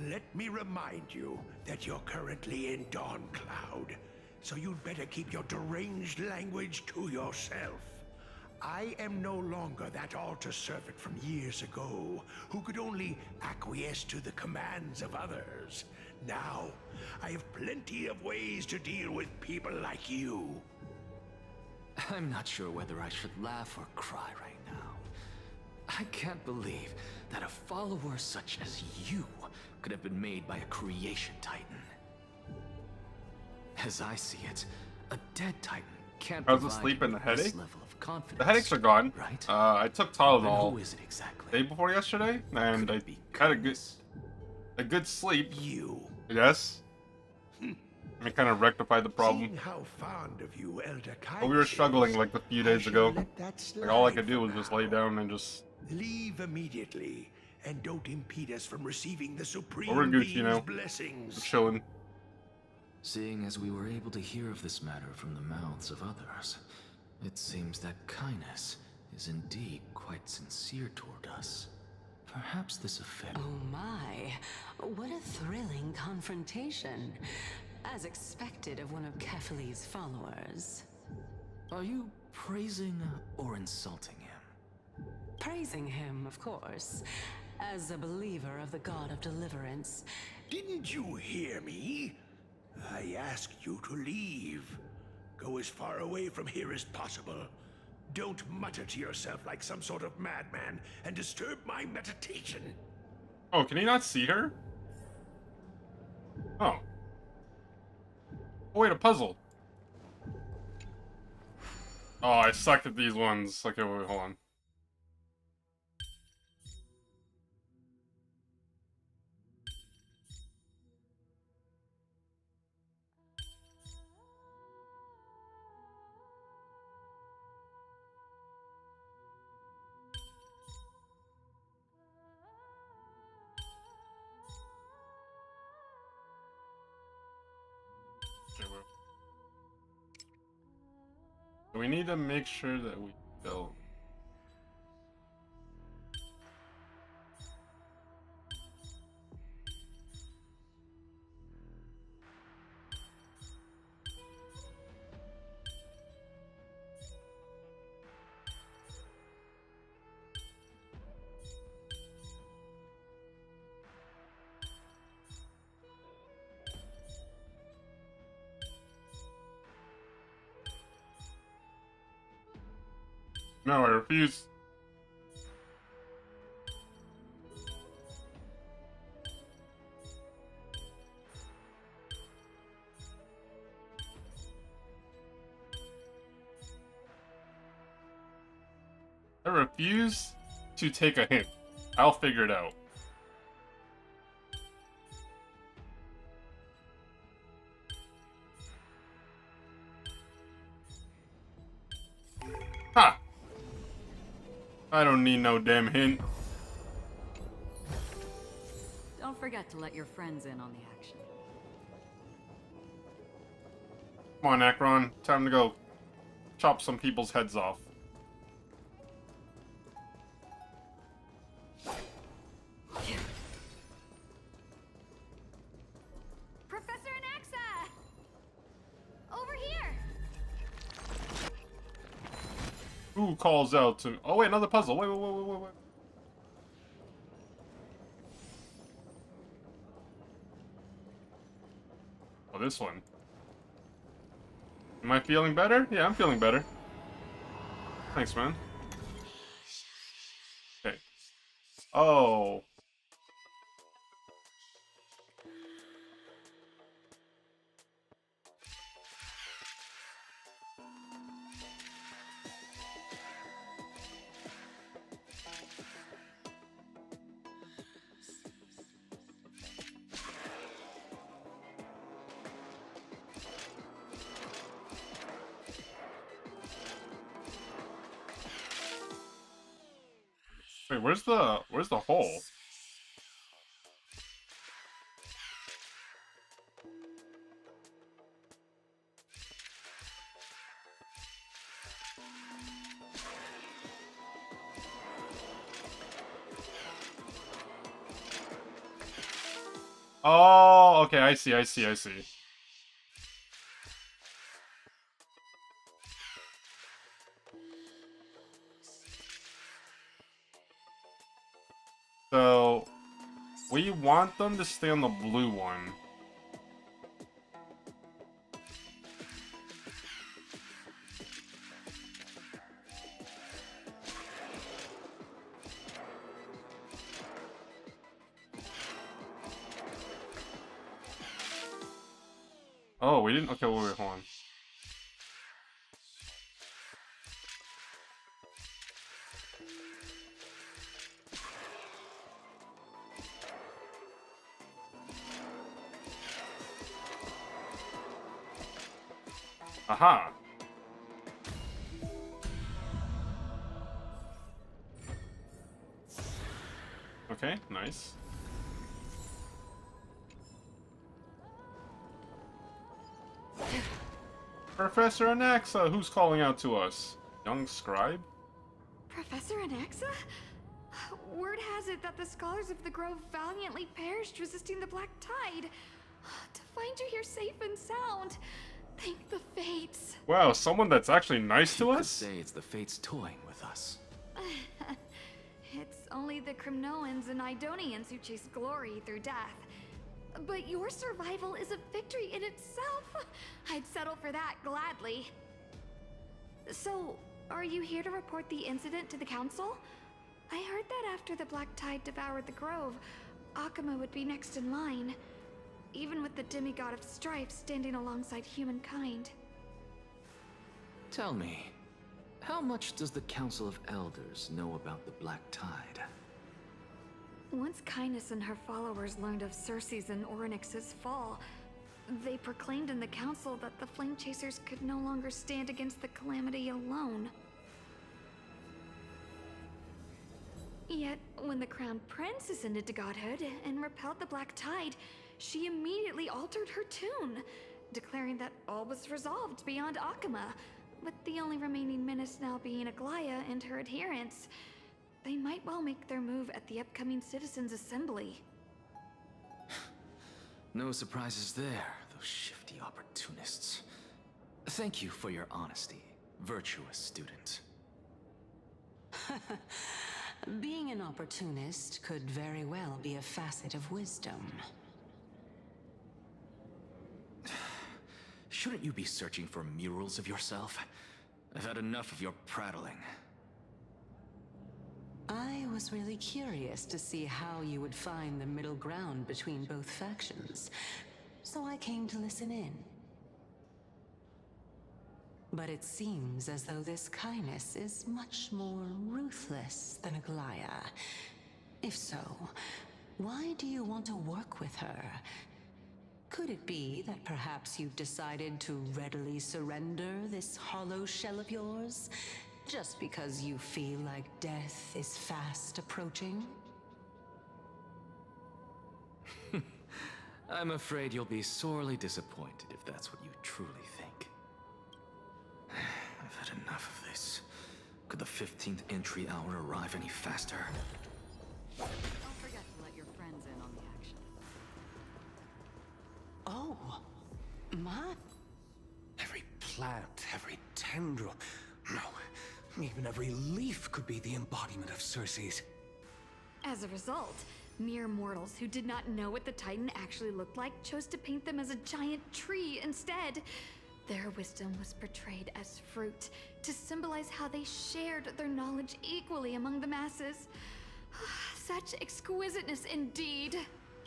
Let me remind you that you're currently in Dawn Cloud, so you'd better keep your deranged language to yourself. I am no longer that altar servant from years ago, who could only acquiesce to the commands of others. Now, I have plenty of ways to deal with people like you. I'm not sure whether I should laugh or cry right now. I can't believe that a follower such as you could have been made by a creation titan. As I see it, a dead titan can't I was provide asleep and the this headache? level of confidence. The headaches are gone. Right? I took Then Tylenol who is it exactly? day before yesterday, and I had a good sleep. You. Yes. I kind of rectified the problem. Seeing how fond of you Elder But we were Kite struggling is, like a few I days shall ago. let that Like all I slide could do for was just lay now. down and just. Leave immediately, and don't impede us from receiving the Supreme We're Gucci Being's now. blessings. We're chilling. Seeing as we were able to hear of this matter from the mouths of others, it seems that Kindness is indeed quite sincere toward us. Perhaps this affair... Oh my, what a thrilling confrontation. As expected of one of Kefali's followers. Are you praising or insulting him? Praising him, of course. As a believer of the God of Deliverance. Didn't you hear me? I asked you to leave. Go as far away from here as possible. Don't mutter to yourself like some sort of madman and disturb my meditation. Oh, can he not see her? Oh. Oh, wait, a puzzle. Oh, I sucked at these ones. Okay, wait, hold on. Okay, wait. We need to make sure that we don't. No, I refuse. I refuse to take a hint. I'll figure it out. Ha! I don't need no damn hint. Don't forget to let your friends in on the action. Come on, Akron. Time to go chop some people's heads off. Professor Anaxa! Over here! Who calls out to... Oh, wait, another puzzle. Wait. Oh, this one. Am I feeling better? Yeah, I'm feeling better. Thanks, man. Okay. Oh. Wait, where's the hole? Oh, okay, I see. So, we want them to stay on the blue one. Oh, we didn't? Okay, wait, hold on. Aha! Okay, nice. Professor Anaxa, who's calling out to us? Young scribe? Professor Anaxa? Word has it that the scholars of the Grove valiantly perished resisting the Black Tide. To find you here safe and sound, thank the fates. Wow, someone that's actually nice to You could us? say it's the fates toying with us. It's only the Krymnoans and Idonians who chase glory through death. But your survival is a victory in itself. I'd settle for that gladly. So, are you here to report the incident to the council? I heard that after the Black Tide devoured the Grove, Akuma would be next in line, even with the demigod of strife standing alongside humankind. Tell me, how much does the Council of Elders know about the Black Tide? Once Kindness and her followers learned of Circe's and Orynyx's fall, they proclaimed in the council that the Flame Chasers could no longer stand against the calamity alone. Yet, when the Crown Prince ascended to godhood and repelled the Black Tide, she immediately altered her tune, declaring that all was resolved beyond Akuma, with the only remaining menace now being Aglaya and her adherents. They might well make their move at the upcoming Citizens' Assembly. No surprises there, those shifty opportunists. Thank you for your honesty, virtuous student. Being an opportunist could very well be a facet of wisdom. Shouldn't you be searching for murals of yourself? I've had enough of your prattling. I was really curious to see how you would find the middle ground between both factions, so I came to listen in. But it seems as though this Kindness is much more ruthless than Aglaya. If so, why do you want to work with her? Could it be that perhaps you've decided to readily surrender this hollow shell of yours? Just because you feel like death is fast approaching? I'm afraid you'll be sorely disappointed if that's what you truly think. I've had enough of this. Could the 15th entry hour arrive any faster? Don't forget to let your friends in on the action. Oh, my... Every plant, every tendril, no, even every leaf could be the embodiment of Circe's. As a result, mere mortals who did not know what the Titan actually looked like chose to paint them as a giant tree instead. Their wisdom was portrayed as fruit, to symbolize how they shared their knowledge equally among the masses. Such exquisiteness indeed.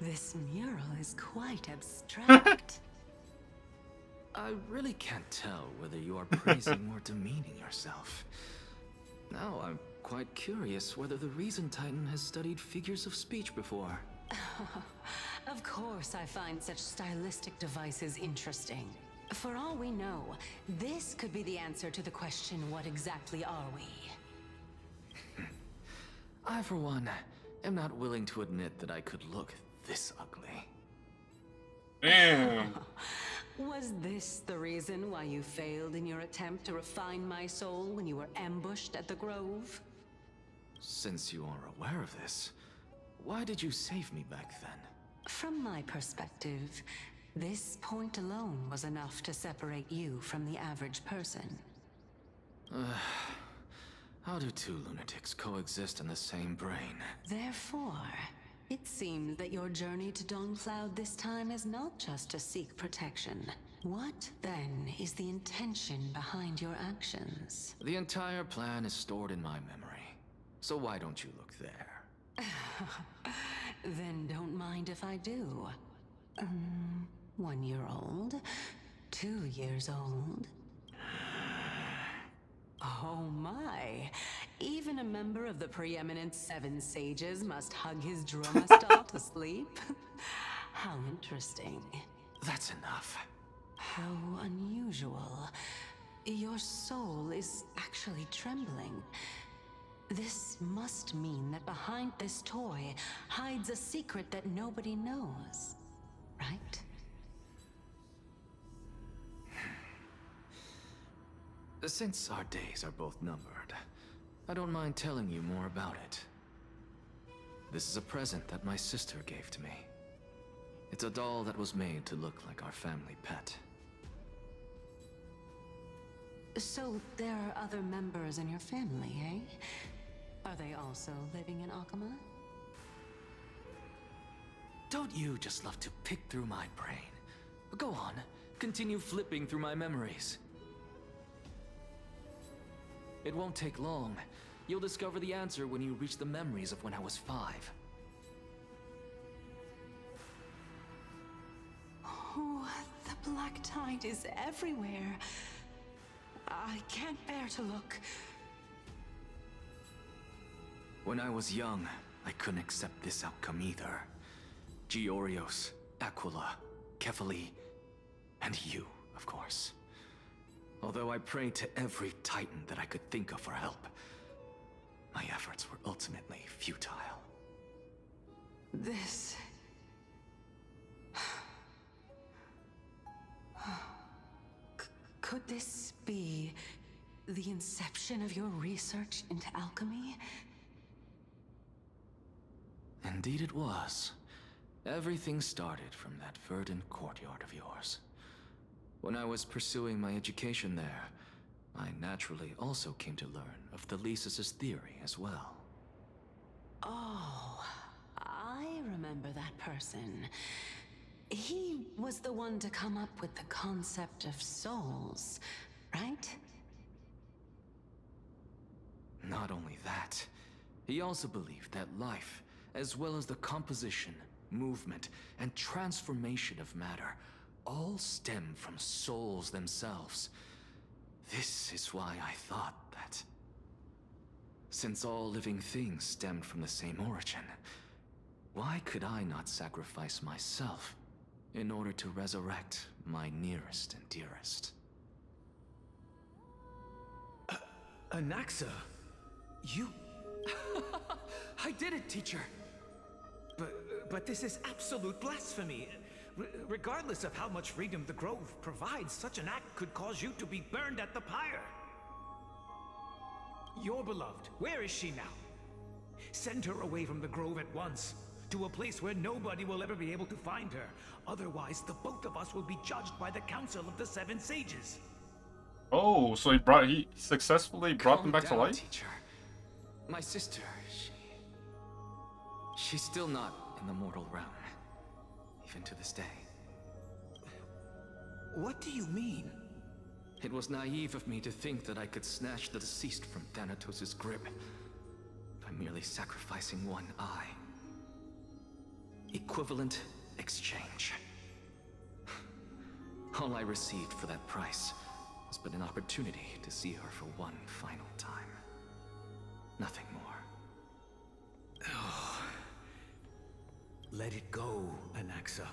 This mural is quite abstract. I really can't tell whether you are praising or demeaning yourself. Now I'm quite curious whether the Reason Titan has studied figures of speech before. Of course I find such stylistic devices interesting. For all we know, this could be the answer to the question, what exactly are we? I, for one, am not willing to admit that I could look this ugly. Damn. Was this the reason why you failed in your attempt to refine my soul when you were ambushed at the Grove? Since you are aware of this, why did you save me back then? From my perspective, this point alone was enough to separate you from the average person. How do two lunatics coexist in the same brain? Therefore, it seems that your journey to Dawnfloud this time is not just to seek protection. What, then, is the intention behind your actions? The entire plan is stored in my memory, so why don't you look there? Then don't mind if I do. 1 year old? 2 years old? Oh my! Even a member of the preeminent Seven Sages must hug his drummer stall to sleep? How interesting. That's enough. How unusual. Your soul is actually trembling. This must mean that behind this toy hides a secret that nobody knows, right? Since our days are both numbered, I don't mind telling you more about it. This is a present that my sister gave to me. It's a doll that was made to look like our family pet. So there are other members in your family, eh? Are they also living in Akama? Don't you just love to pick through my brain? Go on, continue flipping through my memories. It won't take long. You'll discover the answer when you reach the memories of when I was 5. Oh, the black tide is everywhere. I can't bear to look. When I was young, I couldn't accept this outcome either. Georios, Aquila, Kefali, and you, of course. Although I prayed to every titan that I could think of for help, my efforts were ultimately futile. This... Could this be the inception of your research into alchemy? Indeed it was. Everything started from that verdant courtyard of yours. When I was pursuing my education there, I naturally also came to learn of the Thesis' theory as well. Oh, I remember that person. He was the one to come up with the concept of souls, right? Not only that, he also believed that life, as well as the composition, movement, and transformation of matter, all stem from souls themselves. This is why I thought that, since all living things stemmed from the same origin, why could I not sacrifice myself in order to resurrect my nearest and dearest? Anaxa, you... I did it, teacher! But this is absolute blasphemy. Regardless of how much freedom the Grove provides, such an act could cause you to be burned at the pyre. Your beloved, where is she now? Send her away from the Grove at once, to a place where nobody will ever be able to find her. Otherwise, the both of us will be judged by the Council of the Seven Sages. Oh, so he successfully brought them back to life? Teacher. My sister, she's still not in the mortal realm, even to this day. What do you mean? It was naive of me to think that I could snatch the deceased from Thanatos' grip by merely sacrificing one eye. Equivalent exchange. All I received for that price was but an opportunity to see her for one final time. Nothing more. Oh. Let it go, Anaxa.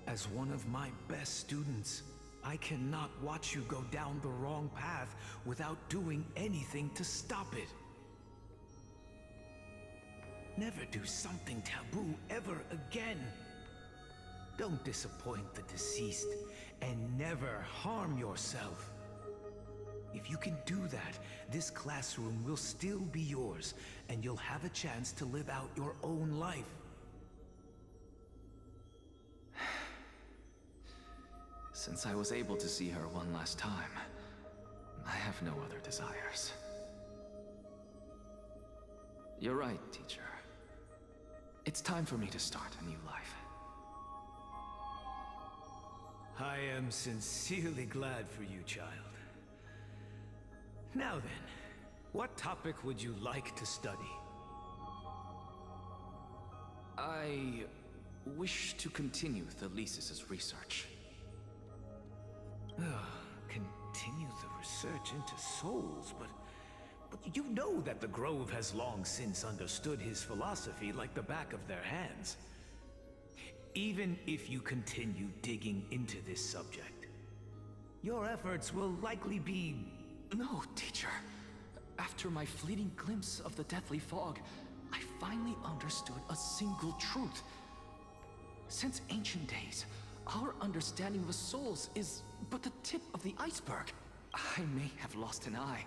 As one of my best students, I cannot watch you go down the wrong path without doing anything to stop it. Never do something taboo ever again. Don't disappoint the deceased, and never harm yourself. If you can do that, this classroom will still be yours, and you'll have a chance to live out your own life. Since I was able to see her one last time, I have no other desires. You're right, teacher. It's time for me to start a new life. I am sincerely glad for you, child. Now then, what topic would you like to study? I wish to continue Thelesis' research. Continue the research into souls, but you know that the Grove has long since understood his philosophy like the back of their hands. Even if you continue digging into this subject, your efforts will likely be... No, teacher. After my fleeting glimpse of the deathly fog, I finally understood a single truth. Since ancient days, our understanding of the souls is but the tip of the iceberg. I may have lost an eye,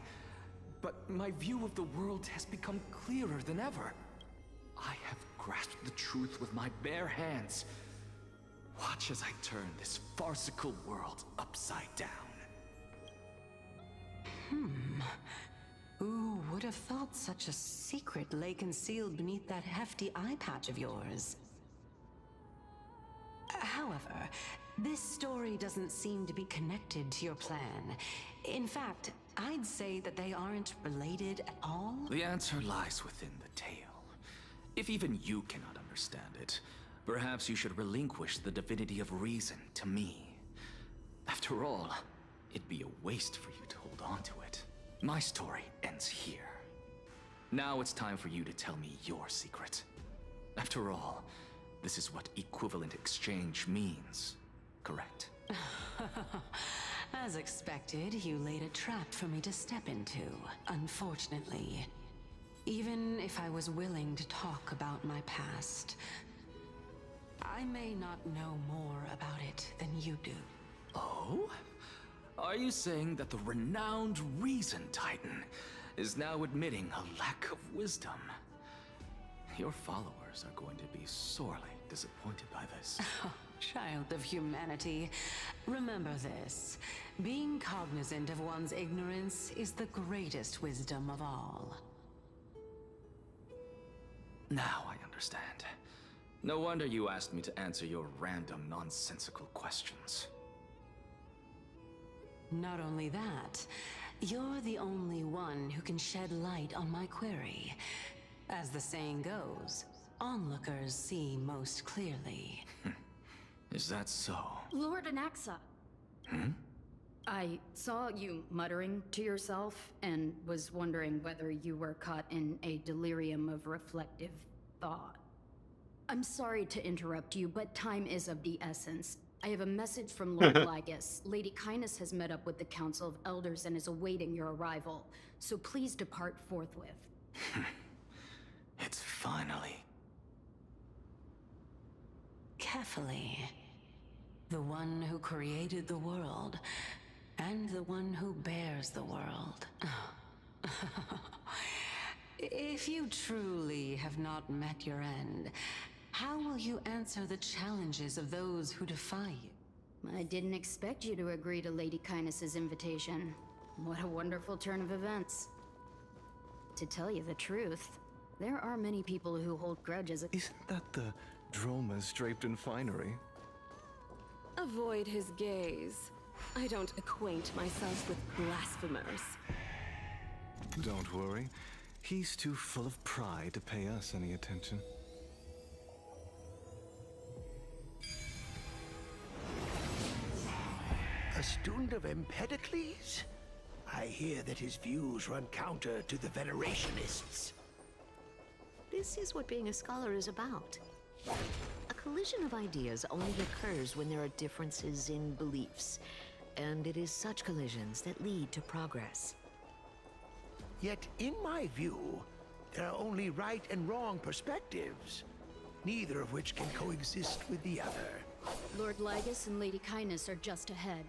but my view of the world has become clearer than ever. I have grasped the truth with my bare hands. Watch as I turn this farcical world upside down. Who would have thought such a secret lay concealed beneath that hefty eye patch of yours? However, this story doesn't seem to be connected to your plan. In fact, I'd say that they aren't related at all. The answer lies within the tale. If even you cannot understand it, perhaps you should relinquish the divinity of reason to me. After all, it'd be a waste for you to hold on to it. My story ends here. Now it's time for you to tell me your secret. After all, this is what equivalent exchange means, correct? As expected, you laid a trap for me to step into, unfortunately. Even if I was willing to talk about my past, I may not know more about it than you do. Oh? Are you saying that the renowned Reason Titan is now admitting a lack of wisdom? Your followers are going to be sorely disappointed by this. Child of humanity, remember this. Being cognizant of one's ignorance is the greatest wisdom of all. Now I understand. No wonder you asked me to answer your random, nonsensical questions. Not only that, you're the only one who can shed light on my query. As the saying goes, onlookers see most clearly. Is that so? Lord Anaxa. I saw you muttering to yourself and was wondering whether you were caught in a delirium of reflective thought. I'm sorry to interrupt you, but time is of the essence. I have a message from Lord Lygus. Lady Kindness has met up with the Council of Elders and is awaiting your arrival, so please depart forthwith. It's finally... Carefully. The one who created the world, and the one who bears the world. If you truly have not met your end, how will you answer the challenges of those who defy you? I didn't expect you to agree to Lady Kindness's invitation. What a wonderful turn of events. To tell you the truth, there are many people who hold grudges. Isn't that the Dromas draped in finery? Avoid his gaze. I don't acquaint myself with blasphemers. Don't worry. He's too full of pride to pay us any attention. A student of Empedocles? I hear that his views run counter to the Venerationists. This is what being a scholar is about. A collision of ideas only occurs when there are differences in beliefs, and it is such collisions that lead to progress. Yet, in my view, There are only right and wrong perspectives, neither of which can coexist with the other. Lord Lygus and Lady Kindness are just ahead.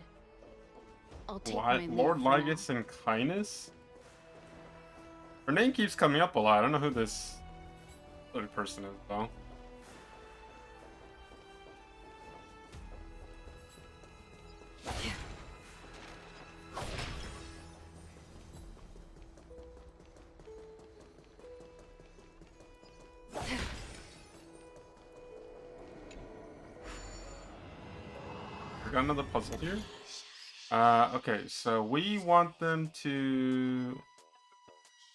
I'll take my leave Lord for now. Lygus and Kindness? Her name keeps coming up a lot. I don't know who this other person is, though. We got another puzzle here. Okay, so we want them to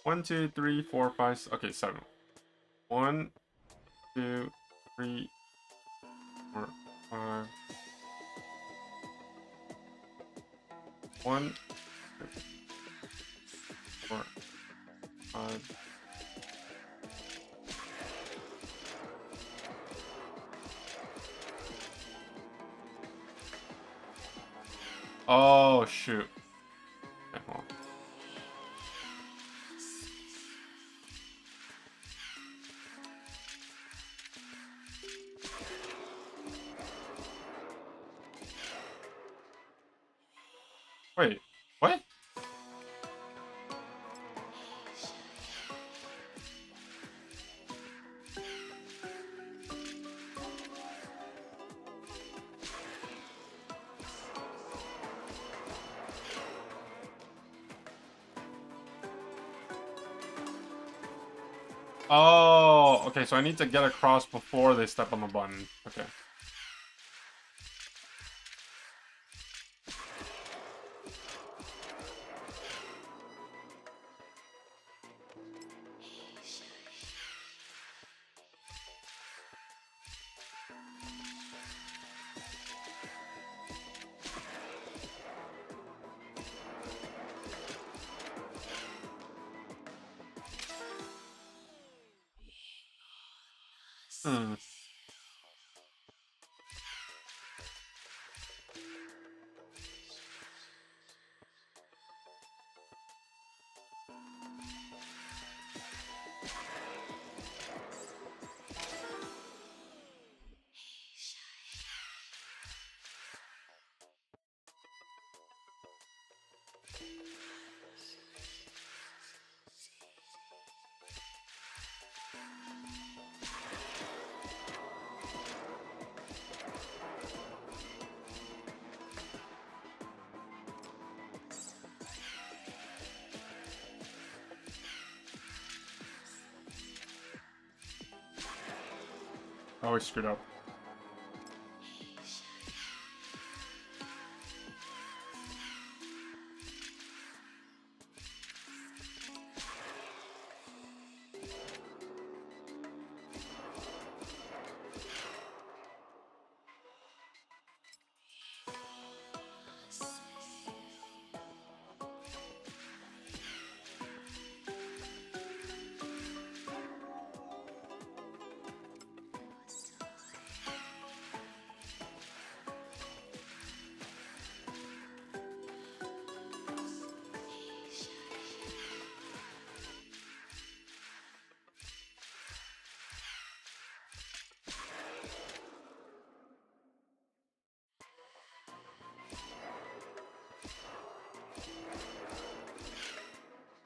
1, 2, 3, 4, 5. Okay, 7. 1, 2, 3, 4, 5. 1, 2, 4, 5. Oh shoot. Okay, hold on. Wait, what? Oh, okay, so I need to get across before they step on the button. Okay. Hmm. Oh, I screwed up.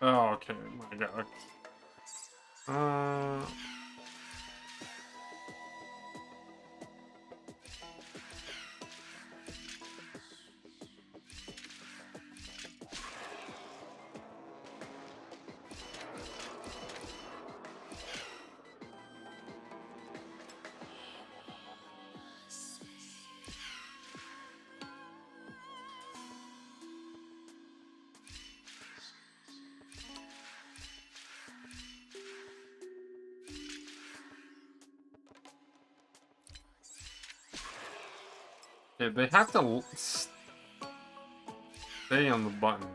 Oh, okay, my god. Okay, they have to stay on the button.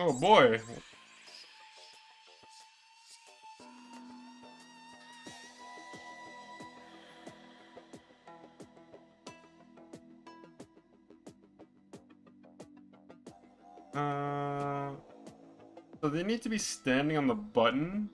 Oh boy. So they need to be standing on the button.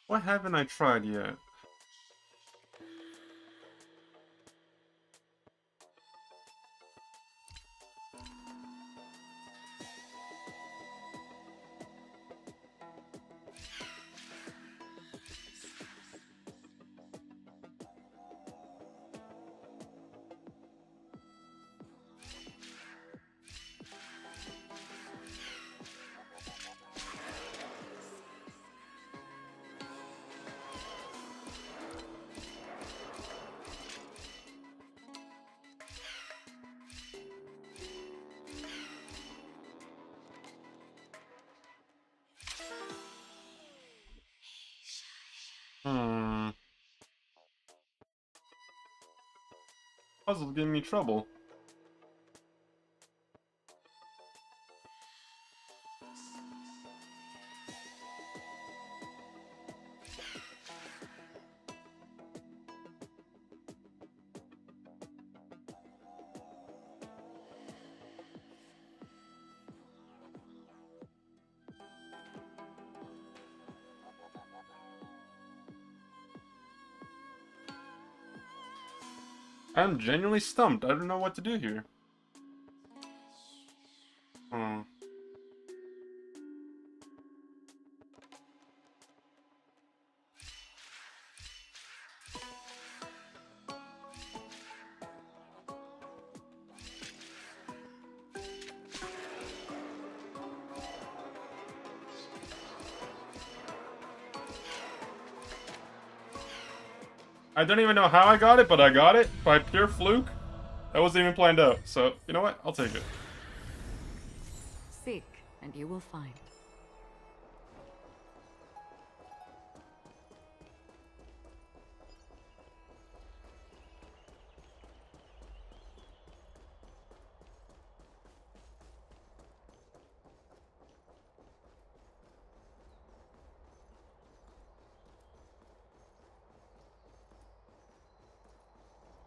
What haven't I tried yet? Puzzle's giving me trouble. I'm genuinely stumped. I don't know what to do here. I don't even know how I got it, but I got it by pure fluke. That wasn't even planned out. So, you know what? I'll take it. Seek, and you will find.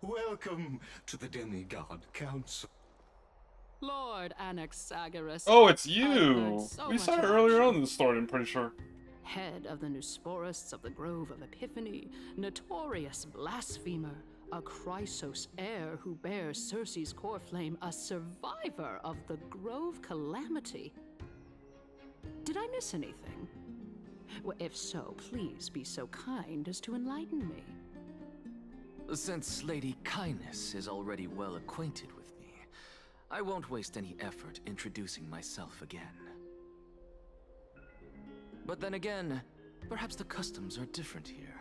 Welcome to the Demigod Council. Lord Anaxagoras. Oh, it's I've you! heard so We saw much it about earlier you. on in the story, I'm pretty sure. Head of the Nusporists of the Grove of Epiphany, notorious blasphemer, a Chrysos heir who bears Circe's core flame, a survivor of the Grove calamity. Did I miss anything? Well, if so, please be so kind as to enlighten me. Since Lady Kindness is already well acquainted with me, I won't waste any effort introducing myself again. But then again, perhaps the customs are different here.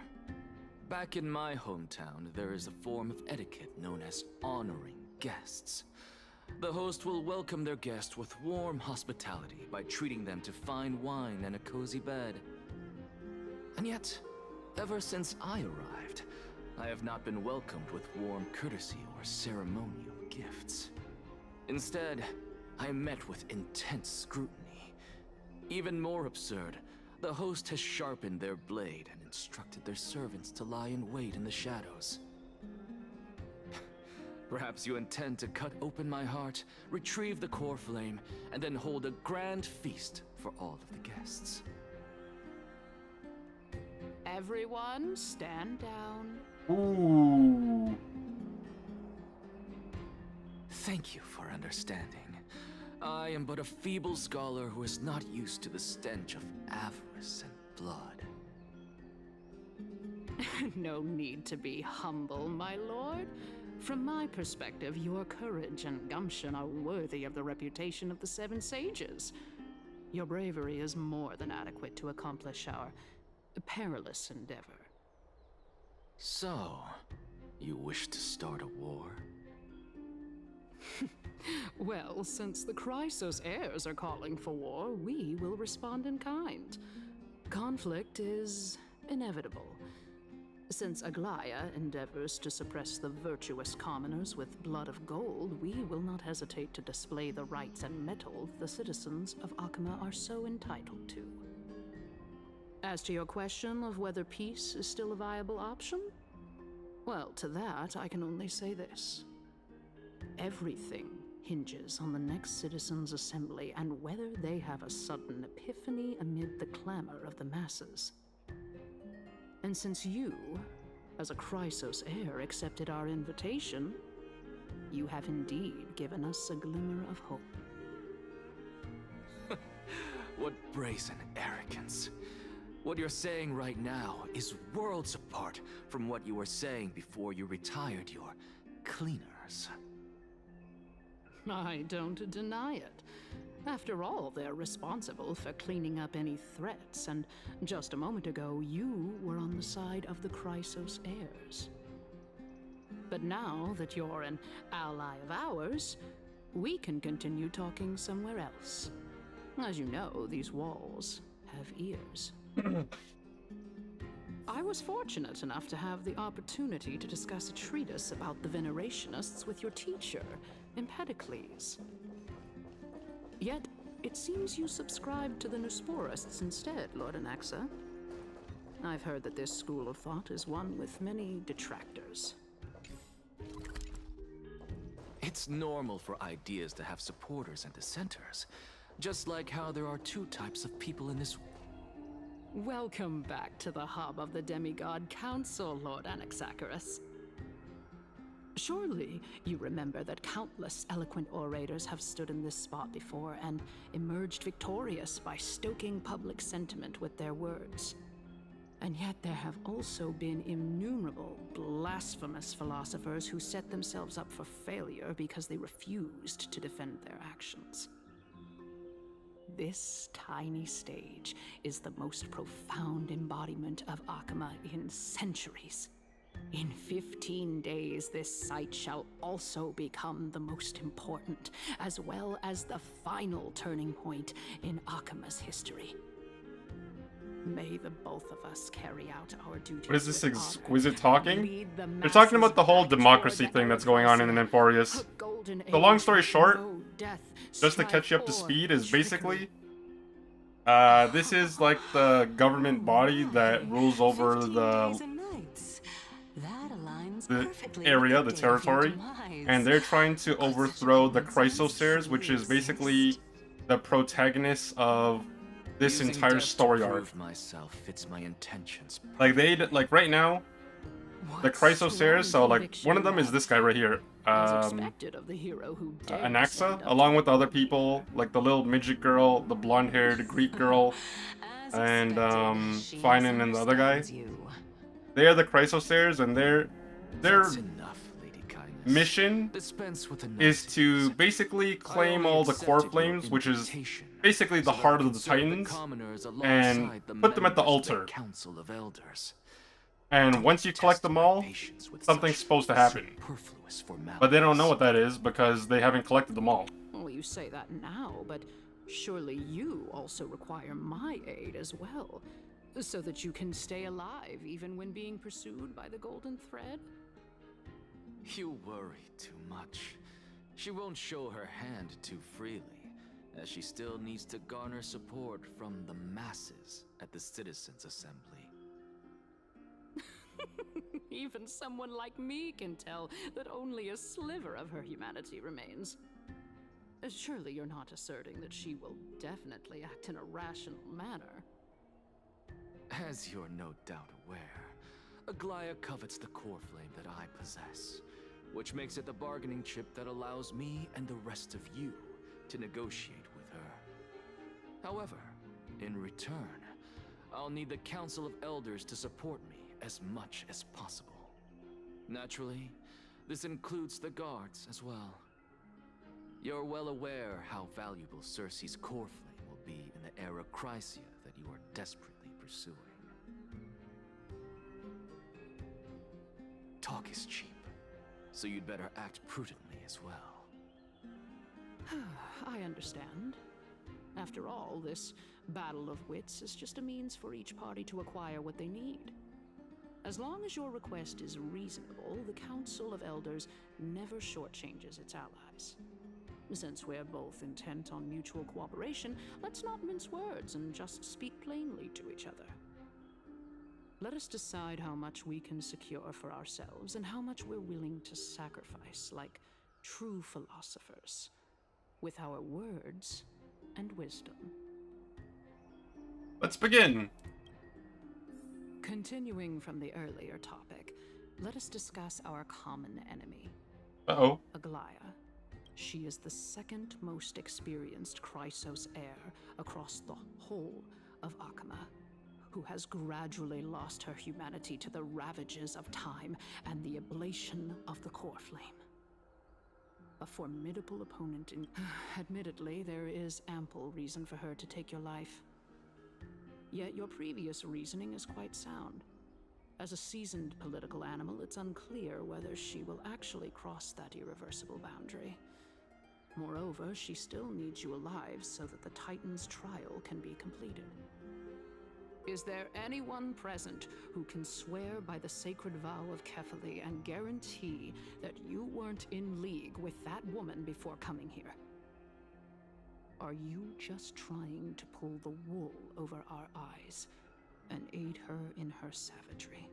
Back in my hometown, there is a form of etiquette known as honoring guests. The host will welcome their guest with warm hospitality by treating them to fine wine and a cozy bed. And yet, ever since I arrived, I have not been welcomed with warm courtesy or ceremonial gifts. Instead, I am met with intense scrutiny. Even more absurd, the host has sharpened their blade and instructed their servants to lie in wait in the shadows. Perhaps you intend to cut open my heart, retrieve the core flame, and then hold a grand feast for all of the guests. Everyone, stand down. Ooh. Thank you for understanding. I am but a feeble scholar who is not used to the stench of avarice and blood. No need to be humble, my lord. From my perspective, your courage and gumption are worthy of the reputation of the Seven Sages. Your bravery is more than adequate to accomplish our perilous endeavor. So, you wish to start a war? Well, since the Chrysos heirs are calling for war, we will respond in kind. Conflict is inevitable. Since Aglaya endeavors to suppress the virtuous commoners with blood of gold, we will not hesitate to display the rights and mettle the citizens of Akama are so entitled to. As to your question of whether peace is still a viable option, well, to that I can only say this. Everything hinges on the next citizens' assembly and whether they have a sudden epiphany amid the clamor of the masses. And since you, as a Chrysos heir, accepted our invitation, you have indeed given us a glimmer of hope. What brazen arrogance. What you're saying right now is worlds apart from what you were saying before you retired your cleaners. I don't deny it. After all, they're responsible for cleaning up any threats, and just a moment ago, you were on the side of the Chrysos heirs. But now that you're an ally of ours, we can continue talking somewhere else. As you know, these walls have ears. I was fortunate enough to have the opportunity to discuss a treatise about the Venerationists with your teacher, Empedocles. Yet, it seems you subscribe to the Nusporists instead, Lord Anaxa. I've heard that this school of thought is one with many detractors. It's normal for ideas to have supporters and dissenters, just like how there are two types of people in this. Welcome back to the hub of the Demigod Council, Lord Anaxagoras. Surely you remember that countless eloquent orators have stood in this spot before and emerged victorious by stoking public sentiment with their words. And yet there have also been innumerable blasphemous philosophers who set themselves up for failure because they refused to defend their actions. This tiny stage is the most profound embodiment of Akama in centuries. In 15 days, this site shall also become the most important, as well as the final turning point in Akama's history. May the both of us carry out our duties. What is this with exquisite honor, talking? They're talking about the whole democracy thing that's going on in Emporius. The long story short, just to catch you up to speed, is basically this is like the government body that rules over the area, the territory, and they're trying to overthrow the Chrysos heirs, which is basically the protagonists of this entire story arc. Like right now, the Chrysos heirs, so like one of them is this guy right here, Anaxa, along with other people, like the little midget girl, the blonde-haired Greek girl, and Finan and the other guy. They are the Chrysos heirs, and their mission is to basically claim all the core flames, which is basically the heart of the Titans, and put them at the altar. And once you collect them all, something's supposed to happen. But they don't know what that is because they haven't collected them all. Well, you say that now, but surely you also require my aid as well, so that you can stay alive even when being pursued by the Golden Thread? You worry too much. She won't show her hand too freely, as she still needs to garner support from the masses at the Citizens' Assembly. Even someone like me can tell that only a sliver of her humanity remains. Surely you're not asserting that she will definitely act in a rational manner. As you're no doubt aware, Aglaya covets the core flame that I possess, which makes it the bargaining chip that allows me and the rest of you to negotiate with her. However, in return, I'll need the Council of Elders to support me as much as possible. Naturally, this includes the guards as well. You're well aware how valuable Cersei's core flame will be in the era Chrysia that you are desperately pursuing. Talk is cheap, so you'd better act prudently as well. I understand. After all, this battle of wits is just a means for each party to acquire what they need. As long as your request is reasonable, the Council of Elders never shortchanges its allies. Since we're both intent on mutual cooperation, let's not mince words and just speak plainly to each other. Let us decide how much we can secure for ourselves and how much we're willing to sacrifice, like true philosophers, with our words and wisdom. Let's begin. Continuing from the earlier topic, let us discuss our common enemy. Uh-oh. Aglaia. She is the second most experienced Chrysos heir across the whole of Akama, who has gradually lost her humanity to the ravages of time and the ablation of the core flame. A formidable opponent in... Admittedly, there is ample reason for her to take your life. Yet your previous reasoning is quite sound. As a seasoned political animal, it's unclear whether she will actually cross that irreversible boundary. Moreover, she still needs you alive so that the Titan's trial can be completed. Is there anyone present who can swear by the sacred vow of Kefali and guarantee that you weren't in league with that woman before coming here? Are you just trying to pull the wool over our eyes and aid her in her savagery?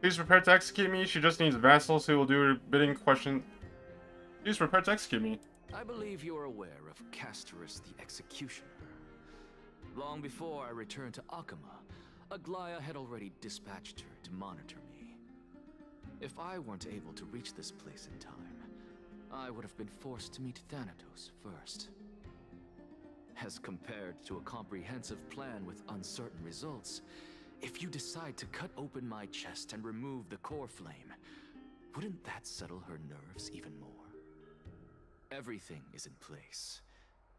She's prepared to execute me. She just needs vassals who will do her bidding. Question. She's prepared to execute me. I believe you're aware of Castorice the Executioner. Long before I returned to Akama, Aglaia had already dispatched her to monitor me. If I weren't able to reach this place in time, I would have been forced to meet Thanatos first. As compared to a comprehensive plan with uncertain results, if you decide to cut open my chest and remove the core flame, wouldn't that settle her nerves even more? Everything is in place.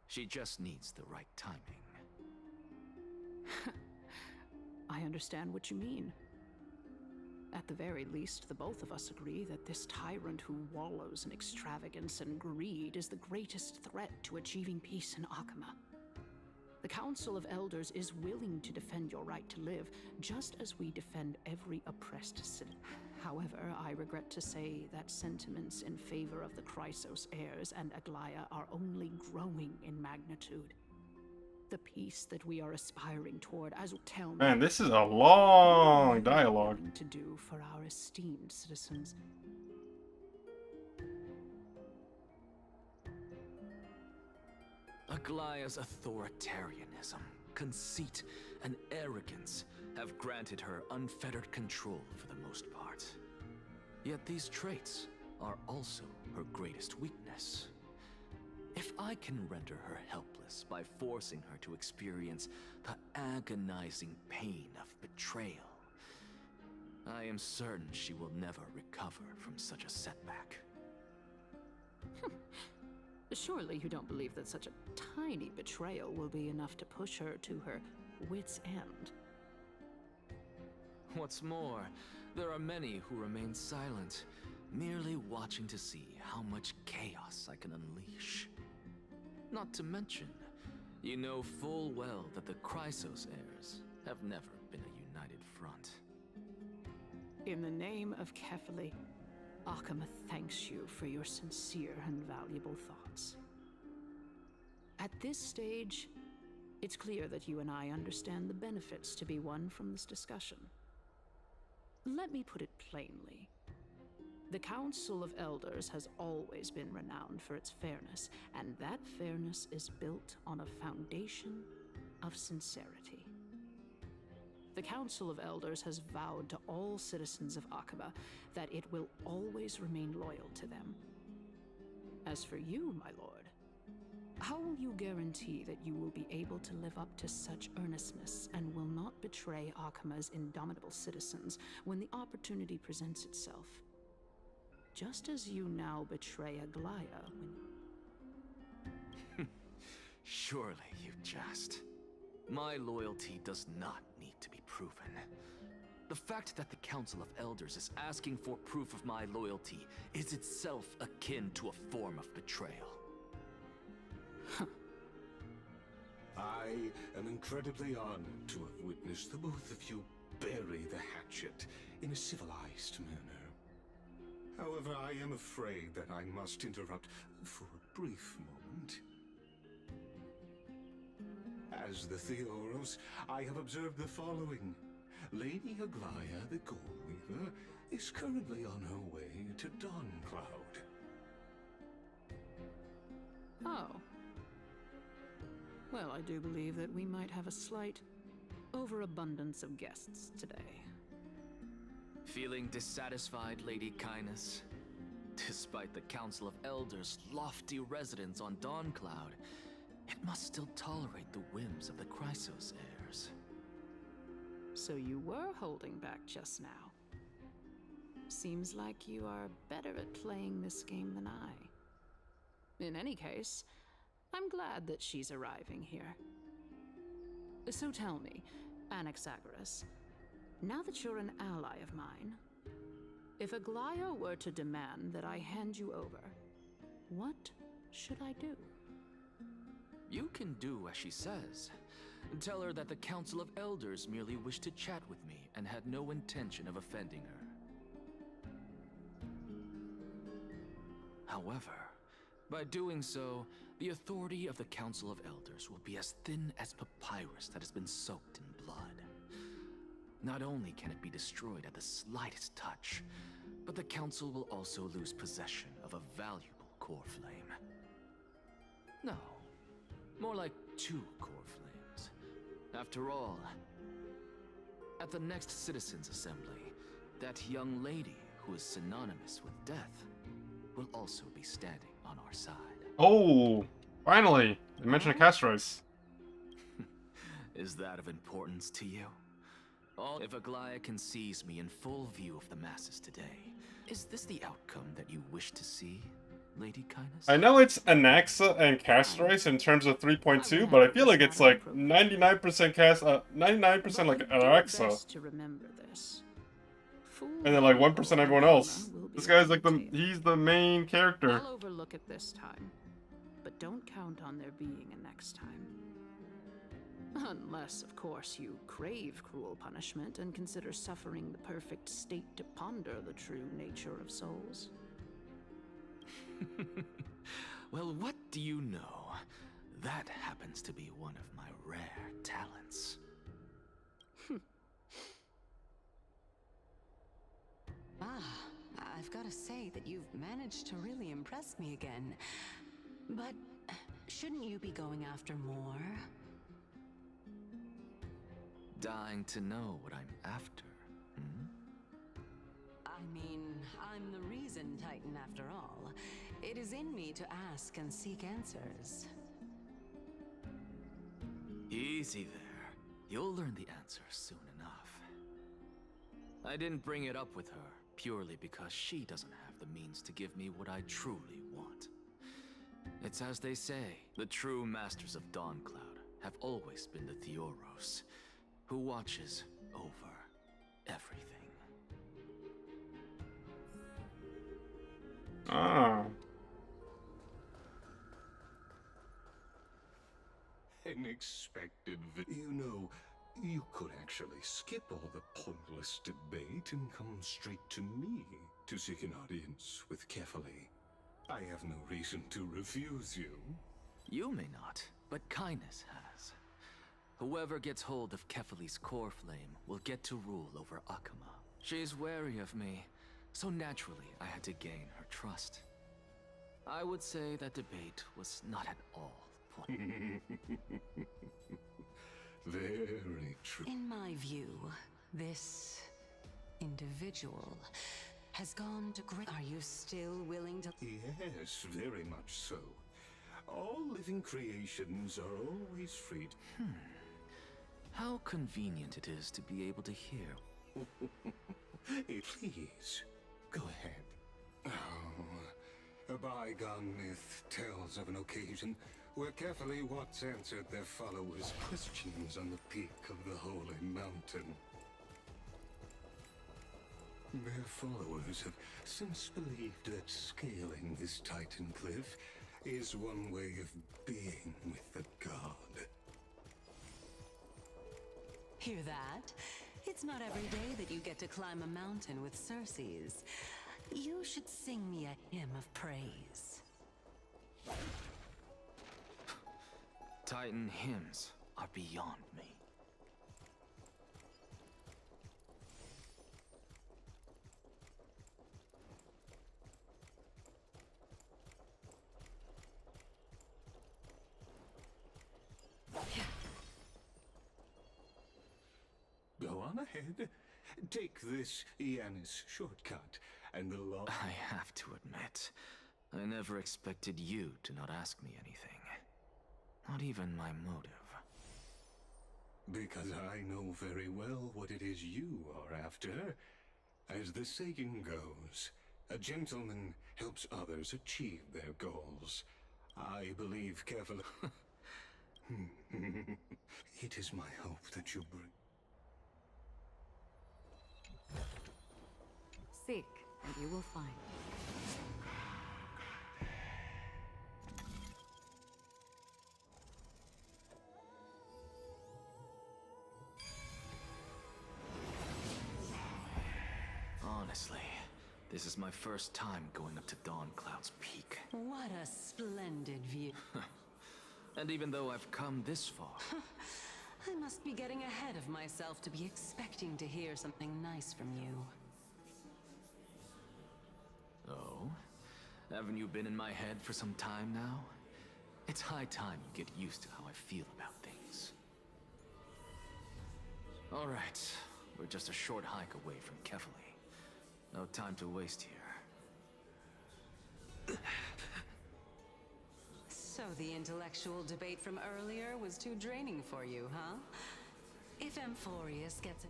She just needs the right timing. I understand what you mean. At the very least, the both of us agree that this tyrant who wallows in extravagance and greed is the greatest threat to achieving peace in Akama. The Council of Elders is willing to defend your right to live, just as we defend every oppressed citizen. However, I regret to say that sentiments in favor of the Chrysos heirs and Aglaia are only growing in magnitude. The peace that we are aspiring toward, as tell me... Man, this is a long dialogue. ...to do for our esteemed citizens. Aglaia's authoritarianism, conceit, and arrogance have granted her unfettered control for the most part. Yet these traits are also her greatest weakness. If I can render her helpless by forcing her to experience the agonizing pain of betrayal, I am certain she will never recover from such a setback. Surely you don't believe that such a tiny betrayal will be enough to push her to her wit's end. What's more, there are many who remain silent, merely watching to see how much chaos I can unleash. Not to mention, you know full well that the Chrysos heirs have never been a united front. In the name of Kefali, Akama thanks you for your sincere and valuable thoughts. At this stage, it's clear that you and I understand the benefits to be won from this discussion. Let me put it plainly. The Council of Elders has always been renowned for its fairness, and that fairness is built on a foundation of sincerity. The Council of Elders has vowed to all citizens of Akaba that it will always remain loyal to them. As for you, my lord, How will you guarantee that you will be able to live up to such earnestness and will not betray Akama's indomitable citizens when the opportunity presents itself? Just as you now betray Aglaya when... Surely you jest. My loyalty does not need to be proven. The fact that the Council of Elders is asking for proof of my loyalty is itself akin to a form of betrayal. I am incredibly honored to have witnessed the both of you bury the hatchet in a civilized manner. However, I am afraid that I must interrupt for a brief moment. As the Theoros, I have observed the following. Lady Aglaya, the Goldweaver, is currently on her way to Dawncloud. Oh. Well, I do believe that we might have a slight overabundance of guests today. Feeling dissatisfied, Lady Kindness? Despite the Council of Elders' lofty residence on Dawncloud, it must still tolerate the whims of the Chrysos heirs. So you were holding back just now. Seems like you are better at playing this game than I. In any case, I'm glad that she's arriving here. So tell me, Anaxagoras, now that you're an ally of mine, if Aglaya were to demand that I hand you over, what should I do? You can do as she says. Tell her that the Council of Elders merely wished to chat with me and had no intention of offending her. However, by doing so, the authority of the Council of Elders will be as thin as papyrus that has been soaked in blood. Not only can it be destroyed at the slightest touch, but the Council will also lose possession of a valuable core flame. No, more like 2 core flames. After all, at the next Citizens' Assembly, that young lady who is synonymous with death will also be standing on our side. Oh, finally! They mentioned a Castorice. Is that of importance to you? If Aglaya can seize me in full view of the masses today, is this the outcome that you wish to see, Lady Kindness? I know it's Anaxa and Castorice in terms of 3.2, but I feel like it's like 99% 99% like Anaxa. To remember this. And then like 1% everyone else. This guy's like he's the main character. I'll overlook it this time, but don't count on there being a next time. Unless, of course, you crave cruel punishment and consider suffering the perfect state to ponder the true nature of souls. Well, what do you know? That happens to be one of my rare talents. I've got to say that you've managed to really impress me again. But shouldn't you be going after more? Dying to know what I'm after, hmm? I mean, I'm the reason Titan after all. It is in me to ask and seek answers. Easy there. You'll learn the answer soon enough. I didn't bring it up with her purely because she doesn't have the means to give me what I truly want. It's as they say, the true masters of Dawncloud have always been the Theoros, who watches over everything. Ah. Unexpected. You know, you could actually skip all the pointless debate and come straight to me to seek an audience with Kefali. I have no reason to refuse you. You may not, but Kindness has. Whoever gets hold of Kefali's core flame will get to rule over Akama. She's wary of me, so naturally I had to gain her trust. I would say that debate was not at all pointless. Very true. In my view, this individual has gone to great... Are you still willing to... Yes, very much so. All living creations are always free. How convenient it is to be able to hear. Please, go ahead. Oh, a bygone myth tells of an occasion where carefully Watts answered their followers' questions on the peak of the Holy Mountain. Their followers have since believed that scaling this Titan cliff is one way of being with the god. Hear that? It's not every day that you get to climb a mountain with Circes. You should sing me a hymn of praise. Titan hymns are beyond me. Go on ahead. Take this Yanis shortcut, and the law. I have to admit, I never expected you to not ask me anything. Not even my motive. Because I know very well what it is you are after. As the saying goes, a gentleman helps others achieve their goals. I believe carefully. It is my hope that you bring. Seek, and you will find. Honestly, this is my first time going up to Dawn Cloud's peak. What a splendid view. And even though I've come this far... I must be getting ahead of myself to be expecting to hear something nice from you. Oh? Haven't you been in my head for some time now? It's high time you get used to how I feel about things. Alright, we're just a short hike away from Kefali. No time to waste here. So the intellectual debate from earlier was too draining for you, huh? If Amphorius gets a...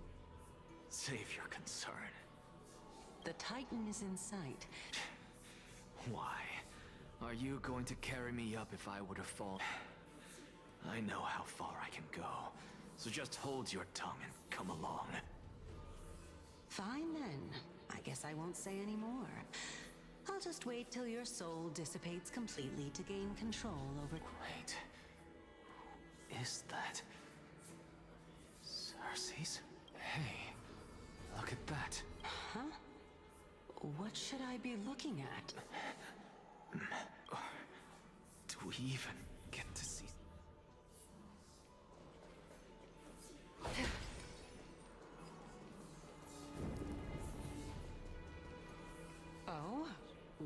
Save your concern. The Titan is in sight. Why? Are you going to carry me up if I were to fall? I know how far I can go, so just hold your tongue and come along. Fine then. I guess I won't say any more. I'll just wait till your soul dissipates completely to gain control over... Wait. Is that... Circes? Hey, look at that. Huh? What should I be looking at? Do we even get to see... Oh?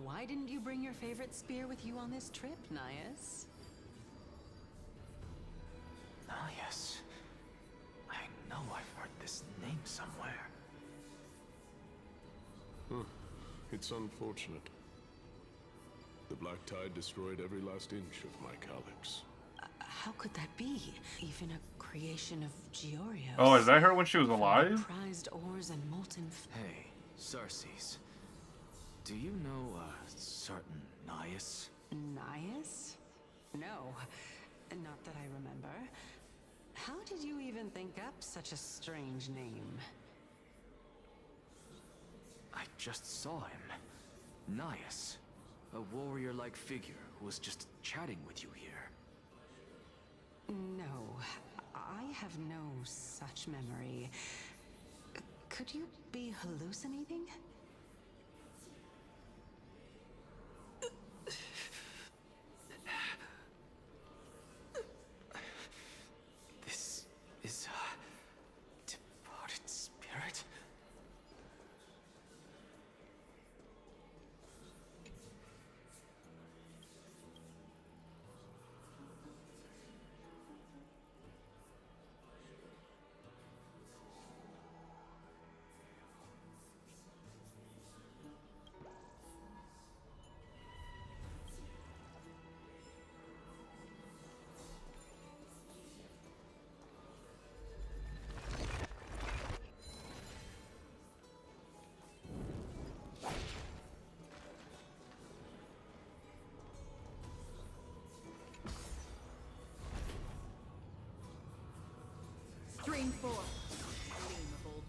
Why didn't you bring your favorite spear with you on this trip, Nias? Nias. I know I've heard this name somewhere. It's unfortunate. The Black Tide destroyed every last inch of my calyx. How could that be? Even a creation of Giorios. Oh, is that her when she was alive? Prized ores and molten... Hey, Circes. Do you know a certain Nias? Nias? No, not that I remember. How did you even think up such a strange name? I just saw him. Nias. A warrior-like figure who was just chatting with you here. No, I have no such memory. Could you be hallucinating? This is a departed spirit? Stream 4. Gleam of old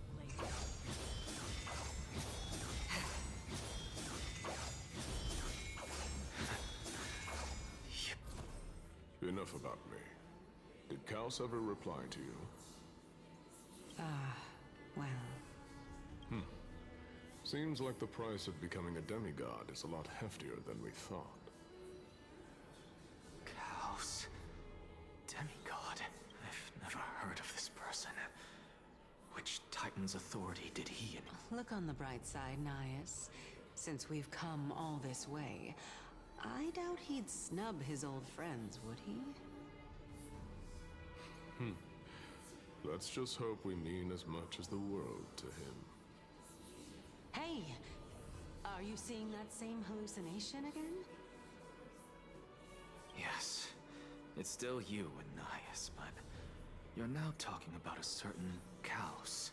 blade. Enough about me. Did Kaos ever reply to you? Well. Seems like the price of becoming a demigod is a lot heftier than we thought. Kaos. Demigod. I've never heard of this person. Which Titan's authority did he Look on the bright side, Nias. Since we've come all this way, I doubt he'd snub his old friends, would he? Let's just hope we mean as much as the world to him. Hey! Are you seeing that same hallucination again? Yes. It's still you and Nias, but you're now talking about a certain Kaos.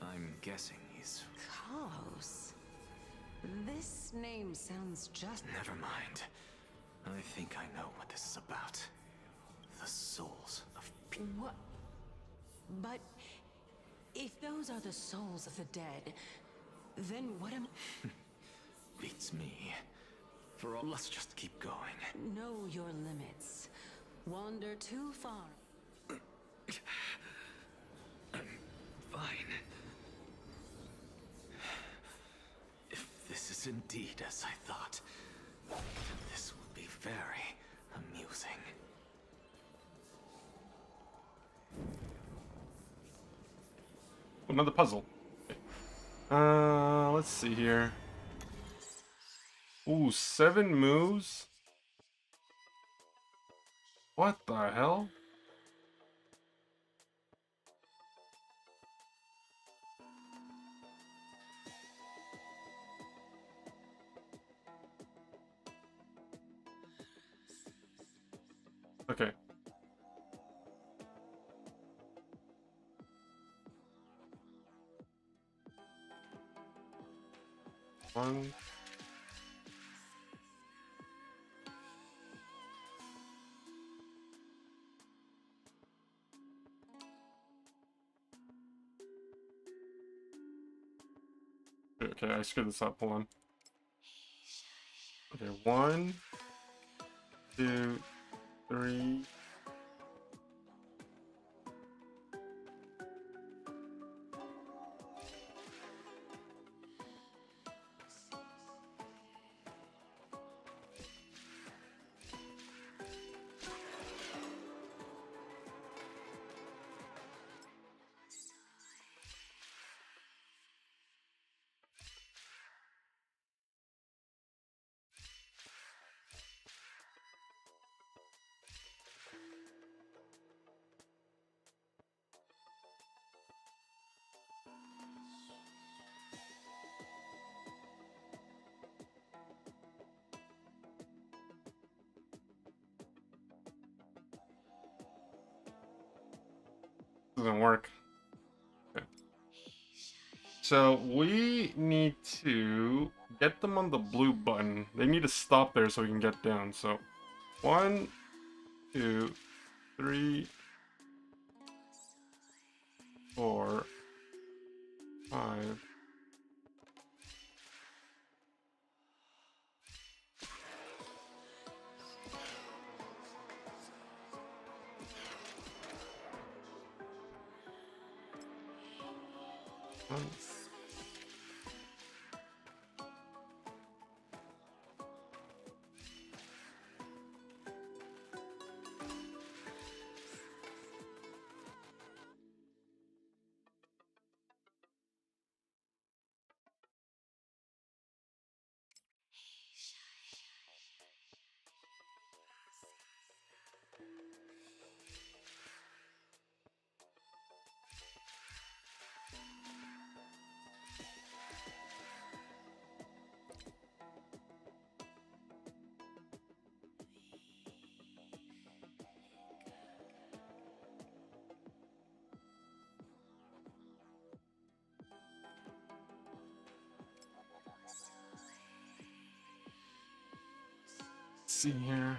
I'm guessing he's... Kaos? This name sounds just... Never mind. I think I know what this is about. The souls of people. What? But if those are the souls of the dead, then what am... Beats me. For all, let's just keep going. Know your limits. Wander too far. Fine. If this is indeed as I thought, then this will be very amusing. Another puzzle. Let's see here. Ooh, 7 moves? What the hell? Okay. One. Okay, I screwed this up. Hold on. Okay, 1, 2, 3. Doesn't work. Okay. So we need to get them on the blue button. They need to stop there so we can get down. So 1, 2, 3, 4, 5. See here.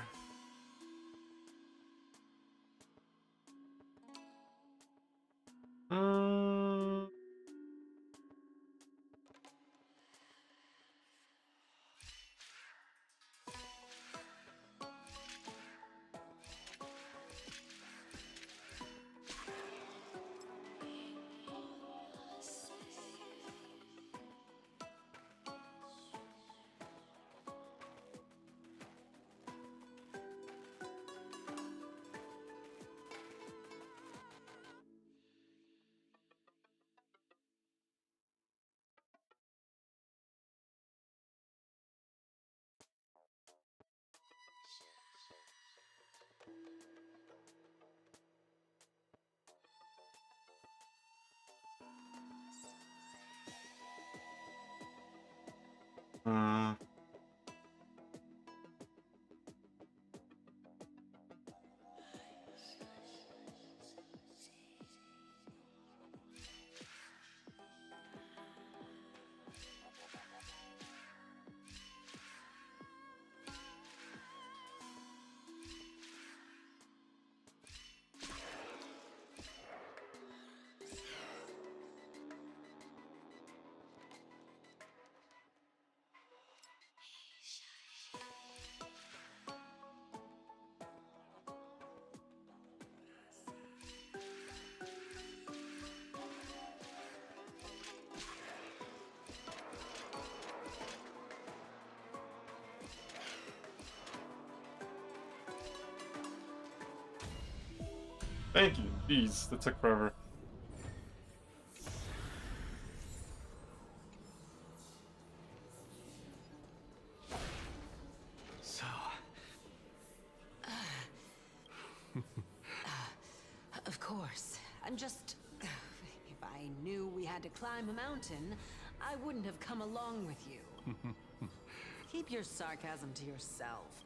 Thank you. Jeez, that took forever. So, of course, I'm just... If I knew we had to climb a mountain, I wouldn't have come along with you. Keep your sarcasm to yourself.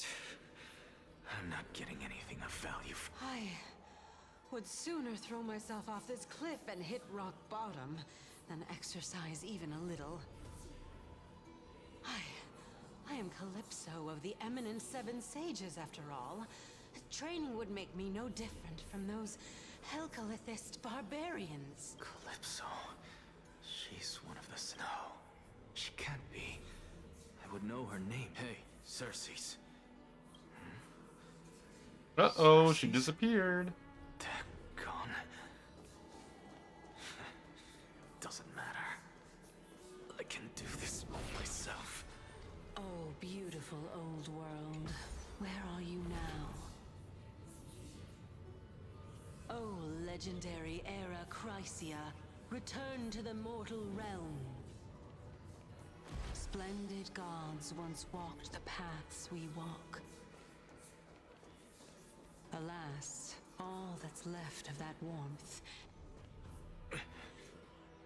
I'm not getting anything of value. I would sooner throw myself off this cliff and hit rock bottom than exercise even a little. I am Calypso of the eminent Seven Sages, after all. Training would make me no different from those Helcalithist barbarians. Calypso. She's one of the snow. She can't be. I would know her name. Hey, Circe's. Uh-oh, she disappeared. Gone. Doesn't matter. I can do this myself. Oh, beautiful old world. Where are you now? Oh, legendary era Chrysia, return to the mortal realm. Splendid gods once walked the paths we walk. Alas, all that's left of that warmth.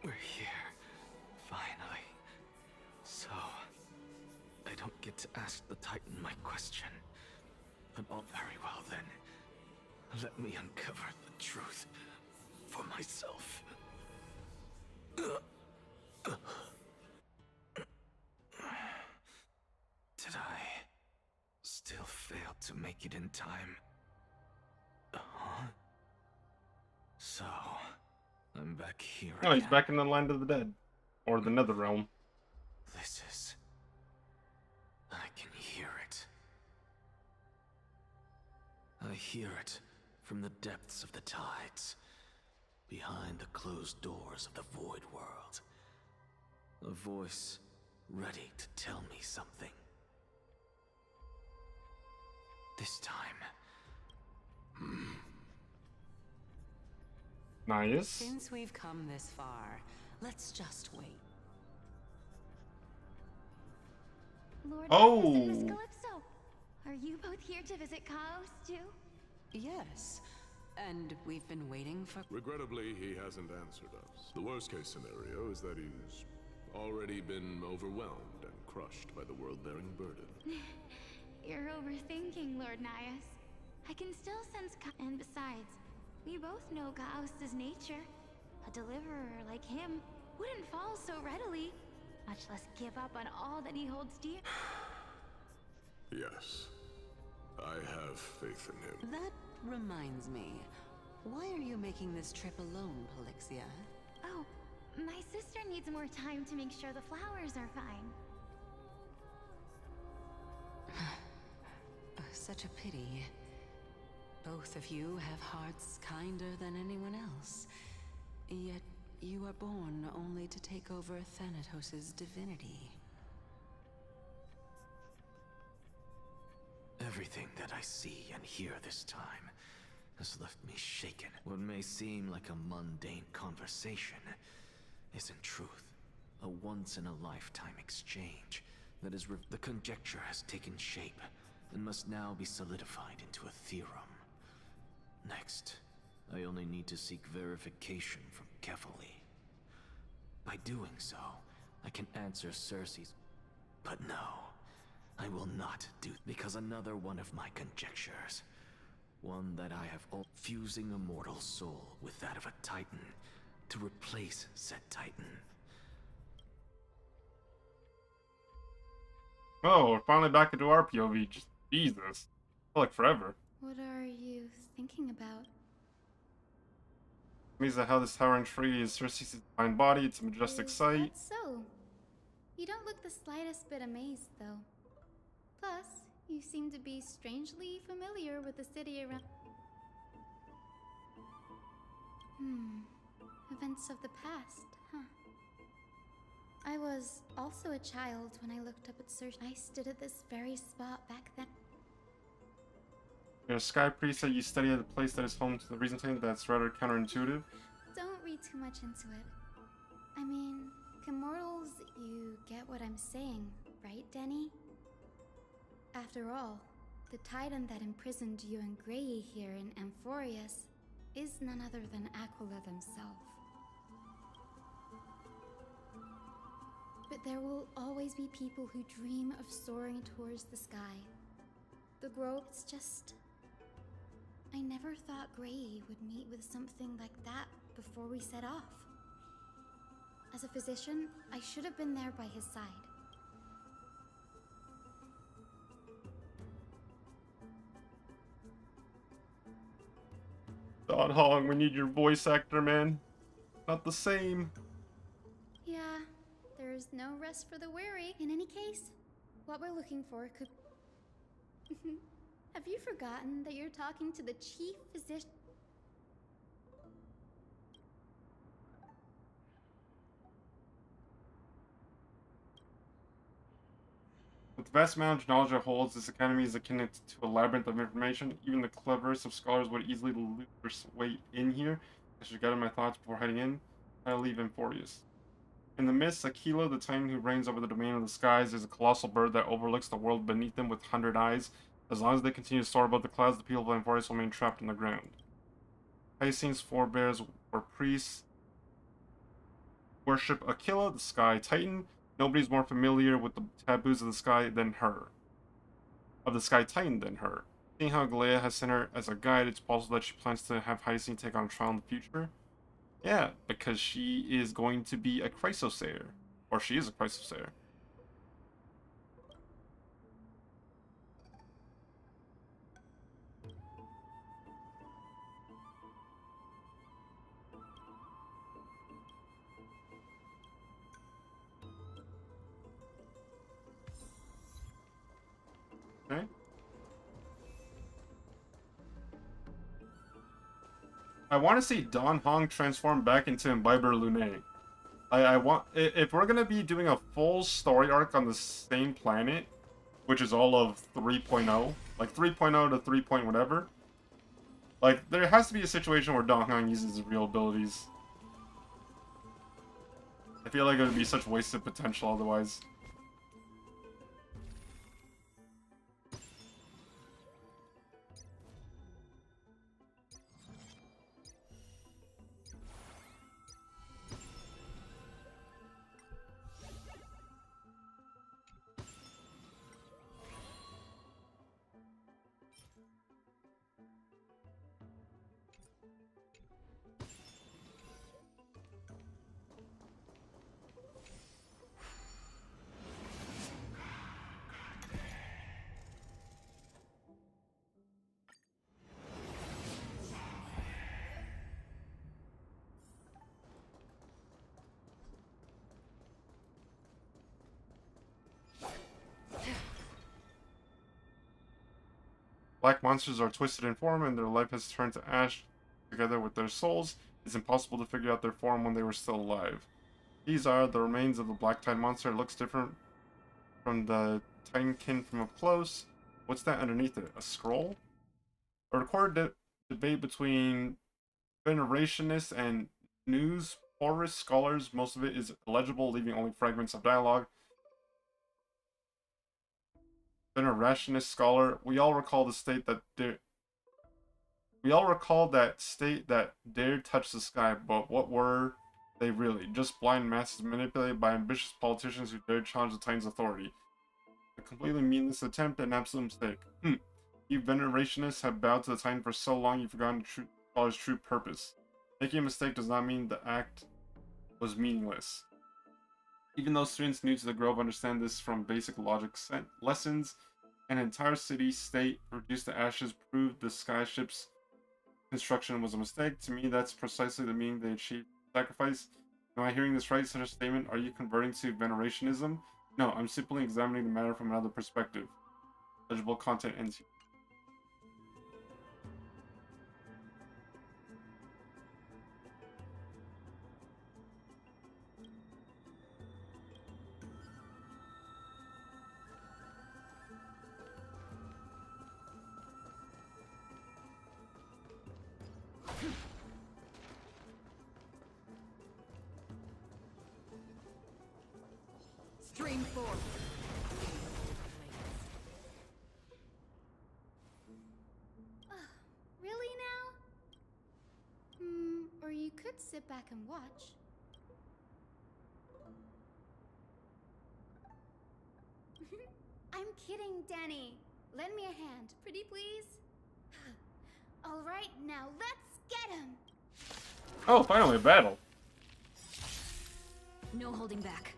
We're here. Finally. So, I don't get to ask the Titan my question. But all very well then. Let me uncover the truth for myself. Did I still fail to make it in time? So, I'm back here Oh, he's again. back in the land of the dead. Or the nether realm. This is... I can hear it. I hear it from the depths of the tides, behind the closed doors of the void world. A voice ready to tell me something. This time... Nice. Since we've come this far, let's just wait. Lord Oh. Midas and Miss Calypso, are you both here to visit Chaos too? Yes, and we've been waiting for... Regrettably, he hasn't answered us. The worst case scenario is that he's already been overwhelmed and crushed by the world-bearing burden. You're overthinking, Lord Nias. I can still sense and besides, we both know Chaos' nature. A deliverer like him wouldn't fall so readily, much less give up on all that he holds dear. Yes, I have faith in him. That reminds me. Why are you making this trip alone, Polixia? Oh, my sister needs more time to make sure the flowers are fine. Such a pity. Both of you have hearts kinder than anyone else. Yet you are born only to take over Thanatos' divinity. Everything that I see and hear this time has left me shaken. What may seem like a mundane conversation is in truth a once-in-a-lifetime exchange that is the conjecture has taken shape and must now be solidified into a theorem. Next, I only need to seek verification from Kefali. By doing so, I can answer Circe's. But no, I will not do, because another one of my conjectures, one that I have fusing a mortal soul with that of a Titan to replace said Titan. Oh, we're finally back into our POV. Just Jesus. I feel like forever. What are you thinking about? Means that how this towering tree is Circe's divine body. It's a majestic sight. That's so. You don't look the slightest bit amazed, though. Plus, you seem to be strangely familiar with the city around. Events of the past, huh? I was also a child when I looked up at Circe. I stood at this very spot back then. You're a sky priest that you study at a place that is home to the reason thing that's rather counterintuitive. Don't read too much into it. I mean, mortals, you get what I'm saying, right, Denny? After all, the titan that imprisoned you and Grey here in Amphorius is none other than Aquila themselves. But there will always be people who dream of soaring towards the sky. The Grove's just... I never thought Grey would meet with something like that before we set off. As a physician, I should have been there by his side. Don Hong, we need your voice actor, man. Not the same. Yeah, there's no rest for the weary. In any case, what we're looking for could... Have you forgotten that you're talking to the chief physician? With the vast amount of knowledge it holds, this academy is akin to a labyrinth of information. Even the cleverest of scholars would easily lose their way in here. I should gather my thoughts before heading in. I'll leave Amphorius. In the mist, Aquila, the titan who reigns over the domain of the skies, is a colossal bird that overlooks the world beneath them with 100 eyes. As long as they continue to soar above the clouds, the people of Amphorius will remain trapped in the ground. Hyacinth's forebears were priests. Worship Aquila, the sky titan. Nobody's more familiar with the taboos of the sky than her. Of the sky titan than her. Seeing how Galea has sent her as a guide, it's possible that she plans to have Hyacinth take on a trial in the future. Yeah, because she is going to be a Chrysosayer. Or she is a Chrysosayer. Okay. I want to see Don Hong transform back into Imbiber Lunae. I want... If we're going to be doing a full story arc on the same planet, which is all of 3.0, like 3.0 to 3. Whatever, like, there has to be a situation where Don Hong uses his real abilities. I feel like it would be such wasted potential otherwise. Black monsters are twisted in form and their life has turned to ash together with their souls. It's impossible to figure out their form when they were still alive. These are the remains of the black tide monster. It looks different from the titankin from up close. What's that underneath it? A scroll? A recorded debate between venerationists and news porous scholars. Most of it is illegible, leaving only fragments of dialogue. Venerationist scholar, we all recall that state that dared touch the sky, but what were they really? Just blind masses manipulated by ambitious politicians who dared challenge the Titan's authority. A completely meaningless attempt and absolute mistake. You venerationists have bowed to the Titan for so long you've forgotten the scholar's true purpose. Making a mistake does not mean the act was meaningless. Even though students new to the Grove understand this from basic logic lessons, an entire city-state reduced to ashes proved the skyship's construction was a mistake. To me, that's precisely the meaning they achieved. Sacrifice? Am I hearing this right? Such a statement? Are you converting to venerationism? No, I'm simply examining the matter from another perspective. Legible content ends here. Stream forth. Really now? Or you could sit back and watch. I'm kidding, Danny. Lend me a hand, pretty please? All right, now let's get him! Oh, finally a battle. No holding back.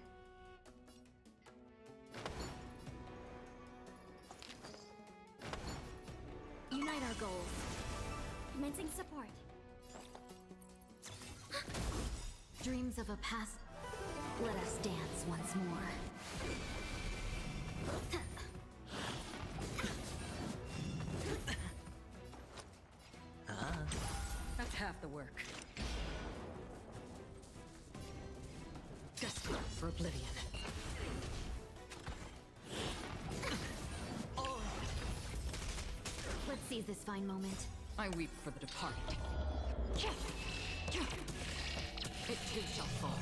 Unite our goals. Commencing support. Dreams of a past. Let us dance once more. That's half the work. Desperate for oblivion. Let's seize this fine moment. I weep for the departed. It too shall fall.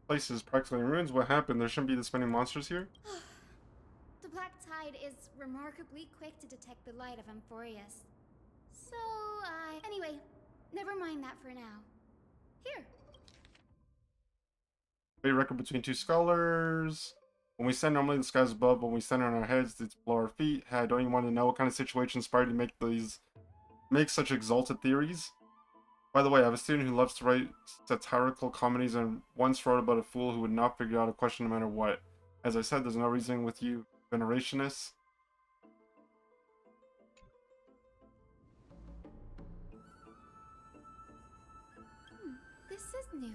Place is practically in ruins. What happened? There shouldn't be this many monsters here. The Black Tide is remarkably quick to detect the light of Amphorius. So, Anyway, never mind that for now. Here. Fate record between two scholars. When we stand normally, the sky's above. When we stand on our heads, it's below our feet. Hey, I don't even want to know what kind of situation inspired you to make such exalted theories. By the way, I have a student who loves to write satirical comedies and once wrote about a fool who would not figure out a question no matter what. As I said, there's no reasoning with you, venerationists. This is new.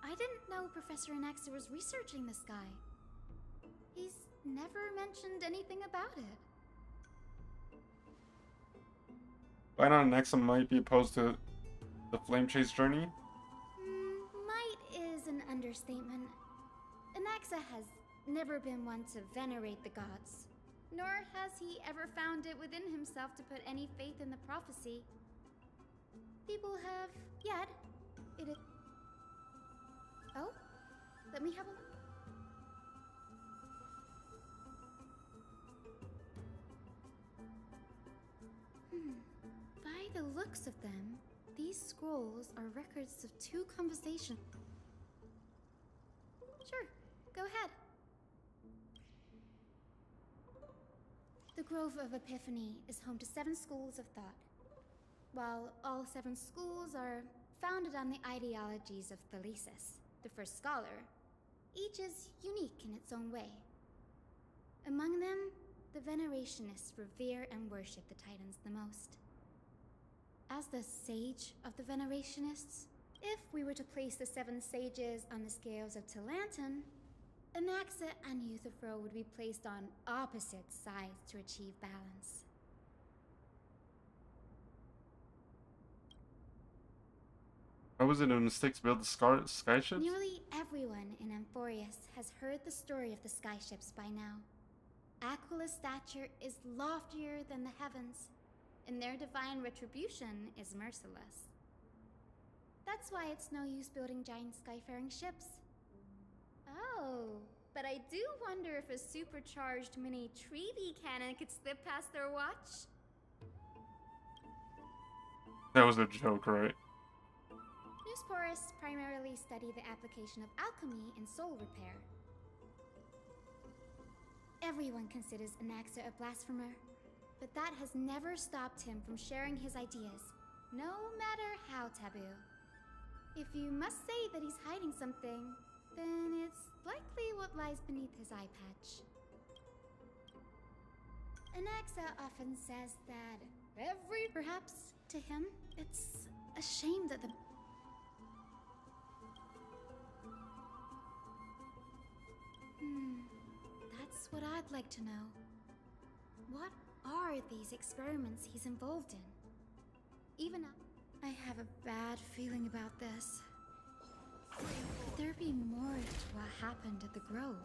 I didn't know Professor Anaxa was researching the sky. He's never mentioned anything about it. Why not Anaxa might be opposed to the Flame Chase journey? Might is an understatement. Anaxa has never been one to venerate the gods, nor has he ever found it within himself to put any faith in the prophecy. People have yet. Oh? Let me have a look. By the looks of them, these scrolls are records of two conversations. Sure, go ahead. The Grove of Epiphany is home to 7 schools of thought. While all 7 schools are founded on the ideologies of Thalesis, the first scholar, each is unique in its own way. Among them, the Venerationists revere and worship the Titans the most. As the sage of the Venerationists, if we were to place the 7 sages on the scales of Talanton, Anaxa and Euthyphro would be placed on opposite sides to achieve balance. Why was it a mistake to build the skyships? Nearly everyone in Amphorius has heard the story of the skyships by now. Aquila's stature is loftier than the heavens, and their divine retribution is merciless. That's why it's no use building giant skyfaring ships. Oh, but I do wonder if a supercharged mini Treevee cannon could slip past their watch. That was a joke, right? Newsporists primarily study the application of alchemy in soul repair. Everyone considers Anaxa a blasphemer, but that has never stopped him from sharing his ideas, no matter how taboo. If you must say that he's hiding something, then it's likely what lies beneath his eye patch. Anaxa often says that perhaps to him, it's a shame that the That's what I'd like to know. What are these experiments he's involved in? Even I have a bad feeling about this. Could there be more to what happened at the Grove?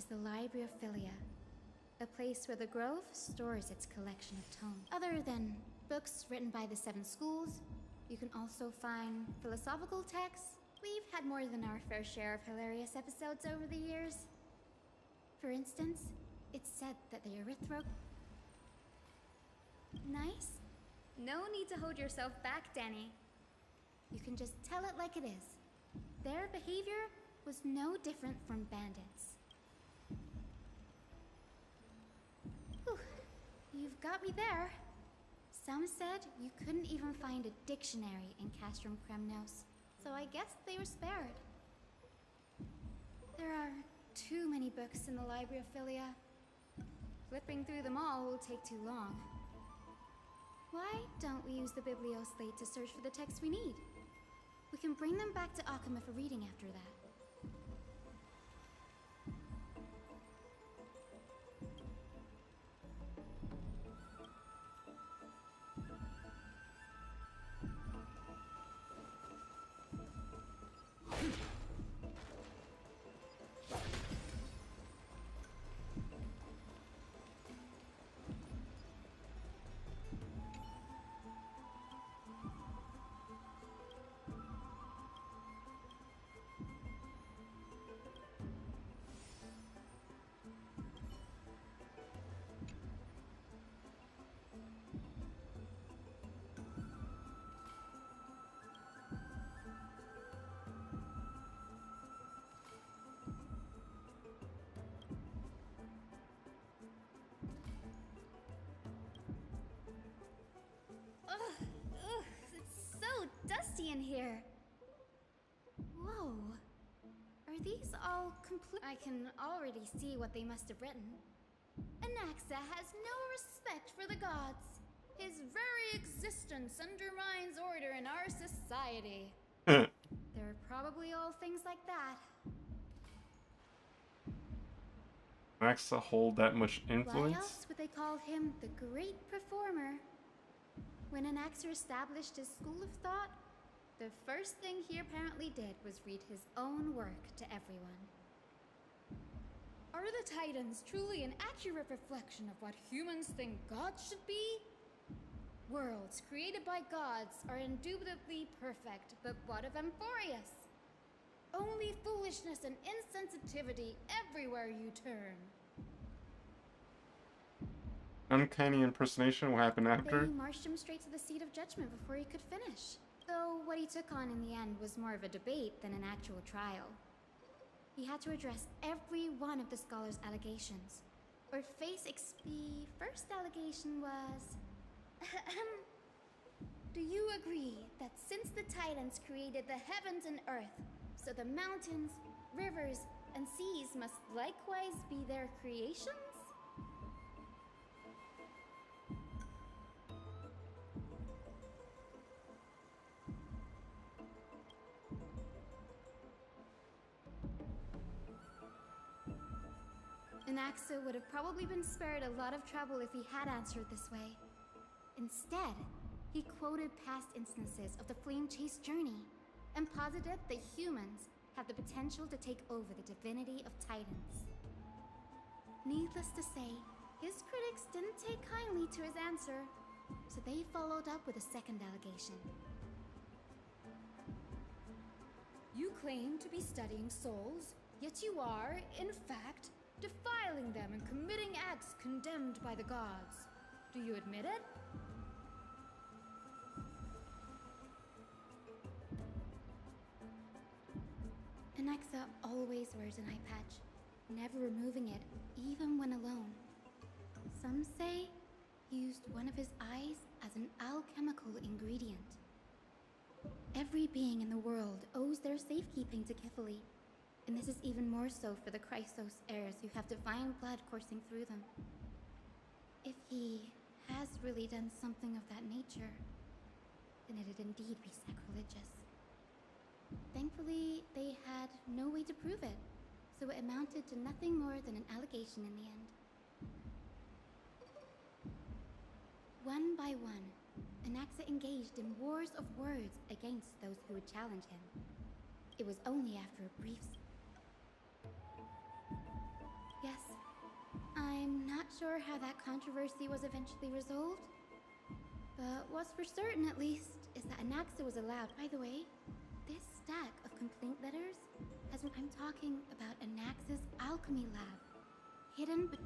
the Librariophilia, a place where the Grove stores its collection of tomes. Other than books written by the 7 schools, you can also find philosophical texts. We've had more than our fair share of hilarious episodes over the years. For instance, it's said that the erythro... Nice? No need to hold yourself back, Danny. You can just tell it like it is. Their behavior was no different from bandits. Whew. You've got me there. Some said you couldn't even find a dictionary in Castrum Kremnos, so I guess they were spared. There are too many books in the Librariophilia. Flipping through them all will take too long. Why don't we use the Biblioslate to search for the texts we need? We can bring them back to Akama for reading after that. Ugh, it's so dusty in here. Whoa. Are these all complete? I can already see what they must have written. Anaxa has no respect for the gods. His very existence undermines order in our society. They're probably all things like that. Maxa hold that much influence? Why else would they call him the Great Performer? When Anaxer established his school of thought, the first thing he apparently did was read his own work to everyone. Are the Titans truly an accurate reflection of what humans think gods should be? Worlds created by gods are indubitably perfect, but what of Amphorius? Only foolishness and insensitivity everywhere you turn. Uncanny impersonation, what happened after? They marched him straight to the seat of judgment before he could finish. Though what he took on in the end was more of a debate than an actual trial. He had to address every one of the scholar's allegations, or face the first allegation was... Do you agree that since the Titans created the heavens and earth, so the mountains, rivers, and seas must likewise be their creations? Anaxa would have probably been spared a lot of trouble if he had answered this way. Instead, he quoted past instances of the Flame Chase journey and posited that humans have the potential to take over the divinity of Titans. Needless to say, his critics didn't take kindly to his answer, so they followed up with a second allegation. You claim to be studying souls, yet you are, in fact, defiling them and committing acts condemned by the gods. Do you admit it? Anaxa always wears an eye patch, never removing it, even when alone. Some say he used one of his eyes as an alchemical ingredient. Every being in the world owes their safekeeping to Kithily, and this is even more so for the Chrysos heirs who have divine blood coursing through them. If he has really done something of that nature, then it'd indeed be sacrilegious. Thankfully, they had no way to prove it, so it amounted to nothing more than an allegation in the end. One by one, Anaxa engaged in wars of words against those who would challenge him. It was only after a brief... sure how that controversy was eventually resolved. But what's for certain, at least, is that Anaxa was allowed. By the way, this stack of complaint letters has been... I'm talking about Anaxa's alchemy lab. Hidden, but...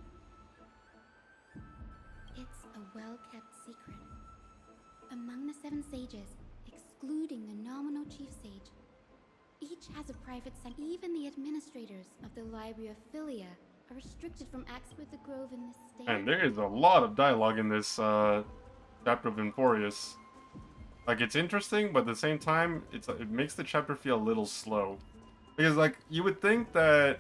It's a well-kept secret. Among the 7 sages, excluding the nominal chief sage, each has a private center. Even the administrators of the Library of Philia are restricted from access with the grove in this state. And there is a lot of dialogue in this chapter of Emporius. Like, it's interesting, but at the same time, it makes the chapter feel a little slow. Because, like, you would think that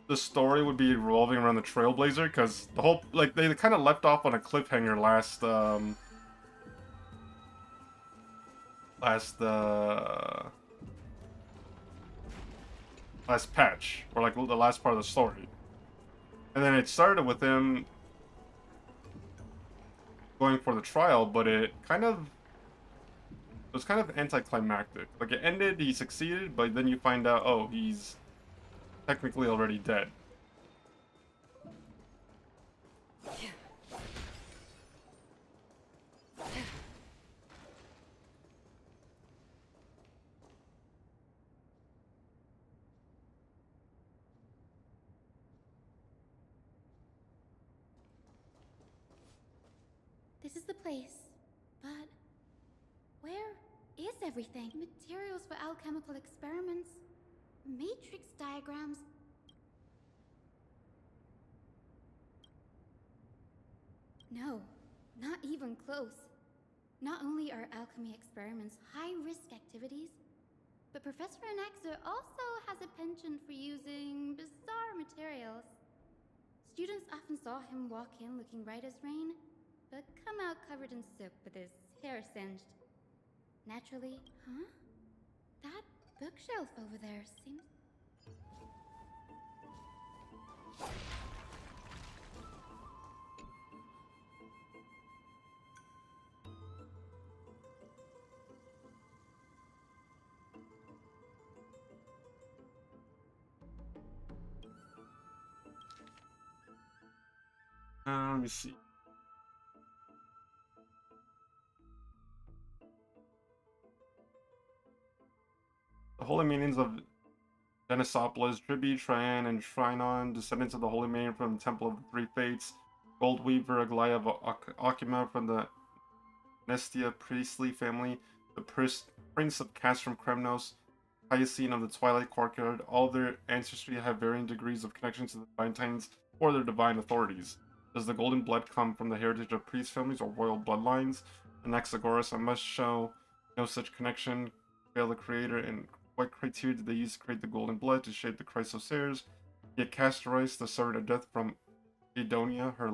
the story would be revolving around the Trailblazer, because the whole, like, they kind of left off on a cliffhanger last patch, or like the last part of the story. And then it started with him going for the trial, but it was kind of anticlimactic. Like, it ended, he succeeded, but then you find out, oh, he's technically already dead. This is the place, but where is everything? Materials for alchemical experiments, matrix diagrams. No, not even close. Not only are alchemy experiments high-risk activities, but Professor Anaxa also has a penchant for using bizarre materials. Students often saw him walk in looking bright as rain, but come out covered in soot with his hair singed. Naturally, huh? That bookshelf over there seems... Let me see. The holy meanings of Denisopolis, Tribi, Trian, and Trinon, descendants of the holy maiden from the Temple of the Three Fates, Gold Weaver, Aglaya of Akima from the Nestia priestly family, the Prince of Cast from Kremnos, Hyacine of the Twilight Courtyard. All their ancestry have varying degrees of connection to the Divine Titans or their divine authorities. Does the golden blood come from the heritage of priest families or royal bloodlines? Anaxagoras, I must show no such connection. Fail the creator, and what criteria did they use to create the golden blood to shape the Chrysosairs? Yet Castorice, the servant of death from Adonia, her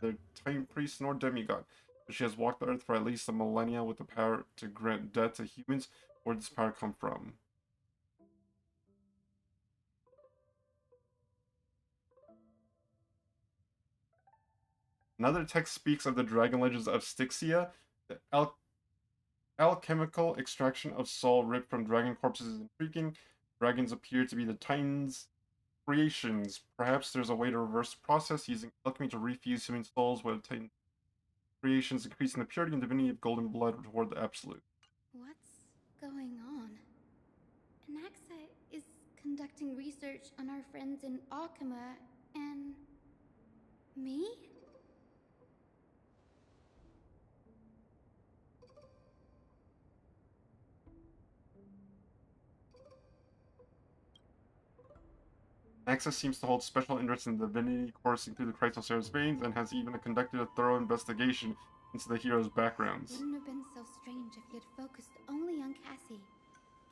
the time priest nor demigod, but she has walked the earth for at least a millennia with the power to grant death to humans. Where does this power come from? Another text speaks of the dragon legends of Styxia. The alchemical extraction of soul ripped from dragon corpses is intriguing. Dragons appear to be the Titans' creations. Perhaps there's a way to reverse the process using alchemy to refuse human souls with Titan creations, increasing the purity and divinity of golden blood toward the absolute. What's going on? Anaxa is conducting research on our friends in Akima and... me? Anaxa seems to hold special interest in divinity coursing through the Chrysosauros veins and has even conducted a thorough investigation into the heroes' backgrounds. Wouldn't have been so strange if he had focused only on Cassie,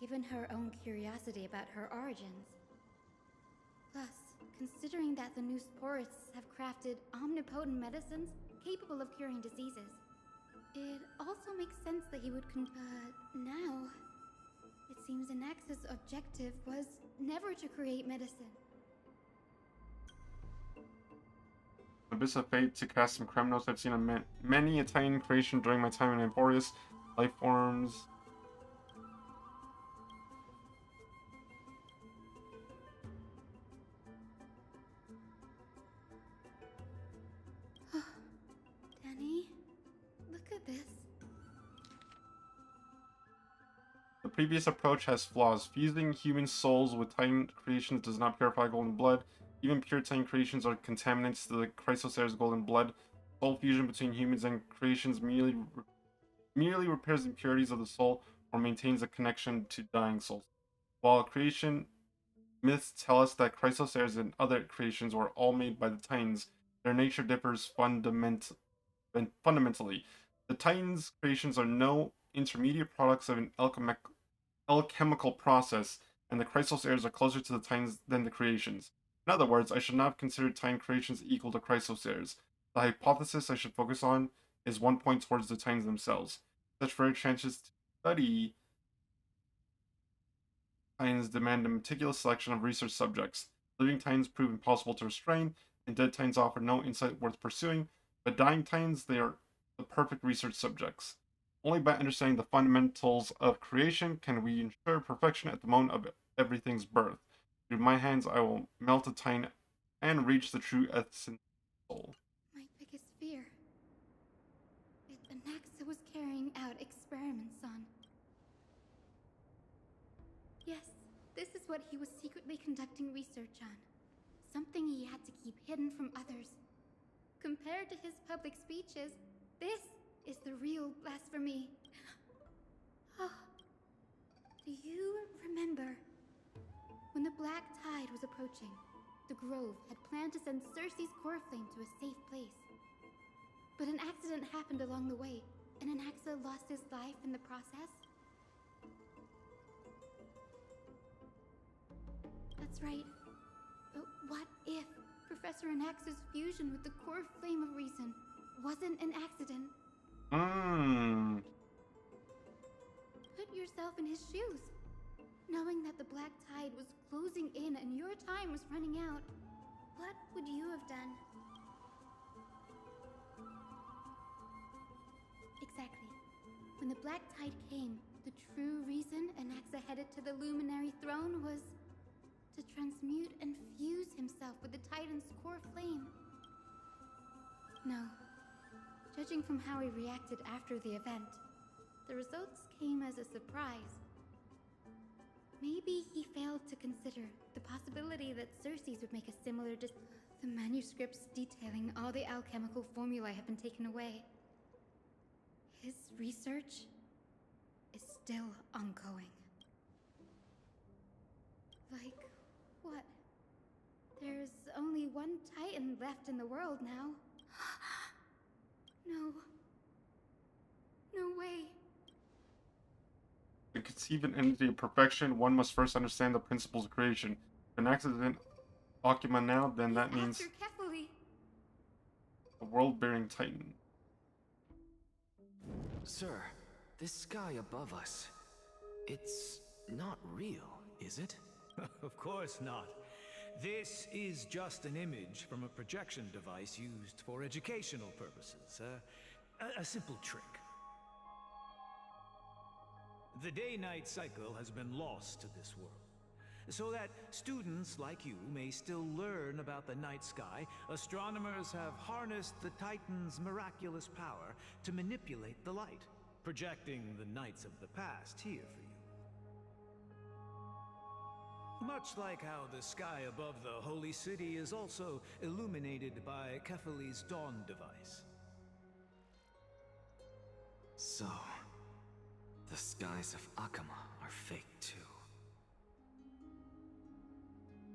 given her own curiosity about her origins. Plus, considering that the new sporists have crafted omnipotent medicines capable of curing diseases, it also makes sense that he would now, it seems Anaxa's objective was never to create medicine. Abyss of Fate to cast some Kremnos. I've seen many a Titan creation during my time in Emporius. Life forms. previous approach has flaws. Fusing human souls with Titan creations does not purify golden blood. Even pure Titan creations are contaminants to the Chrysosaur's golden blood. Soul fusion between humans and creations merely repairs impurities of the soul or maintains a connection to dying souls. While creation myths tell us that Chrysosaurs and other creations were all made by the Titans, their nature differs fundamentally. The Titans' creations are no intermediate products of an alchemical process, and the Chrysosaurs are closer to the Titans than the creations. In other words, I should not have considered Titan creations equal to Chrysosaurs. The hypothesis I should focus on is one point towards the Titans themselves. Such very chances to study Titans demand a meticulous selection of research subjects. Living Titans prove impossible to restrain, and dead Titans offer no insight worth pursuing, but dying Titans, they are the perfect research subjects. Only by understanding the fundamentals of creation can we ensure perfection at the moment of everything's birth. Through my hands, I will melt a Titan and reach the true essence of the soul. My biggest fear. Anaxa was carrying out experiments on. Yes, this is what he was secretly conducting research on. Something he had to keep hidden from others. Compared to his public speeches, this is the real blasphemy. Oh, do you remember? When the Black Tide was approaching, the Grove had planned to send Cersei's core flame to a safe place. But an accident happened along the way, and Anaxa lost his life in the process. That's right. But what if Professor Anaxa's fusion with the core flame of reason wasn't an accident? Put yourself in his shoes. Knowing that the Black Tide was closing in and your time was running out, what would you have done? Exactly. When the Black Tide came, the true reason Anaxa headed to the Luminary Throne was to transmute and fuse himself with the Titan's core flame. No. Judging from how he reacted after the event, the results came as a surprise. Maybe he failed to consider the possibility that Cersei's would make a similar The manuscripts detailing all the alchemical formulae have been taken away. His research is still ongoing. Like, what? There's only one Titan left in the world now. No. No way. To conceive an entity of perfection, one must first understand the principles of creation. If an accident Akuma now, then that means a world-bearing Titan. Sir, this sky above us, it's not real, is it? Of course not. This is just an image from a projection device used for educational purposes. A simple trick. The day-night cycle has been lost to this world, so that students like you may still learn about the night sky. Astronomers have harnessed the Titan's miraculous power to manipulate the light, projecting the nights of the past here for you. Much like how the sky above the Holy City is also illuminated by Kefali's dawn device. So, the skies of Akuma are fake too.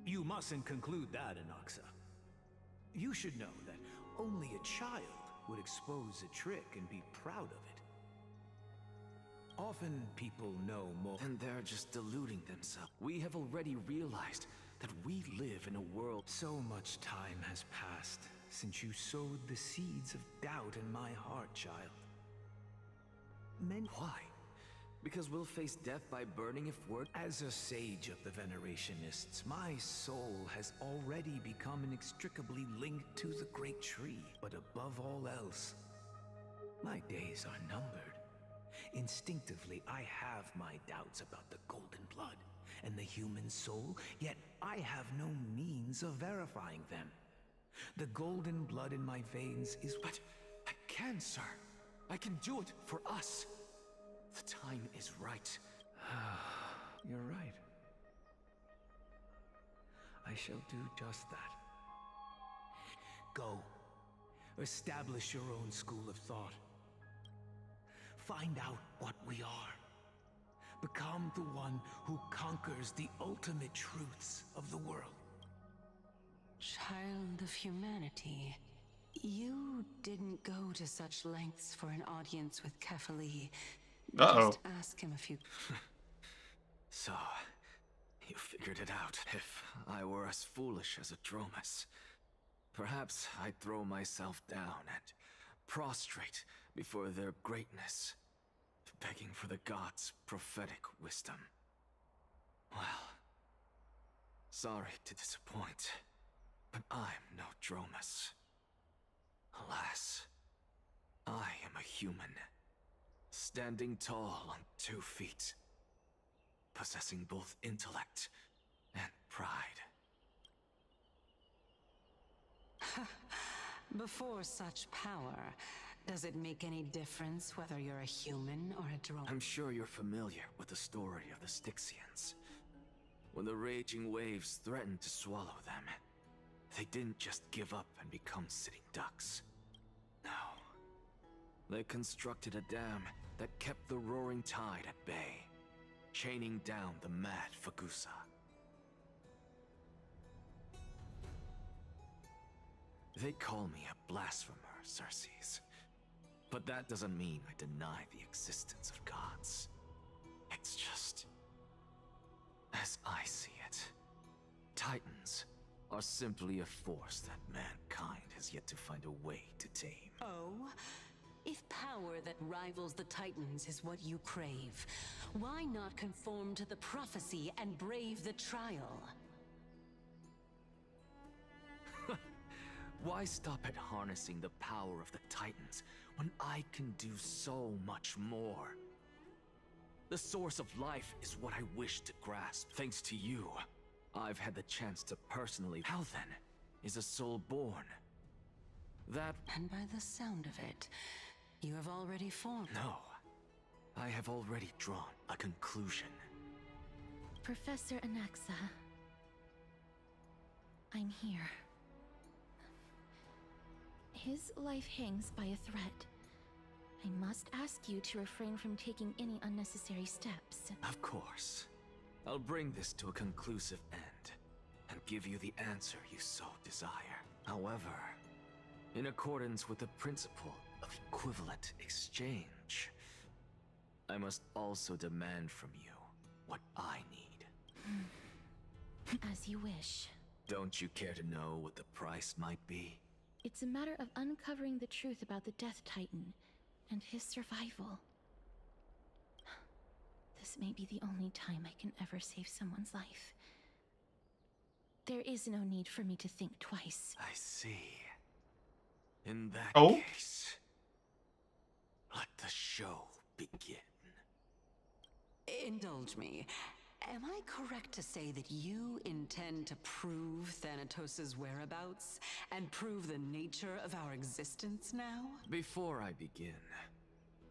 You mustn't conclude that, Anaxa. You should know that only a child would expose a trick and be proud of it. Often people know more. And they're just deluding themselves. We have already realized that we live in a world. So much time has passed since you sowed the seeds of doubt in my heart, child. Why? Because we'll face death by burning if we're... As a sage of the Venerationists, my soul has already become inextricably linked to the great tree. But above all else, my days are numbered. Instinctively, I have my doubts about the golden blood and the human soul, yet I have no means of verifying them. The golden blood in my veins is... But I can, sir. I can do it for us. The time is right. You're right. I shall do just that. Go. Establish your own school of thought. Find out what we are. Become the one who conquers the ultimate truths of the world. Child of humanity, you didn't go to such lengths for an audience with Kefali. Just ask him a few... So, you figured it out. If I were as foolish as a Dromus, perhaps I'd throw myself down and prostrate before their greatness, begging for the gods' prophetic wisdom. Well, sorry to disappoint, but I'm no Dromus. Alas, I am a human, standing tall on 2 feet, possessing both intellect and pride. Before such power, does it make any difference whether you're a human or a drone? I'm sure you're familiar with the story of the Styxians. When the raging waves threatened to swallow them, they didn't just give up and become sitting ducks. No. They constructed a dam that kept the roaring tide at bay, chaining down the mad Fagusa. They call me a blasphemer, Circes. But that doesn't mean I deny the existence of gods. It's just... as I see it, Titans are simply a force that mankind has yet to find a way to tame. Oh? If power that rivals the Titans is what you crave, why not conform to the prophecy and brave the trial? Why stop at harnessing the power of the Titans when I can do so much more? The source of life is what I wish to grasp. Thanks to you, I've had the chance to personally... How then is a soul born? That... And by the sound of it, you have already formed... No. I have already drawn a conclusion. Professor Anaxa, I'm here. His life hangs by a thread. I must ask you to refrain from taking any unnecessary steps. Of course. I'll bring this to a conclusive end, and give you the answer you so desire. However, in accordance with the principle of equivalent exchange, I must also demand from you what I need. As you wish. Don't you care to know what the price might be? It's a matter of uncovering the truth about the Death Titan and his survival. This may be the only time I can ever save someone's life. There is no need for me to think twice. I see. In that case, let the show begin. Indulge me. Am I correct to say that you intend to prove Thanatos' whereabouts and prove the nature of our existence now? Before I begin,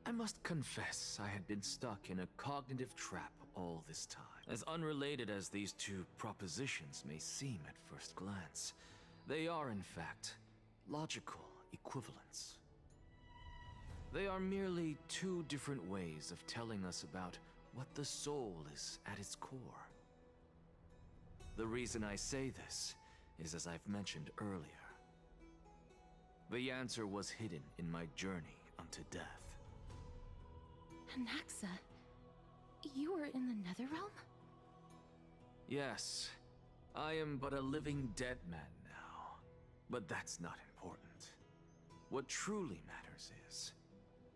I must confess I had been stuck in a cognitive trap all this time. As unrelated as these two propositions may seem at first glance, they are in fact logical equivalents. They are merely two different ways of telling us about what the soul is at its core. The reason I say this is, as I've mentioned earlier, the answer was hidden in my journey unto death. Anaxa, you were in the Netherrealm? Yes, I am but a living dead man now, but that's not important. What truly matters is,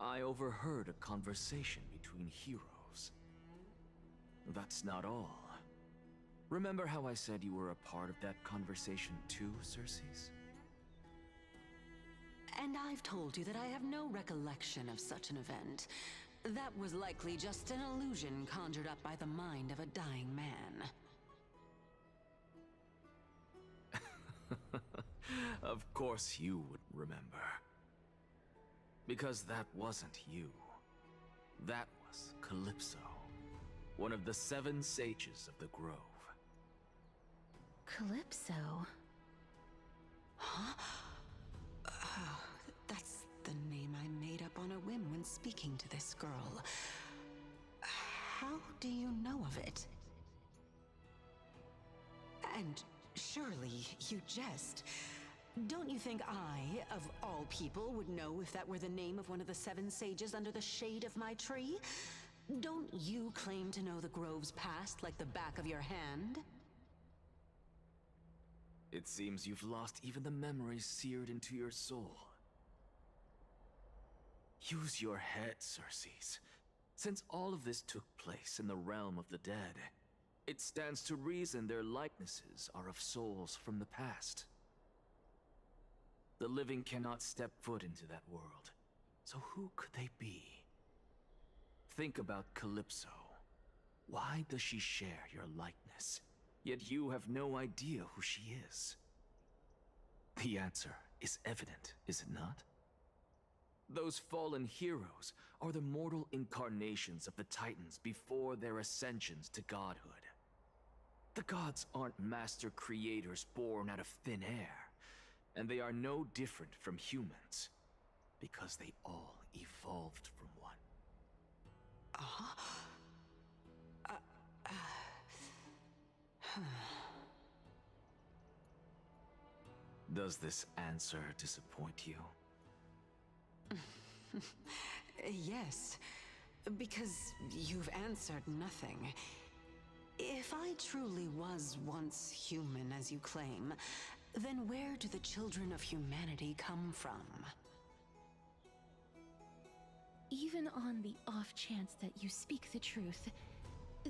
I overheard a conversation between heroes. That's not all. Remember how I said you were a part of that conversation too, Circes? And I've told you that I have no recollection of such an event. That was likely just an illusion conjured up by the mind of a dying man. Of course you would remember. Because that wasn't you. That was Calypso. one of the 7 sages of the grove. Calypso? Huh? Oh, that's the name I made up on a whim when speaking to this girl. How do you know of it? And surely you jest. Don't you think I, of all people, would know if that were the name of one of the 7 sages under the shade of my tree? Don't you claim to know the grove's past like the back of your hand? It seems you've lost even the memories seared into your soul. Use your head, Circes. Since all of this took place in the realm of the dead, it stands to reason their likenesses are of souls from the past. The living cannot step foot into that world, so who could they be? Think about Calypso. Why does she share your likeness, yet you have no idea who she is? The answer is evident, is it not? Those fallen heroes are the mortal incarnations of the Titans before their ascensions to godhood. The gods aren't master creators born out of thin air, and they are no different from humans, because they all evolved from one. Does this answer disappoint you? Yes, because you've answered nothing. If I truly was once human, as you claim, then where do the children of humanity come from? Even on the off chance that you speak the truth,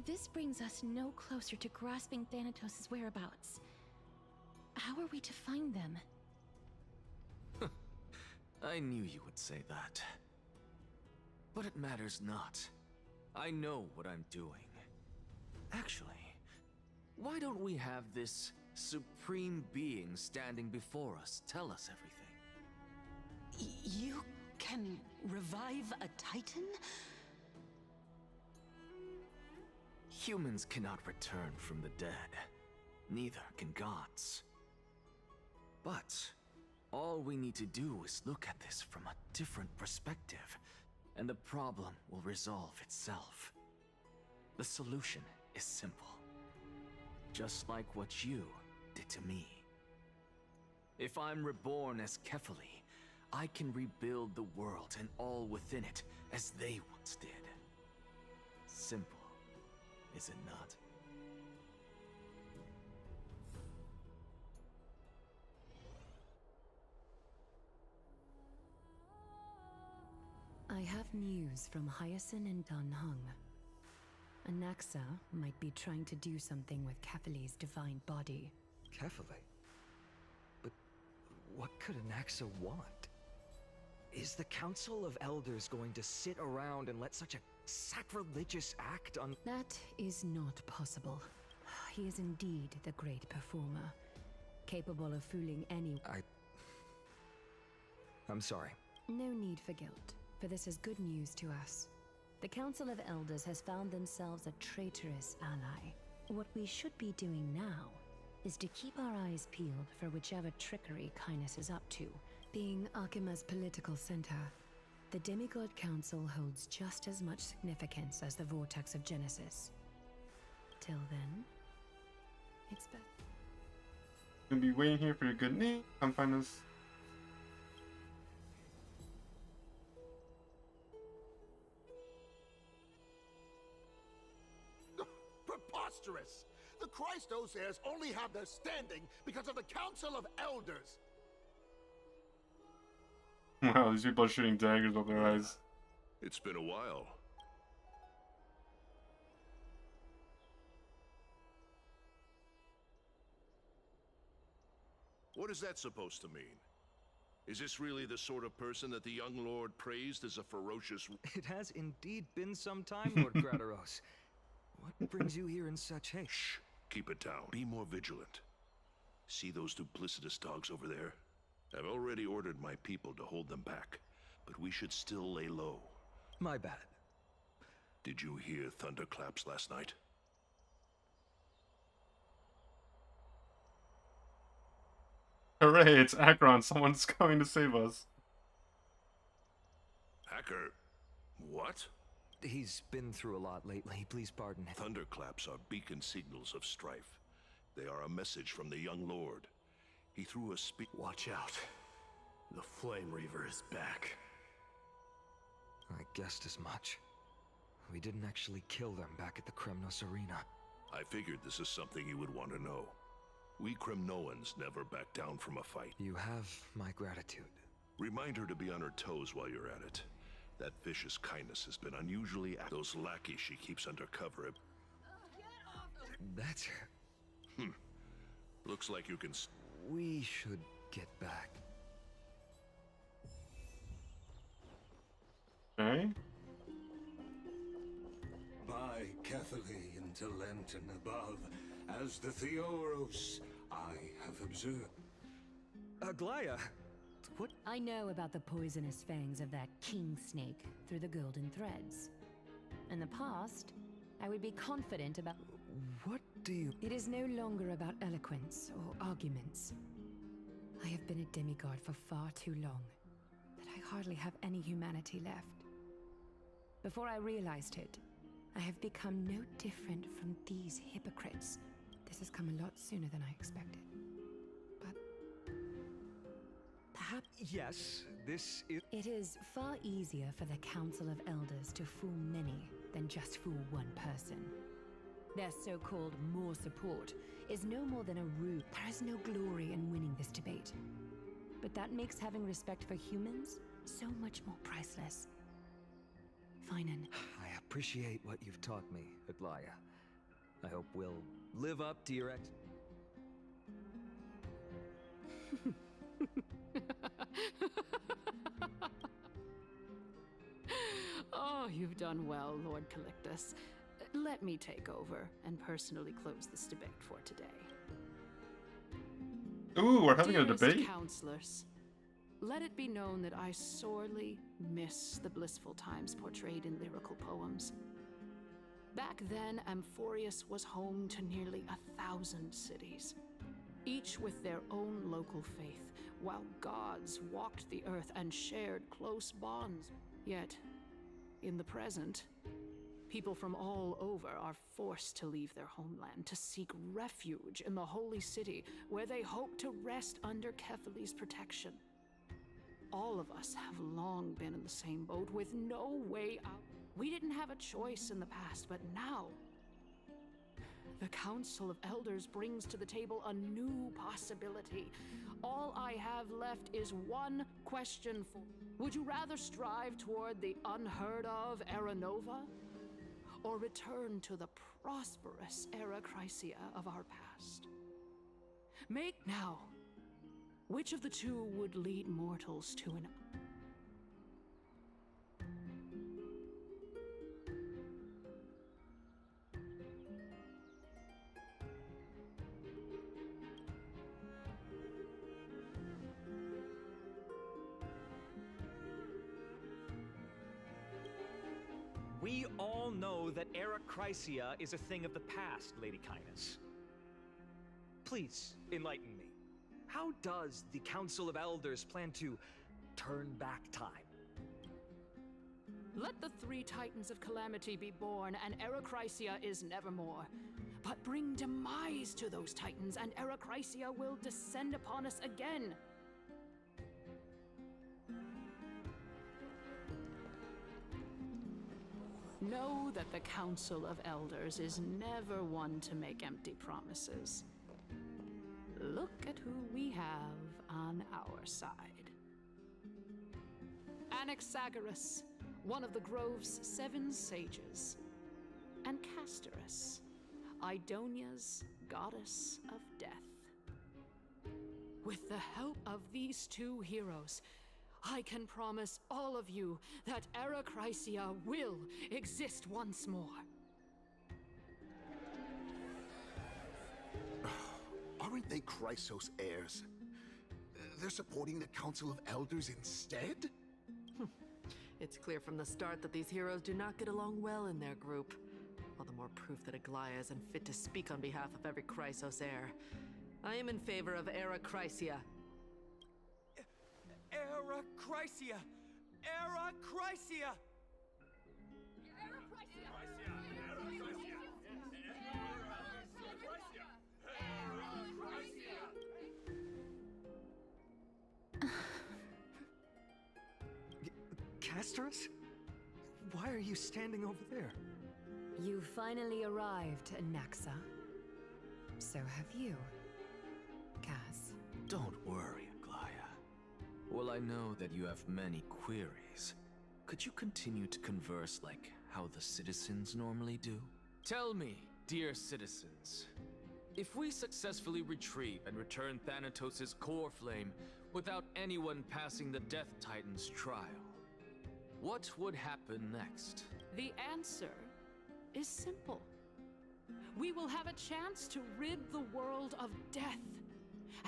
this brings us no closer to grasping Thanatos' whereabouts. How are we to find them? I knew you would say that. But it matters not. I know what I'm doing. Actually, why don't we have this supreme being standing before us tell us everything? You can revive a Titan? Humans cannot return from the dead. Neither can gods. But all we need to do is look at this from a different perspective, and the problem will resolve itself. The solution is simple. Just like what you did to me. If I'm reborn as Kefali, I can rebuild the world and all within it as they once did. Simple, is it not? I have news from Hyacinth and Danhung. Anaxa might be trying to do something with Kefali's divine body. Kefali? But what could Anaxa want? Is the Council of Elders going to sit around and let such a sacrilegious act on— That is not possible. He is indeed the great performer, capable of fooling any— I'm sorry. No need for guilt, for this is good news to us. The Council of Elders has found themselves a traitorous ally. What we should be doing now is to keep our eyes peeled for whichever trickery Kainis is up to. Being Akima's political center, the Demigod Council holds just as much significance as the Vortex of Genesis. Till then, it's best. Gonna be waiting here for your good name. Come find us. Preposterous! The Christos heirs only have their standing because of the Council of Elders. Wow, these people are shooting daggers out their eyes. It's been a while. What is that supposed to mean? Is this really the sort of person that the young lord praised as a ferocious— It has indeed been some time, Lord Gradaros. What brings you here in such haste? Shh! Keep it down. Be more vigilant. See those duplicitous dogs over there? I've already ordered my people to hold them back, but we should still lay low. My bad. Did you hear thunderclaps last night? Hooray, it's Akron. Someone's coming to save us. Hacker, what? He's been through a lot lately. Please pardon him. Thunderclaps are beacon signals of strife. They are a message from the young lord. He threw a Watch out. The Flame Reaver is back. I guessed as much. We didn't actually kill them back at the Kremnos Arena. I figured this is something you would want to know. We Kremnoans never back down from a fight. You have my gratitude. Remind her to be on her toes while you're at it. That vicious kindness has been unusually those lackeys she keeps undercover. That's... Looks like you can... We should get back. Okay. By Catherly into Lantern above, as the Theoros I have observed. Glaya, what? I know about the poisonous fangs of that king snake through the golden threads. In the past, I would be confident about... What do you... It is no longer about eloquence or arguments. I have been a demigod for far too long, that I hardly have any humanity left. Before I realized it, I have become no different from these hypocrites. This has come a lot sooner than I expected. But... perhaps... Yes, this is... It is far easier for the Council of Elders to fool many than just fool one person. Their so-called more support is no more than a ruse. There is no glory in winning this debate. But that makes having respect for humans so much more priceless. Finan. I appreciate what you've taught me, Aglaya. I hope we'll live up to your Oh, you've done well, Lord Calictus. Let me take over and personally close this debate for today. Ooh, we're having a Dearest debate? Counselors, let it be known that I sorely miss the blissful times portrayed in lyrical poems. Back then, Amphorius was home to nearly 1,000 cities, each with their own local faith, while gods walked the earth and shared close bonds. Yet, in the present, people from all over are forced to leave their homeland to seek refuge in the holy city, where they hope to rest under Kefali's protection. All of us have long been in the same boat with no way out. We didn't have a choice in the past, but now the Council of Elders brings to the table a new possibility. All I have left is one question for... Would you rather strive toward the unheard of Era Nova, or return to the prosperous Era Chrysia of our past? Make now. Which of the two would lead mortals to an... We all know that Era Chrysia is a thing of the past, Lady Kynus. Please, enlighten me. How does the Council of Elders plan to turn back time? Let the three titans of calamity be born, and Era Chrysia is nevermore. But bring demise to those titans, and Era Chrysia will descend upon us again. Know that the Council of Elders is never one to make empty promises. Look at who we have on our side. Anaxagoras, one of the Grove's 7 sages, and Castorice, Idonia's goddess of death. With the help of these two heroes, I can promise all of you that Era Chrysia will exist once more. Aren't they Chrysos heirs? They're supporting the Council of Elders instead? It's clear from the start that these heroes do not get along well in their group. All the more proof that Aglaya is unfit to speak on behalf of every Chrysos heir. I am in favor of Era Chrysia. Era Chrysia! Era Chrysia! Castorice? Why are you standing over there? You finally arrived, Anaxa. So have you, Cas. Don't worry, Aglaya. Well, I know that you have many queries. Could you continue to converse like how the citizens normally do? Tell me, dear citizens, if we successfully retrieve and return Thanatos' core flame without anyone passing the Death Titan's trial, what would happen next? The answer is simple. We will have a chance to rid the world of death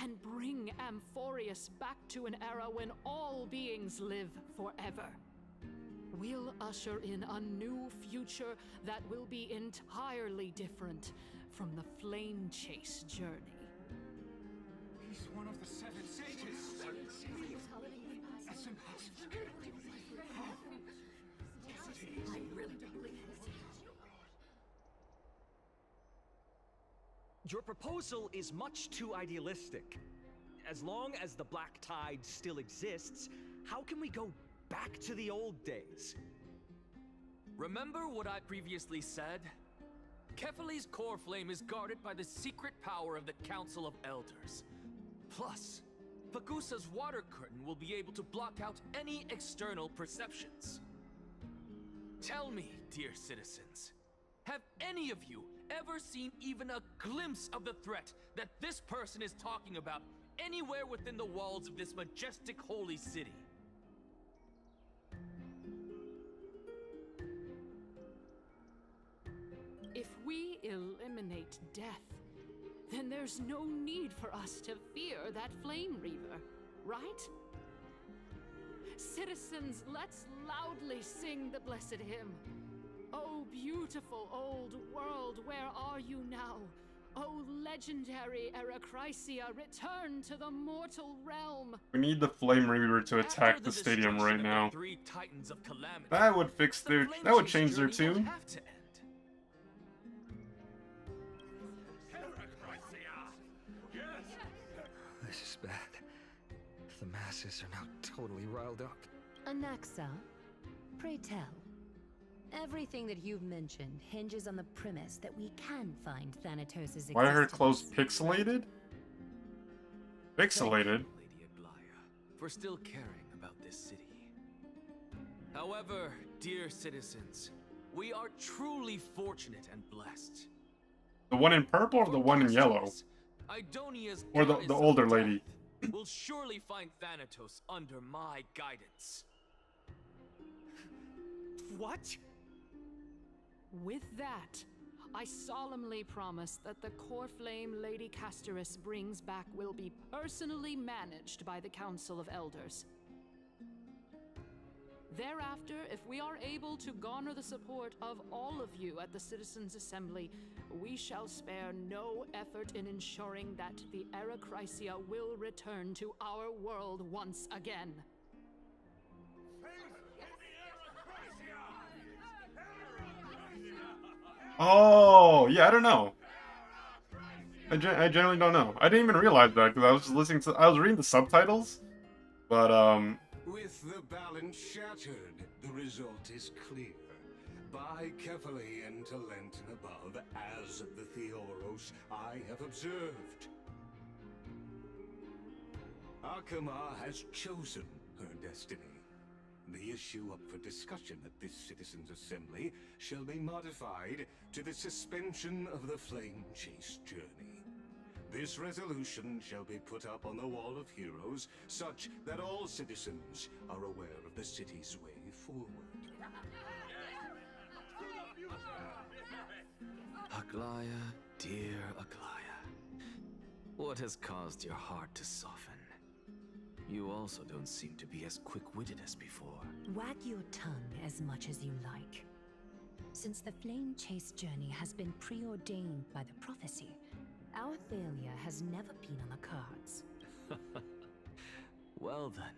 and bring Amphorius back to an era when all beings live forever. We'll usher in a new future that will be entirely different from the flame chase journey. He's one of the seven sages. That's impossible. I really don't believe it. Your proposal is much too idealistic. As long as the Black Tide still exists, how can we go back to the old days? Remember what I previously said? Kefali's core flame is guarded by the secret power of the Council of Elders. Plus, Pagusa's water curtain will be able to block out any external perceptions. Tell me, dear citizens, have any of you ever seen even a glimpse of the threat that this person is talking about anywhere within the walls of this majestic holy city? If we eliminate death, then there's no need for us to fear that Flame Reaver, right? Citizens, let's loudly sing the blessed hymn. Oh, beautiful old world, where are you now? Oh, legendary Erechrysia, return to the mortal realm. We need the Flame Reaver to attack the stadium right now. Three Titans of Calamity, That would fix their. That would change their tune. This is bad. The masses are now totally riled up. Anaxa, pray tell. Everything that you've mentioned hinges on the premise that we can find Thanatos' existence. Why are her clothes pixelated? Pixelated? Lady Aglaya, for still caring about this city. However, dear citizens, we are truly fortunate and blessed. The one in purple or the one in yellow? Idonia's Or the older lady? will surely find Thanatos under my guidance. What? With that, I solemnly promise that the core flame Lady Castorice brings back will be personally managed by the Council of Elders. Thereafter, if we are able to garner the support of all of you at the Citizens' Assembly, we shall spare no effort in ensuring that the Erechrysia will return to our world once again. Oh, yeah, I don't know. I generally don't know. I didn't even realize that because I was just listening to. I was reading the subtitles, but With the balance shattered, the result is clear. Buy carefully into Lent and above, as the Theoros I have observed. Akama has chosen her destiny. The issue up for discussion at this Citizens' Assembly shall be modified to the suspension of the Flame Chase journey. This resolution shall be put up on the Wall of Heroes, such that all citizens are aware of the city's way forward. Aglaya, dear Aglaya, what has caused your heart to soften? You also don't seem to be as quick-witted as before. Wag your tongue as much as you like. Since the flame chase journey has been preordained by the prophecy, our failure has never been on the cards. Well then,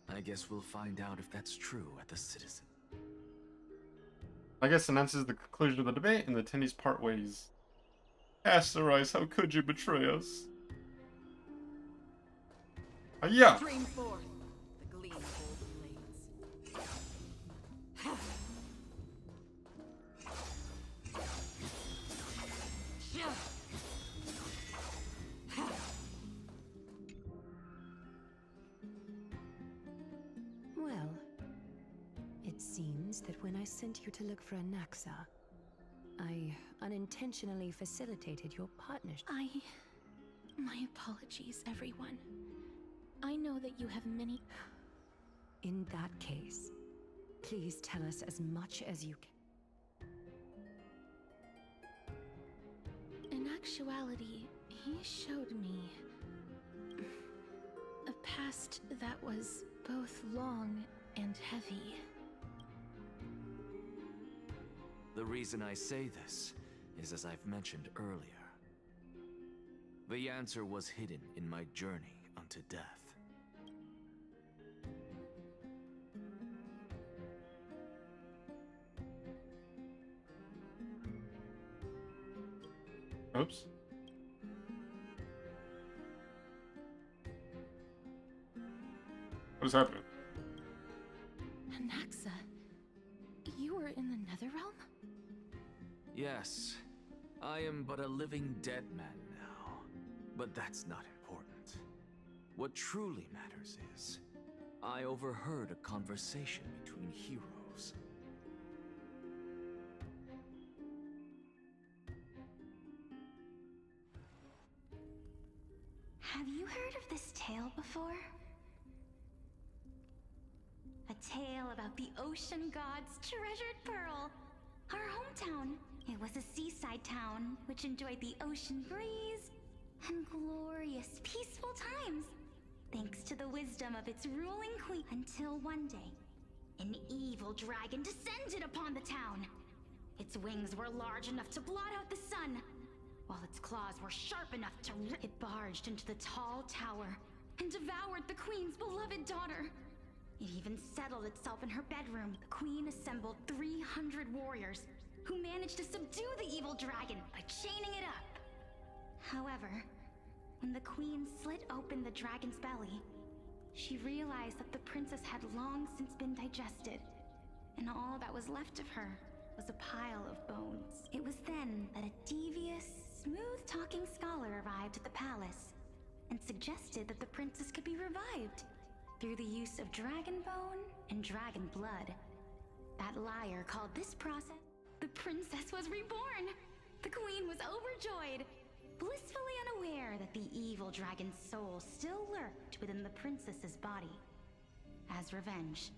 I guess we'll find out if that's true at the Citizen. I guess announces the conclusion of the debate, and the attendees part ways. Castorice, how could you betray us? Yeah. Stream forth the gleam of blades. Well, it seems that when I sent you to look for Anaxa, I unintentionally facilitated your partnership. My apologies, everyone. I know that you have many... In that case, please tell us as much as you can. In actuality, he showed me a past that was both long and heavy. The reason I say this is as I've mentioned earlier. The answer was hidden in my journey unto death. Oops. What is happening? Anaxa, you were in the Netherrealm? Yes, I am but a living dead man now. But that's not important. What truly matters is, I overheard a conversation between heroes. Have you heard of this tale before? A tale about the ocean god's treasured pearl, our hometown. It was a seaside town which enjoyed the ocean breeze and glorious, peaceful times, thanks to the wisdom of its ruling queen. Until one day, an evil dragon descended upon the town. Its wings were large enough to blot out the sun, while its claws were sharp enough to rip. It barged into the tall tower and devoured the queen's beloved daughter. It even settled itself in her bedroom. The queen assembled 300 warriors who managed to subdue the evil dragon by chaining it up. However, when the queen slit open the dragon's belly, she realized that the princess had long since been digested, and all that was left of her was a pile of bones. It was then that a devious, smooth-talking scholar arrived at the palace and suggested that the princess could be revived through the use of dragon bone and dragon blood. That liar called this process... The princess was reborn! The queen was overjoyed, blissfully unaware that the evil dragon's soul still lurked within the princess's body. As revenge,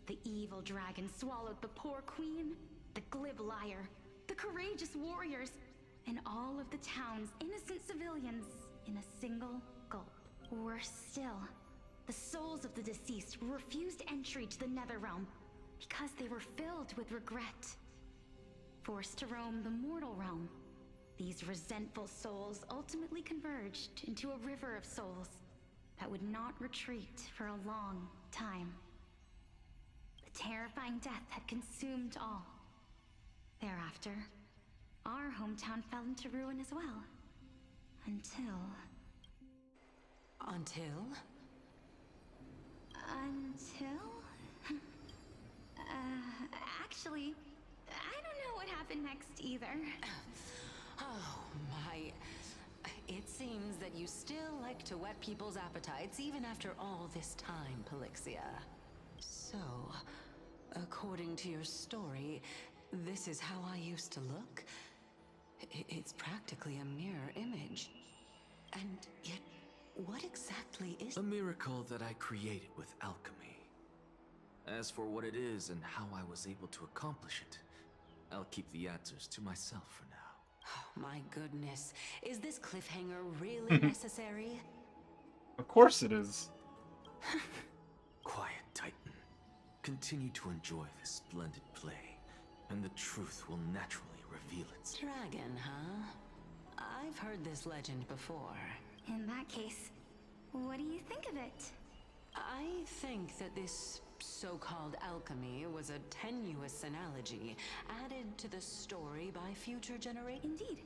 the evil dragon swallowed the poor queen, the glib liar, the courageous warriors, and all of the town's innocent civilians in a single gulp. Worse still, the souls of the deceased were refused entry to the Netherrealm because they were filled with regret. Forced to roam the mortal realm, these resentful souls ultimately converged into a river of souls that would not retreat for a long time. The terrifying death had consumed all. Thereafter, our hometown fell into ruin as well. Until... Actually, I don't know what happened next either. Oh my... It seems that you still like to whet people's appetites even after all this time, Pelixia. So, according to your story, this is how I used to look? It's practically a mirror image. And yet, what exactly is... A miracle that I created with alchemy. As for what it is and how I was able to accomplish it, I'll keep the answers to myself for now. Oh, my goodness. Is this cliffhanger really necessary? Of course it is. Quiet, Titan. Continue to enjoy this splendid play, and the truth will naturally reveal itself. Dragon, huh? I've heard this legend before. In that case, what do you think of it? I think that this so-called alchemy was a tenuous analogy added to the story by future generations. Indeed.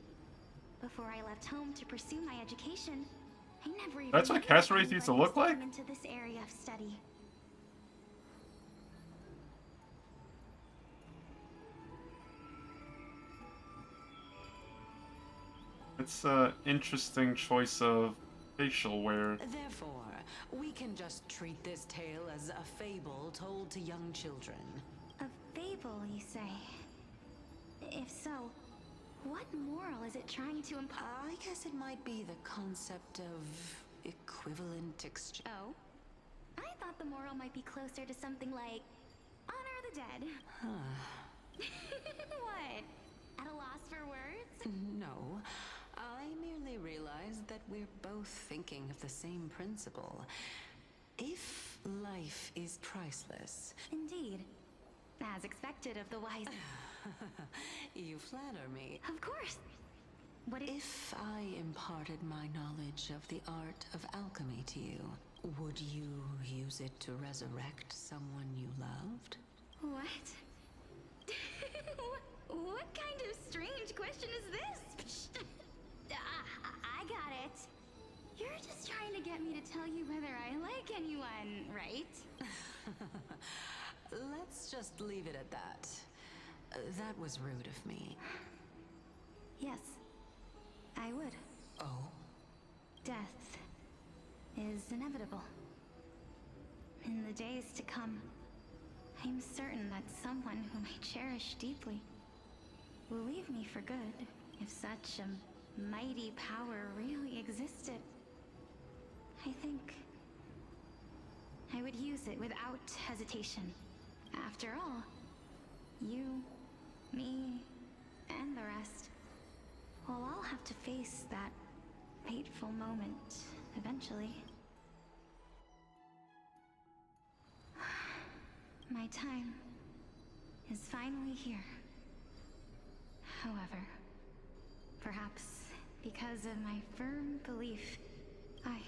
Before I left home to pursue my education, I never even That's what Castorice used to look like? into this area of study. It's an interesting choice of facial wear. Therefore, we can just treat this tale as a fable told to young children. A fable, you say? If so, what moral is it trying to impart? I guess it might be the concept of equivalent exchange. Oh? I thought the moral might be closer to something like honor the dead. What? At a loss for words? No. I merely realized that we're both thinking of the same principle. If life is priceless... Indeed. As expected of the wise... You flatter me. Of course. What if I imparted my knowledge of the art of alchemy to you, would you use it to resurrect someone you loved? What? What kind of strange question is this? I got it. You're just trying to get me to tell you whether I like anyone, right? Let's just leave it at that. That was rude of me. Yes, I would. Oh? Death is inevitable. In the days to come, I'm certain that someone whom I cherish deeply will leave me for good if such a mighty power really existed. I think I would use it without hesitation. After all, you, me, and the rest will all have to face that fateful moment eventually. My time is finally here. However, perhaps because of my firm belief, I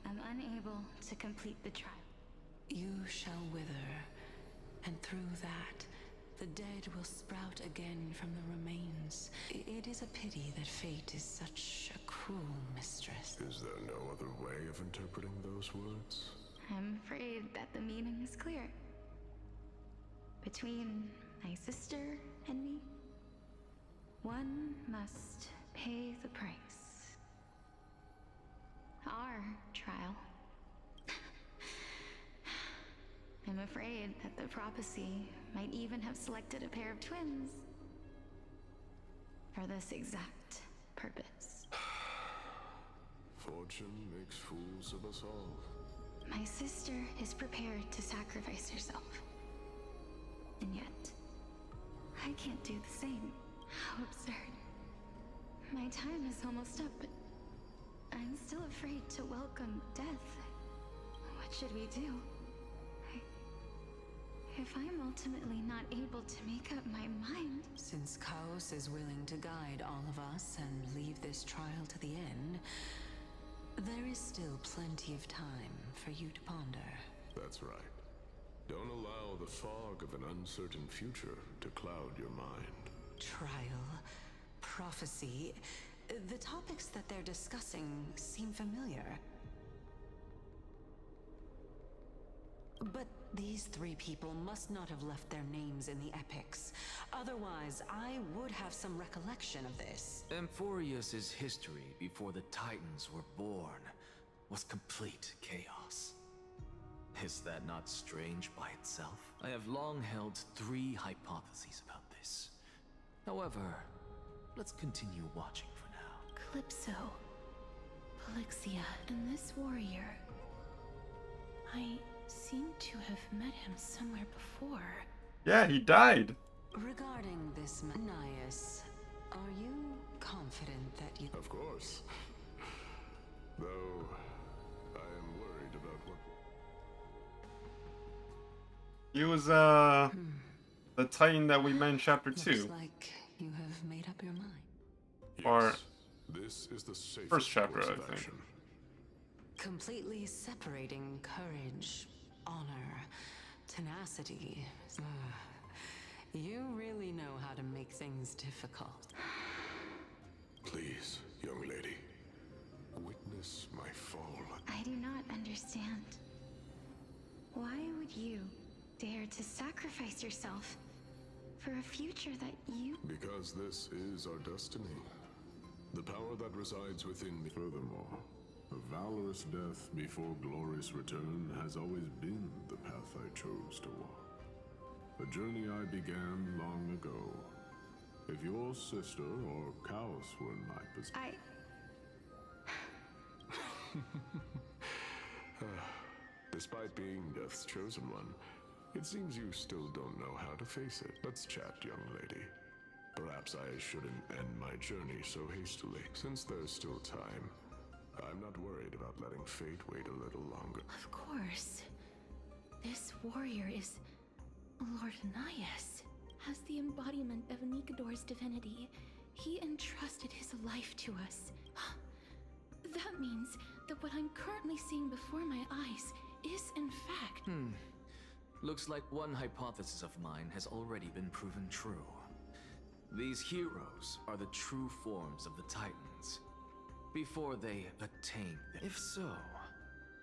am unable to complete the trial. You shall wither, and through that, the dead will sprout again from the remains. It is a pity that fate is such a cruel mistress. Is there no other way of interpreting those words? I'm afraid that the meaning is clear. Between my sister and me, one must pay the price. Our trial. I'm afraid that the prophecy might even have selected a pair of twins for this exact purpose. Fortune makes fools of us all. My sister is prepared to sacrifice herself. And yet, I can't do the same. How absurd. My time is almost up, but I'm still afraid to welcome death. What should we do? If I'm ultimately not able to make up my mind... Since Chaos is willing to guide all of us and leave this trial to the end, there is still plenty of time for you to ponder. That's right. Don't allow the fog of an uncertain future to cloud your mind. Trial, prophecy, the topics that they're discussing seem familiar. But these three people must not have left their names in the epics. Otherwise, I would have some recollection of this. Amphorius's history before the Titans were born was complete chaos. Is that not strange by itself? I have long held three hypotheses about this. However, let's continue watching for now. Calypso, Polixia, and this warrior. I seem to have met him somewhere before. Yeah, he died. Regarding this, Manias, are you confident that you... Of course. Though, I am worried about what... He was, the Titan that we met in Chapter 2. Looks like you have made up your mind. Yes, or this is the safest first chapter, course I of think. action. Completely separating courage, honor, tenacity. You really know how to make things difficult. Please, young lady, witness my fall. I do not understand. Why would you dare to sacrifice yourself for a future that you... Because this is our destiny. The power that resides within me. Furthermore, a valorous death before glorious return has always been the path I chose to walk. A journey I began long ago. If your sister or Chaos were in my position... Despite being Death's chosen one, it seems you still don't know how to face it. Let's chat, young lady. Perhaps I shouldn't end my journey so hastily. Since there's still time, I'm not worried about letting fate wait a little longer. Of course. This warrior is Lord Anaias. As the embodiment of Nikador's divinity, he entrusted his life to us. That means that what I'm currently seeing before my eyes is in fact... Looks like one hypothesis of mine has already been proven true. These heroes are the true forms of the Titans, before they attain them. If so,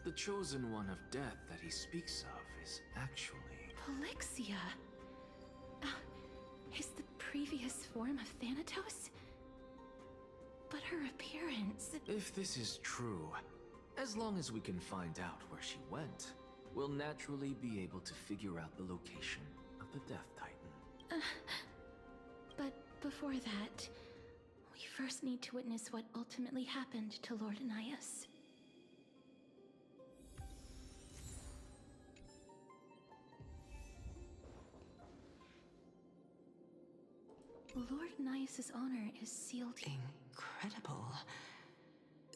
the chosen one of death that he speaks of is actually... Polixia? Is the previous form of Thanatos? But her appearance... If this is true, as long as we can find out where she went, we'll naturally be able to figure out the location of the Death Titan. But before that, we first need to witness what ultimately happened to Lord Anaias. Lord Anaias' honor is sealed. Incredible.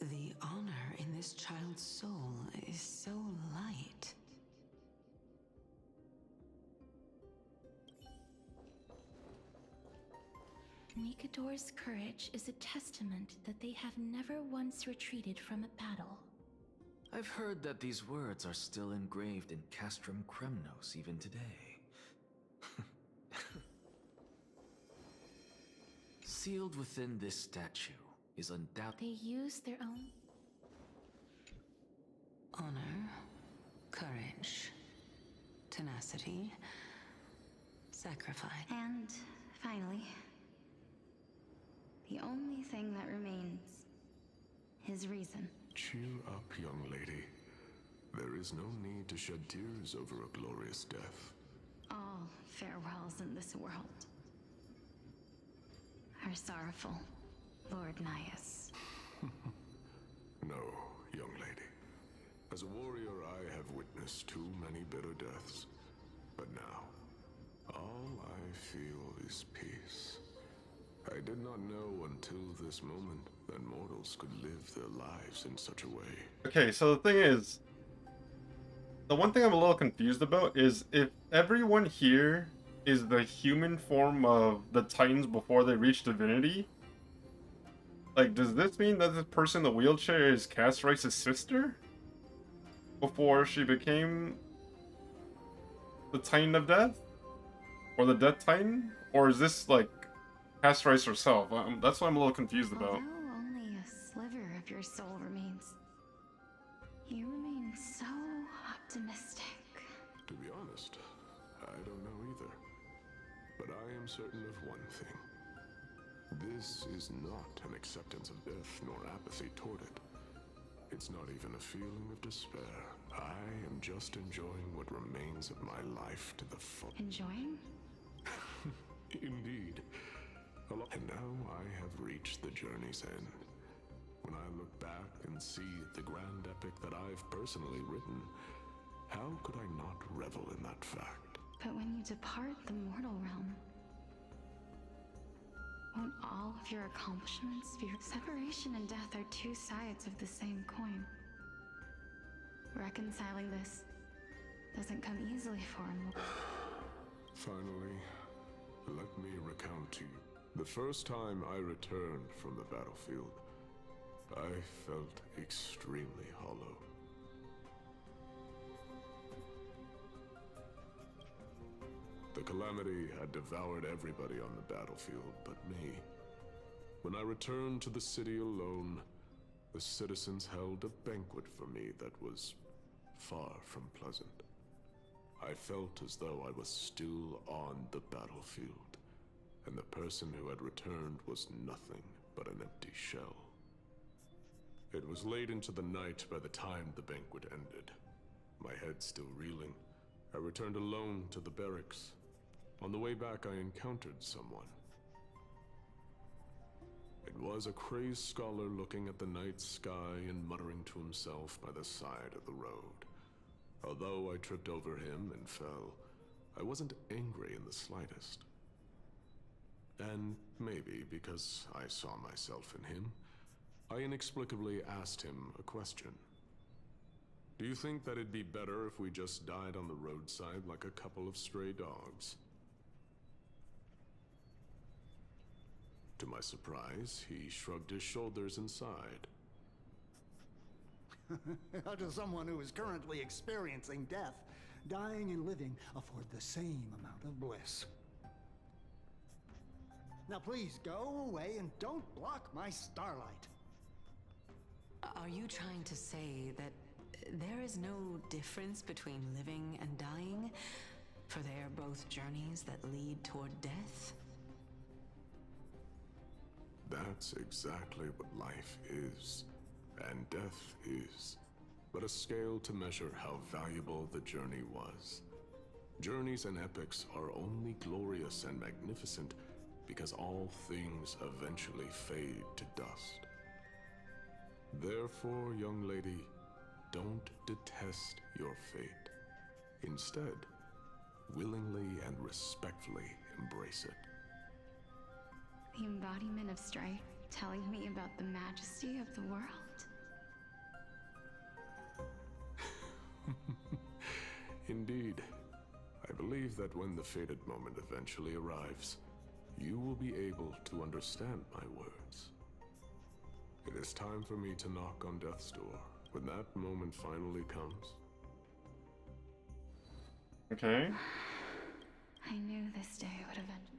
The honor in this child's soul is so light. Nikador's courage is a testament that they have never once retreated from a battle. I've heard that these words are still engraved in Castrum Kremnos even today. Sealed within this statue is undoubtedly... They use their own... Honor, courage, tenacity, sacrifice. And finally, the only thing that remains is reason. Cheer up, young lady. There is no need to shed tears over a glorious death. All farewells in this world are sorrowful, Lord Anaias. No, young lady. As a warrior, I have witnessed too many bitter deaths. But now, all I feel is peace. I did not know until this moment that mortals could live their lives in such a way. Okay, so the thing is, the one thing I'm a little confused about is if everyone here is the human form of the Titans before they reach divinity, like, does this mean that the person in the wheelchair is Castorice's sister? Before she became the Titan of Death? Or the Death Titan? Or is this, like, Castorice herself? That's what I'm a little confused about. Although only a sliver of your soul remains, you remain so optimistic. To be honest, I don't know either. But I am certain of one thing. This is not an acceptance of death nor apathy toward it. It's not even a feeling of despair. I am just enjoying what remains of my life to the full. Enjoying? Indeed. And now I have reached the journey's end. When I look back and see the grand epic that I've personally written, how could I not revel in that fact? But when you depart the mortal realm, Won't all of your accomplishments be... Separation and death are two sides of the same coin. Reconciling this doesn't come easily for him. Finally, let me recount to you. The first time I returned from the battlefield, I felt extremely hollow. The calamity had devoured everybody on the battlefield but me. When I returned to the city alone, the citizens held a banquet for me that was far from pleasant. I felt as though I was still on the battlefield, and the person who had returned was nothing but an empty shell. It was late into the night by the time the banquet ended. My head still reeling, I returned alone to the barracks. On the way back, I encountered someone. It was a crazed scholar looking at the night sky and muttering to himself by the side of the road. Although I tripped over him and fell, I wasn't angry in the slightest. And maybe because I saw myself in him, I inexplicably asked him a question. Do you think that it'd be better if we just died on the roadside like a couple of stray dogs? To my surprise, he shrugged his shoulders and sighed. How does someone who is currently experiencing death, dying and living, afford the same amount of bliss? Now please go away and don't block my starlight. Are you trying to say that there is no difference between living and dying? For they are both journeys that lead toward death? That's exactly what life is, and death is, but a scale to measure how valuable the journey was. Journeys and epics are only glorious and magnificent because all things eventually fade to dust. Therefore, young lady, don't detest your fate. Instead, willingly and respectfully embrace it. The embodiment of strife, telling me about the majesty of the world. Indeed. I believe that when the fated moment eventually arrives, you will be able to understand my words. It is time for me to knock on death's door. When that moment finally comes... Okay. I knew this day would eventually...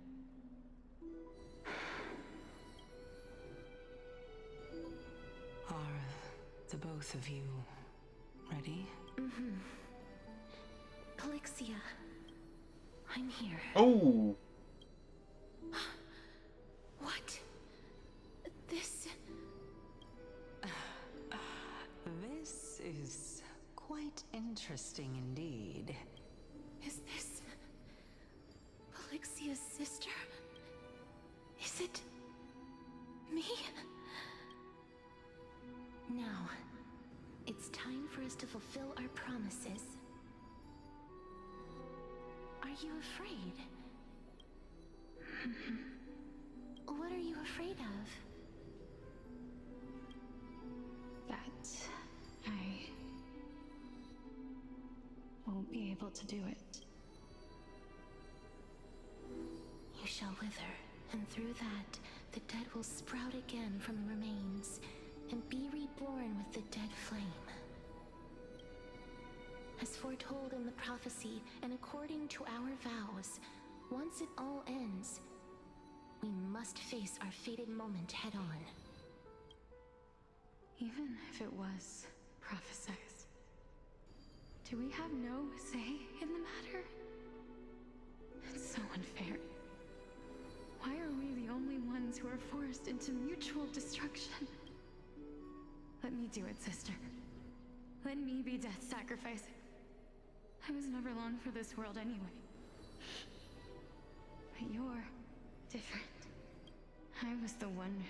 Are the both of you ready? Mm-hmm. Calixia, I'm here. Oh! What? This... This is quite interesting indeed. Is this... Calixia's sister? Is it... me? Now, it's time for us to fulfill our promises. Are you afraid? What are you afraid of? That I won't be able to do it. You shall wither, and through that, the dead will sprout again from the remains, and be reborn with the dead flame. As foretold in the prophecy, and according to our vows, once it all ends, we must face our fated moment head-on. Even if it was prophesized, do we have no say in the matter? It's so unfair. Why are we the only ones who are forced into mutual destruction? Let me do it, sister. Let me be death's sacrifice. I was never long for this world anyway. But you're different. I was the one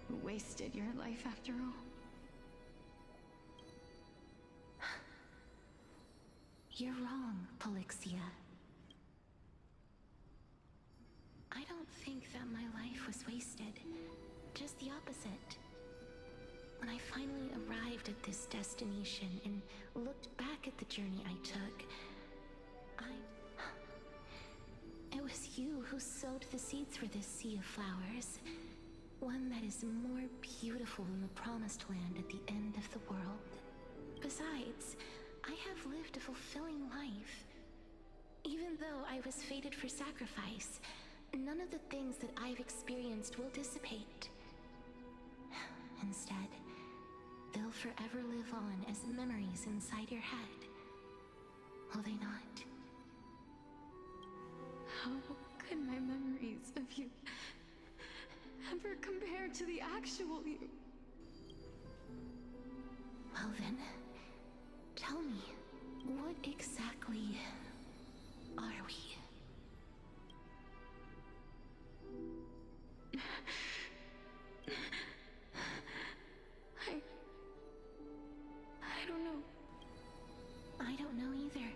who wasted your life after all. You're wrong, Calixia. I don't think that my life opposite. When I finally arrived at this destination and looked back at the journey I took, it was you who sowed the seeds for this sea of flowers. One that is more beautiful than the promised land at the end of the world. Besides, I have lived a fulfilling life. Even though I was fated for sacrifice, none of the things that I've experienced will dissipate. Instead, they'll forever live on as memories inside your head. Will they not? How could my memories of you ever compare to the actual you? Well then, tell me, what exactly are we? I don't know. I don't know either.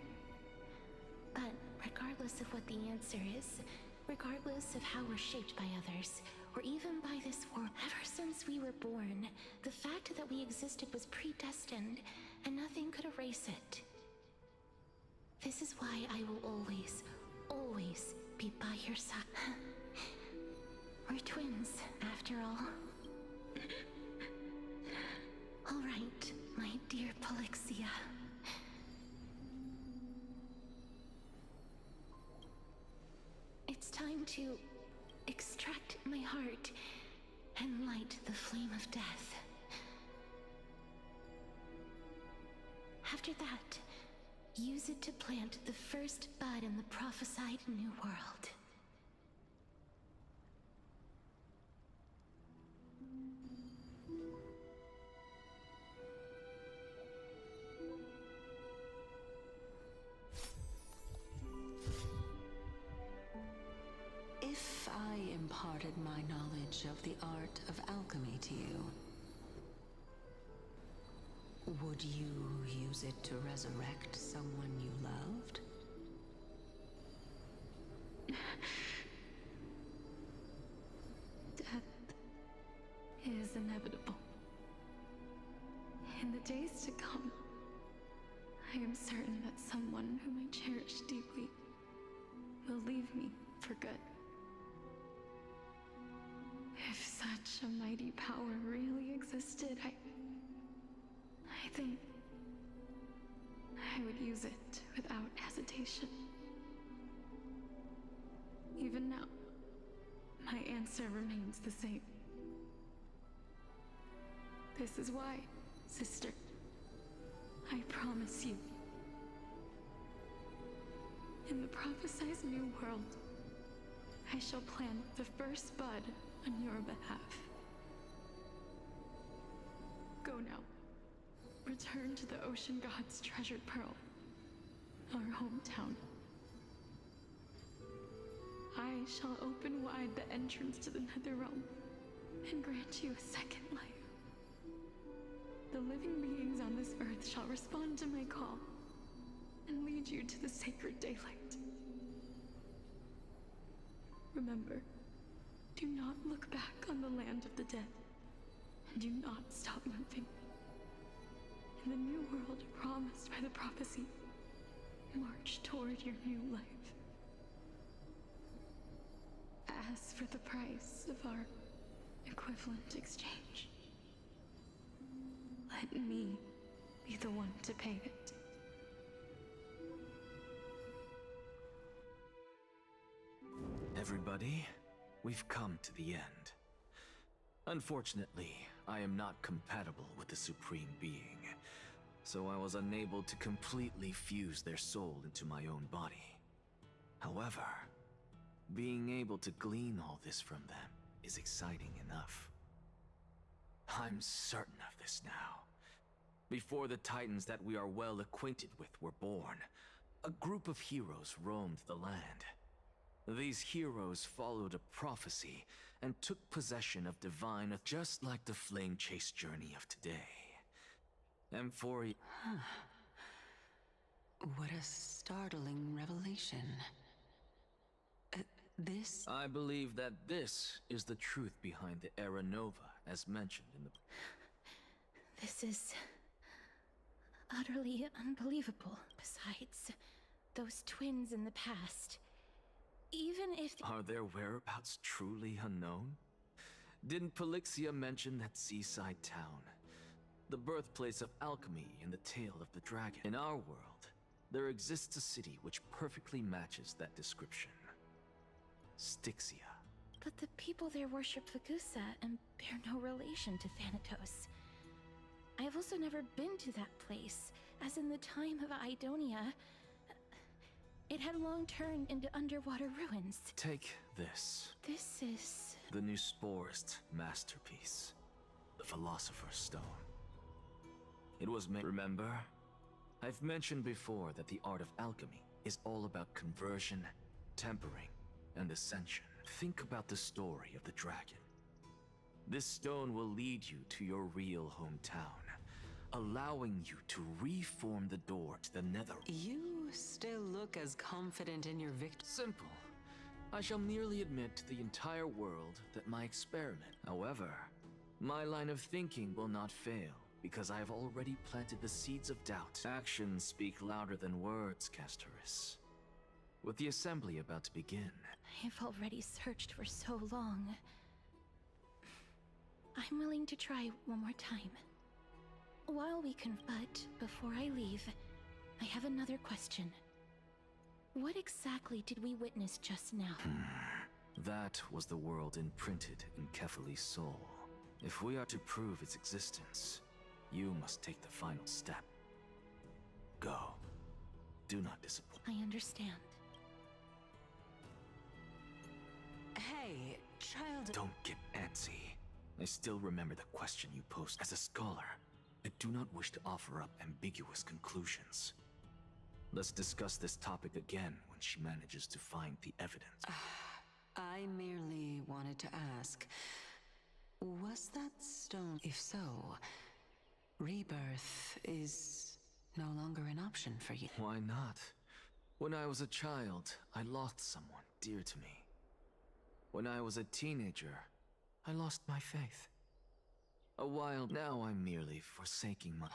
But regardless of what the answer is, regardless of how we're shaped by others, or even by this world, ever since we were born, the fact that we existed was predestined, and nothing could erase it. This is why I will always, always be by your side. We're twins, after all. All right, my dear Polixia. It's time to extract my heart and light the flame of death. After that, use it to plant the first bud in the prophesied new world. If I imparted my knowledge of the art of alchemy to you, would you use it to resurrect someone you loved? Death is inevitable. In the days to come, I am certain that someone whom I cherish deeply will leave me for good. If such a mighty power really existed, I think I would use it without hesitation. Even now, my answer remains the same. This is why, sister, I promise you, in the prophesied new world, I shall plant the first bud on your behalf. Go now. Return to the Ocean God's treasured pearl, our hometown. I shall open wide the entrance to the Netherrealm and grant you a second life. The living beings on this earth shall respond to my call and lead you to the sacred daylight. Remember, do not look back on the land of the dead, and do not stop moving. In the new world promised by the prophecy, march toward your new life. As for the price of our equivalent exchange, let me be the one to pay it. Everybody, we've come to the end. Unfortunately, I am not compatible with the Supreme Being, so I was unable to completely fuse their soul into my own body. However, being able to glean all this from them is exciting enough. I'm certain of this now. Before the Titans that we are well acquainted with were born, a group of heroes roamed the land. These heroes followed a prophecy and took possession of divine, just like the flame chase journey of today. And for What a startling revelation. I believe that this is the truth behind the Era Nova as mentioned in the... This is utterly unbelievable. Besides, those twins in the past, even if... Are their whereabouts truly unknown? Didn't Polixia mention that seaside town? The birthplace of alchemy and the tale of the dragon. In our world, there exists a city which perfectly matches that description. Styxia. But the people there worship Vagusa and bear no relation to Thanatos. I have also never been to that place, as in the time of Idonia, it had long turned into underwater ruins. Take this. This is... the new Sporist masterpiece. The Philosopher's Stone. It was made... Remember? I've mentioned before that the art of alchemy is all about conversion, tempering, and ascension. Think about the story of the dragon. This stone will lead you to your real hometown, allowing you to reform the door to the nether. You still look as confident in your victory. Simple. I shall merely admit to the entire world that my experiment. However, my line of thinking will not fail, because I have already planted the seeds of doubt. Actions speak louder than words, Castorice. With the assembly about to begin... I've already searched for so long. I'm willing to try one more time. While we can... But before I leave, I have another question. What exactly did we witness just now? That was the world imprinted in Kefali's soul. If we are to prove its existence, you must take the final step. Go. Do not disappoint. I understand. Hey, child... Don't get antsy. I still remember the question you posed. As a scholar, I do not wish to offer up ambiguous conclusions. Let's discuss this topic again when she manages to find the evidence. I merely wanted to ask, was that stone... If so, rebirth is no longer an option for you. Why not? When I was a child, I lost someone dear to me. When I was a teenager, I lost my faith. A while now, I'm merely forsaking my...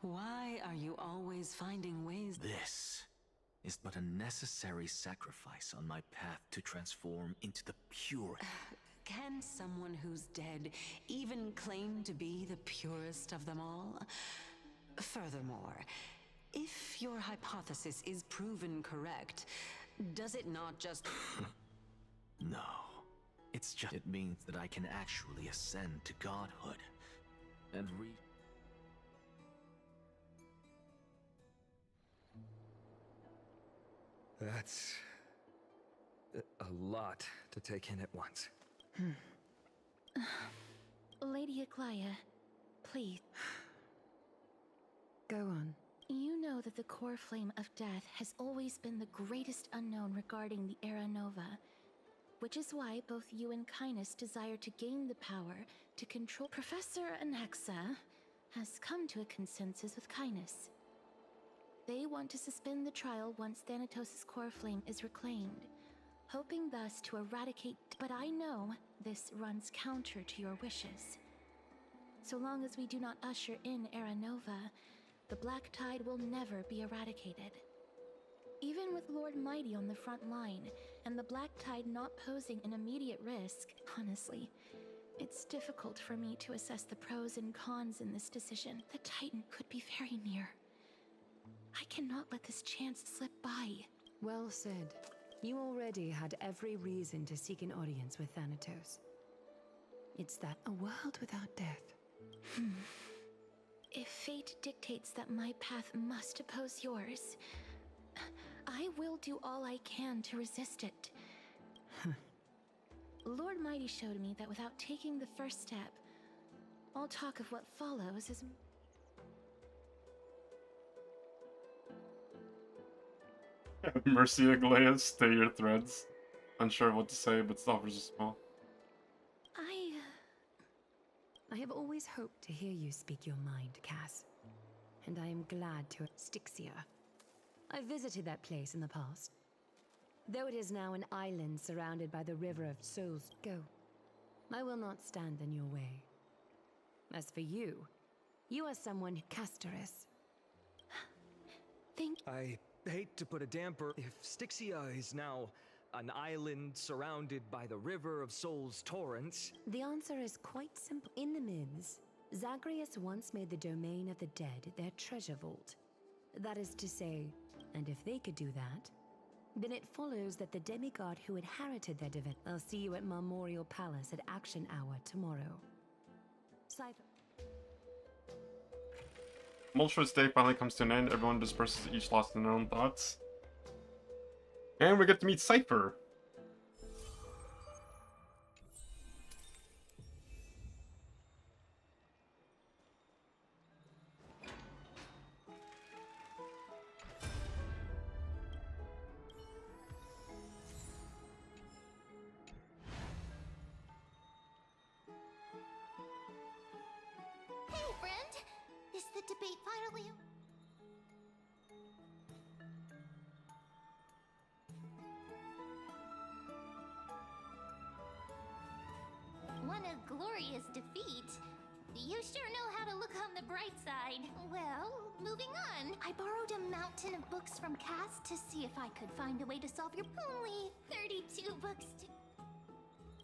Why are you always finding ways... This is but a necessary sacrifice on my path to transform into the pure... Can someone who's dead even claim to be the purest of them all? Furthermore, if your hypothesis is proven correct, does it not just... No. It's just... It means that I can actually ascend to godhood and That's... a lot to take in at once. Lady Aglaya, please. Go on. You know that the core flame of death has always been the greatest unknown regarding the Era Nova, which is why both you and Kynus desire to gain the power to control... Professor Anaxa has come to a consensus with Kynus. They want to suspend the trial once Thanatos' core flame is reclaimed, hoping thus to eradicate... But I know this runs counter to your wishes. So long as we do not usher in Era Nova, the Black Tide will never be eradicated. Even with Lord Mighty on the front line, and the Black Tide not posing an immediate risk, honestly, it's difficult for me to assess the pros and cons in this decision. The Titan could be very near. I cannot let this chance slip by. Well said. You already had every reason to seek an audience with Thanatos. It's that a world without death. If fate dictates that my path must oppose yours, I will do all I can to resist it. Lord Mighty showed me that without taking the first step, all talk of what follows is... Mercy Aglaya, stay your threads. Unsure what to say, but offers are small. I have always hoped to hear you speak your mind, Cass. And I am glad to... Styxia. I visited that place in the past. Though it is now an island surrounded by the river of souls, go. I will not stand in your way. As for you, you are someone Castorice. I hate to put a damper. If Styxia is now an island surrounded by the river of Soul's torrents... The answer is quite simple. In the myths, Zagreus once made the domain of the dead their treasure vault. That is to say, and if they could do that, then it follows that the demigod who inherited their divinity... I'll see you at Memorial Palace at Action Hour tomorrow. Cypher. Tumultuous day finally comes to an end. Everyone disperses, each lost in their own thoughts. And we get to meet Cypher. Hey, friend! Is the debate finally... What a glorious defeat. You sure know how to look on the bright side. Well, moving on. I borrowed a mountain of books from Cass to see if I could find a way to solve your... Only 32 books to...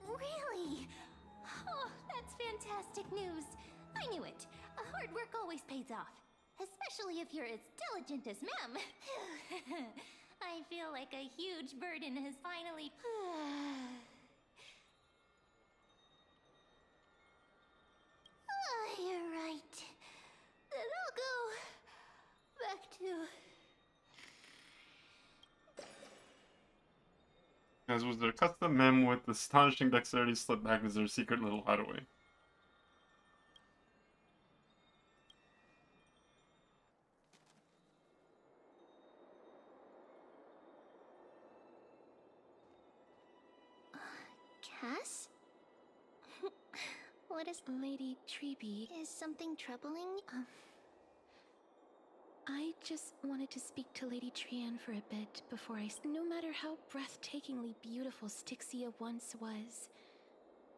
Really? Oh, that's fantastic news. I knew it. Hard work always pays off. Especially if you're as diligent as Mem. I feel like a huge burden has finally... You're right. Then I'll go back to... As was their custom, Mem with astonishing dexterity slipped back into their secret little hideaway. Cass? What is... Lady Treeby. Is something troubling? I just wanted to speak to Lady Trian for a bit before no matter how breathtakingly beautiful Styxia once was,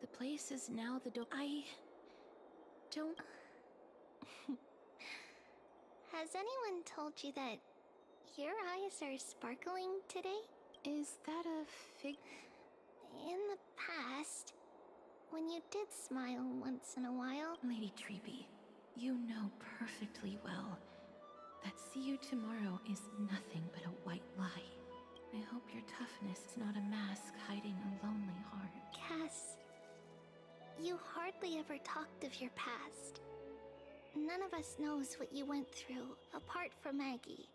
the place is now the I don't... Has anyone told you that your eyes are sparkling today? Is that a fig... In the past, when you did smile once in a while... Lady Treeby, you know perfectly well that see you tomorrow is nothing but a white lie. I hope your toughness is not a mask hiding a lonely heart. Cass, you hardly ever talked of your past. None of us knows what you went through, apart from Maggie.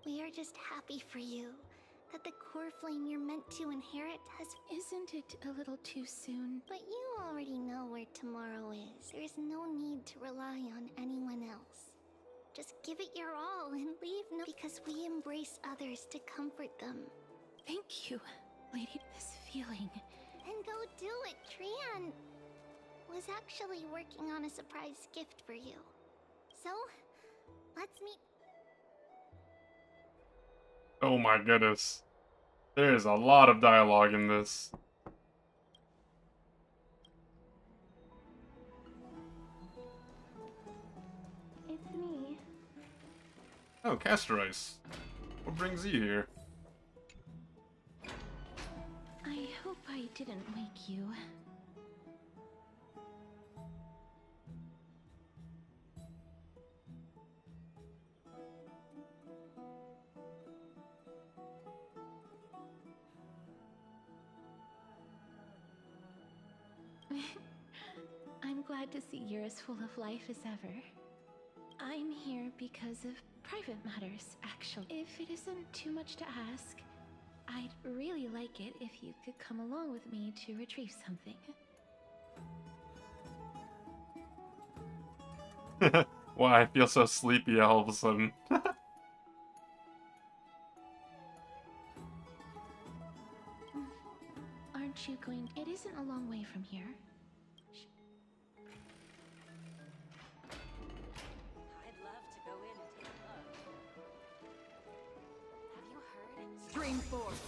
We are just happy for you, that the core flame you're meant to inherit has... Isn't it a little too soon? But you already know where tomorrow is. There is no need to rely on anyone else. Just give it your all and leave no... Because we embrace others to comfort them. Thank you, Lady. This feeling... Then go do it, Trian! Was actually working on a surprise gift for you. So, let's meet... Oh my goodness. There is a lot of dialogue in this. It's me. Oh, Castorice. What brings you here? I hope I didn't wake you. I'm glad to see you're as full of life as ever. I'm here because of private matters, actually. If it isn't too much to ask, I'd really like it if you could come along with me to retrieve something. Why, I feel so sleepy all of a sudden. Aren't you going... It isn't a long way from here. I'd love to go in and take a look. Have you heard? Stream forth.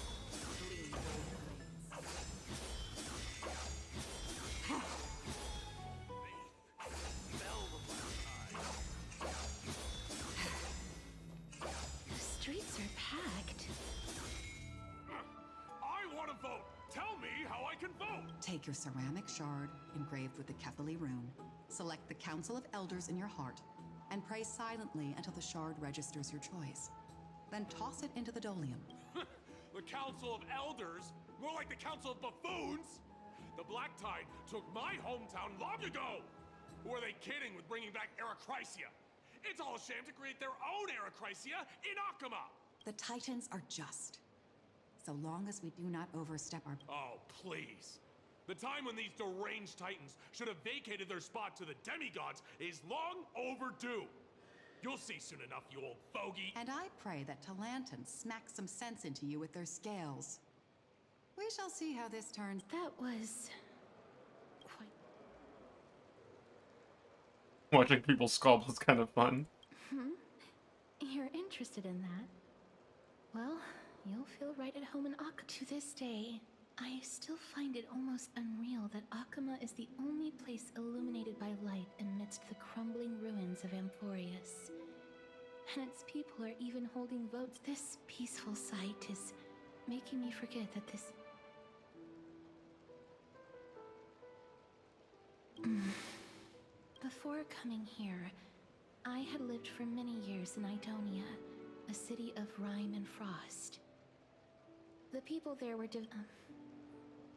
Take your ceramic shard engraved with the Kefali rune, select the Council of Elders in your heart, and pray silently until the shard registers your choice. Then toss it into the Dolium. The Council of Elders? More like the Council of Buffoons? The Black Tide took my hometown long ago! Who are they kidding with bringing back Arachrysia? It's all a sham to create their own Arachrysia in Akama! The Titans are just, so long as we do not overstep our... Oh, please. The time when these deranged Titans should have vacated their spot to the demigods is long overdue. You'll see soon enough, you old fogey. And I pray that Talantan smacks some sense into you with their scales. We shall see how this turns. That was... quite... Watching people squabble is kind of fun. You're interested in that? Well, you'll feel right at home in Akama to this day. I still find it almost unreal that Akama is the only place illuminated by light amidst the crumbling ruins of Amphorius. And its people are even holding votes. This peaceful sight is making me forget that this... Before coming here, I had lived for many years in Idonia, a city of rime and frost. The people there were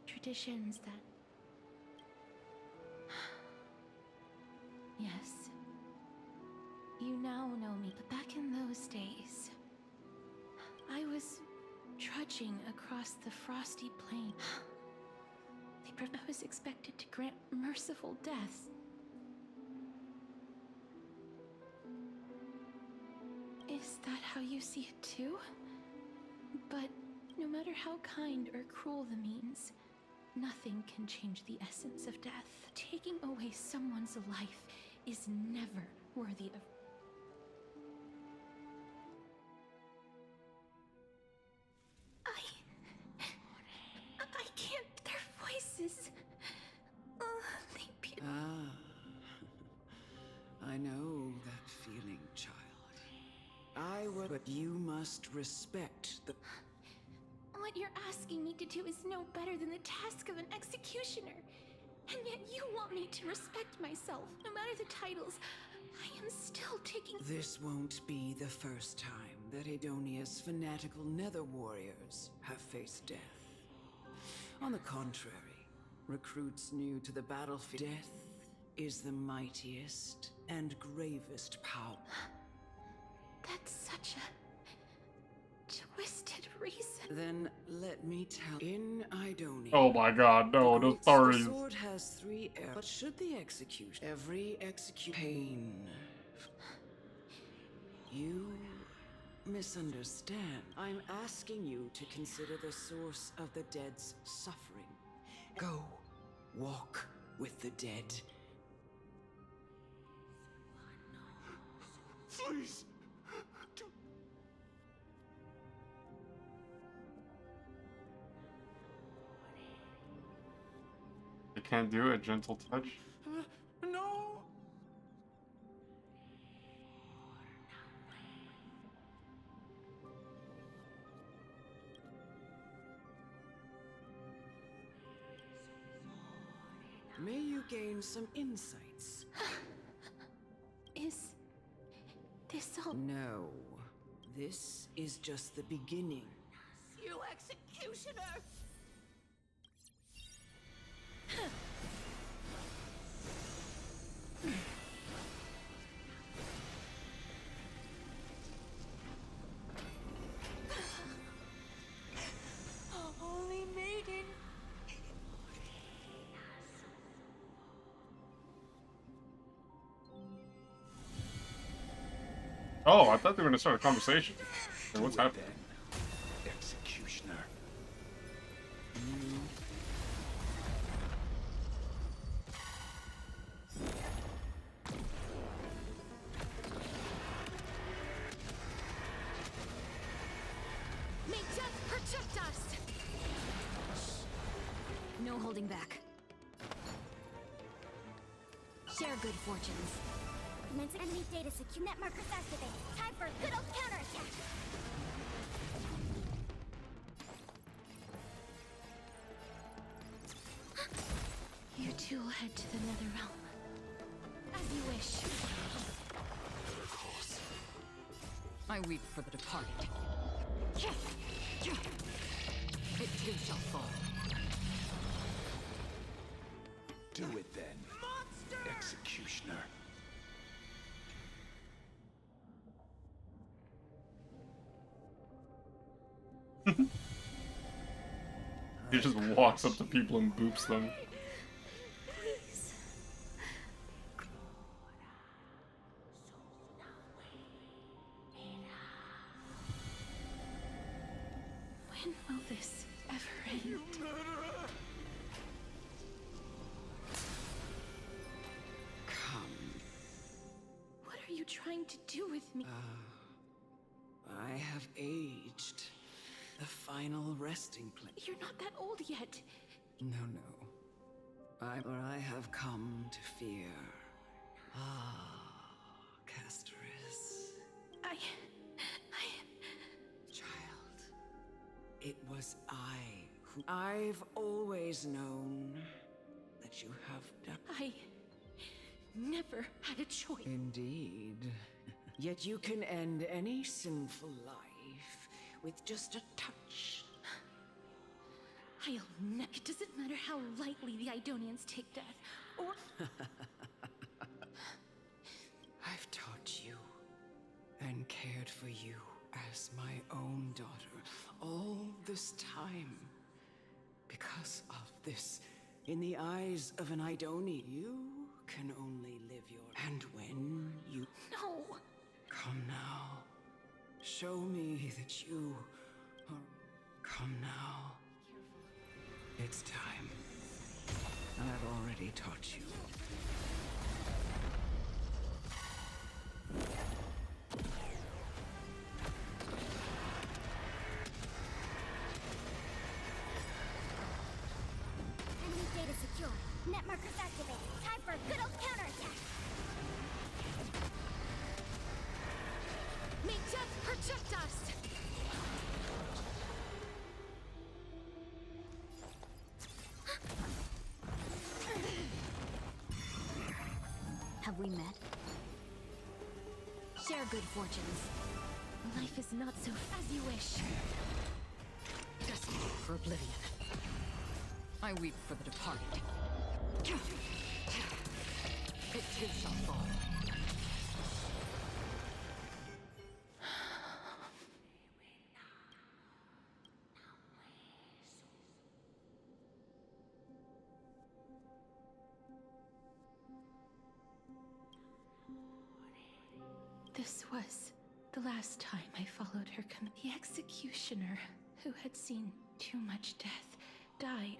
traditions that... Yes. You now know me, but back in those days, I was trudging across the frosty plain. I was expected to grant merciful death. Is that how you see it too? But no matter how kind or cruel the means, nothing can change the essence of death. Taking away someone's life is never worthy of... I can't... Their voices... they... I know that feeling, child. But you must respect the... What you're asking me to do is no better than the task of an executioner. And yet you want me to respect myself. No matter the titles, I am still taking... This won't be the first time that Edonia's fanatical nether warriors have faced death. On the contrary, recruits new to the battlefield, death is the mightiest and gravest power. That's such a... twisted reason. Then let me tell. In Idonia. Oh my god, no, the stories. The sword has 3 arrows. But should the execution, every pain. You misunderstand. I'm asking you to consider the source of the dead's suffering. Go, walk with the dead. Please! You can't do a gentle touch? No! May you gain some insights. Is this all? No. This is just the beginning. You executioner! Holy maiden. Oh, I thought they were gonna start a conversation. Hey, what's happening? Executioner. May death protect us! No holding back. Share good fortunes. Commencing enemy data secure. Net markers activated. Time for a good old counterattack. You'll head to the Nether Realm. As you wish. I weep for the departed. It too shall fall. Do it then, Executioner. He just walks up to people and boops them. Please. When will this ever end? Come. What are you trying to do with me? I have aged. The final resting place. You're not that old yet. No. I have come to fear. Castorice. Child, it was I who... I've always known that you have done... I never had a choice. Indeed. Yet you can end any sinful life with just a touch. It doesn't matter how lightly the Idonians take death, or... I've taught you and cared for you as my own daughter all this time. Because of this, in the eyes of an Idoni, you can only live your... And when you... No! Come now. Show me that you are... Come now. It's time. I've already taught you. Enemy data secure. Net markers activated. Time for a good old counterattack. May death protect us! Have we met? Share good fortunes. Life is not so as you wish. Destiny for oblivion. I weep for the departed. It too shall fall. This was the last time I followed her the executioner, who had seen too much death, died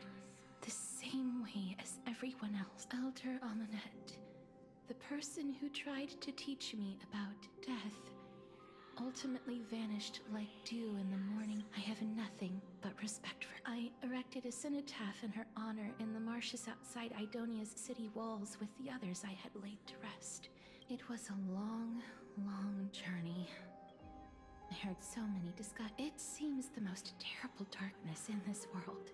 the same way as everyone else. Elder Amunet, the person who tried to teach me about death, ultimately vanished like dew in the morning. I have nothing but respect for her. I erected a cenotaph in her honor in the marshes outside Idonia's city walls with the others I had laid to rest. It was a long journey. I heard so many discuss. It seems the most terrible darkness in this world.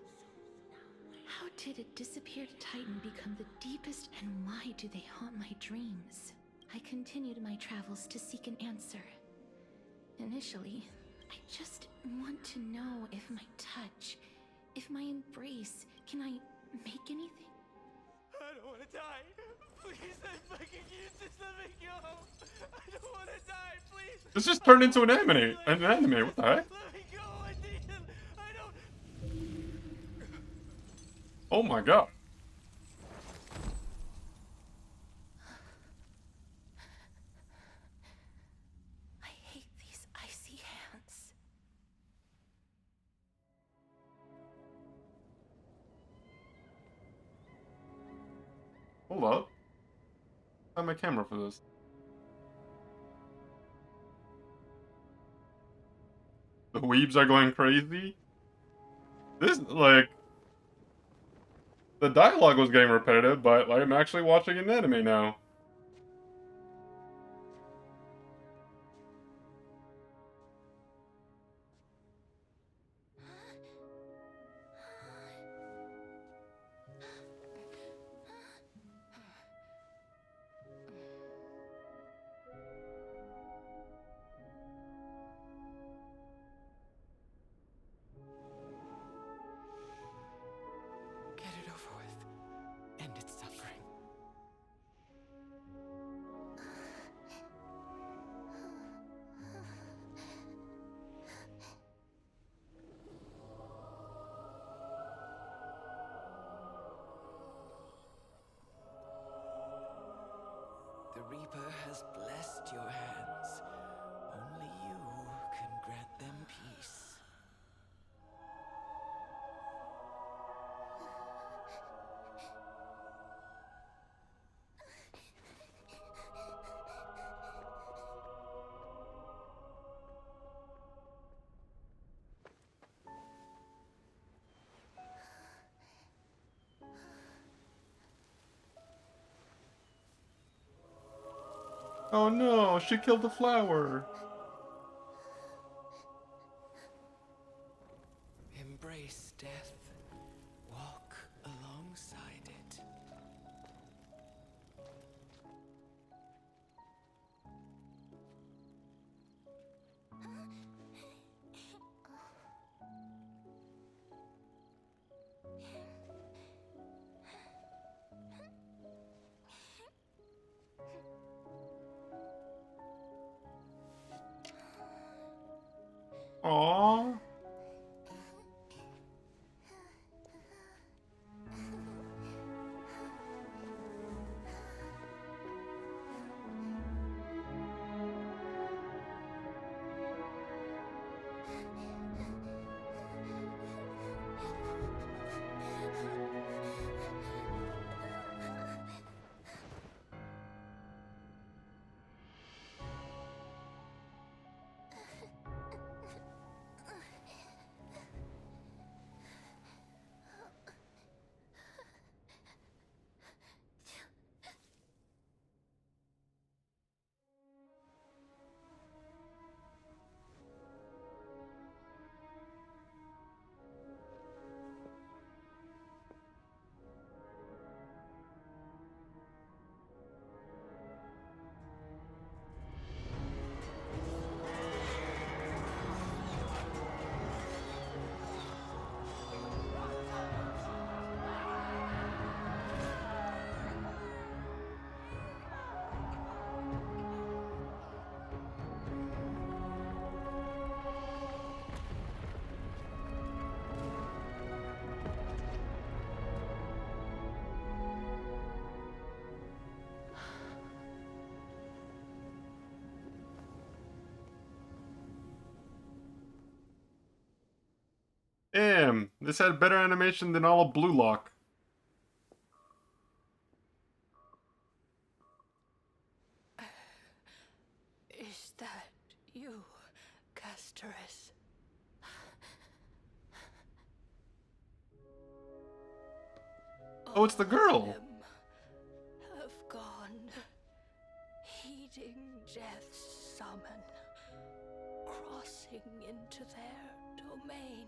How did a disappeared titan become the deepest, and why do they haunt my dreams? I continued my travels to seek an answer. Initially, I just want to know if my touch, if my embrace, can I make anything? I don't want to die. Please, I'm fucking useless. Let me go. I don't want to die. Please. This just turned into an anime. What the heck? Let me go. I need him. I don't. Oh my god. I hate these icy hands. Hold up. Find my camera for this. The weebs are going crazy. This, like... The dialogue was getting repetitive, but I'm actually watching an anime now. Reaper has blessed your hands. Only you can grant them peace. Oh no, she killed the flower. Embrace death. Walk alongside it. Aww. Damn, this had better animation than all of Blue Lock. Is that you, Castorice? Oh, it's the girl. Have gone, heeding death's summon, crossing into their domain.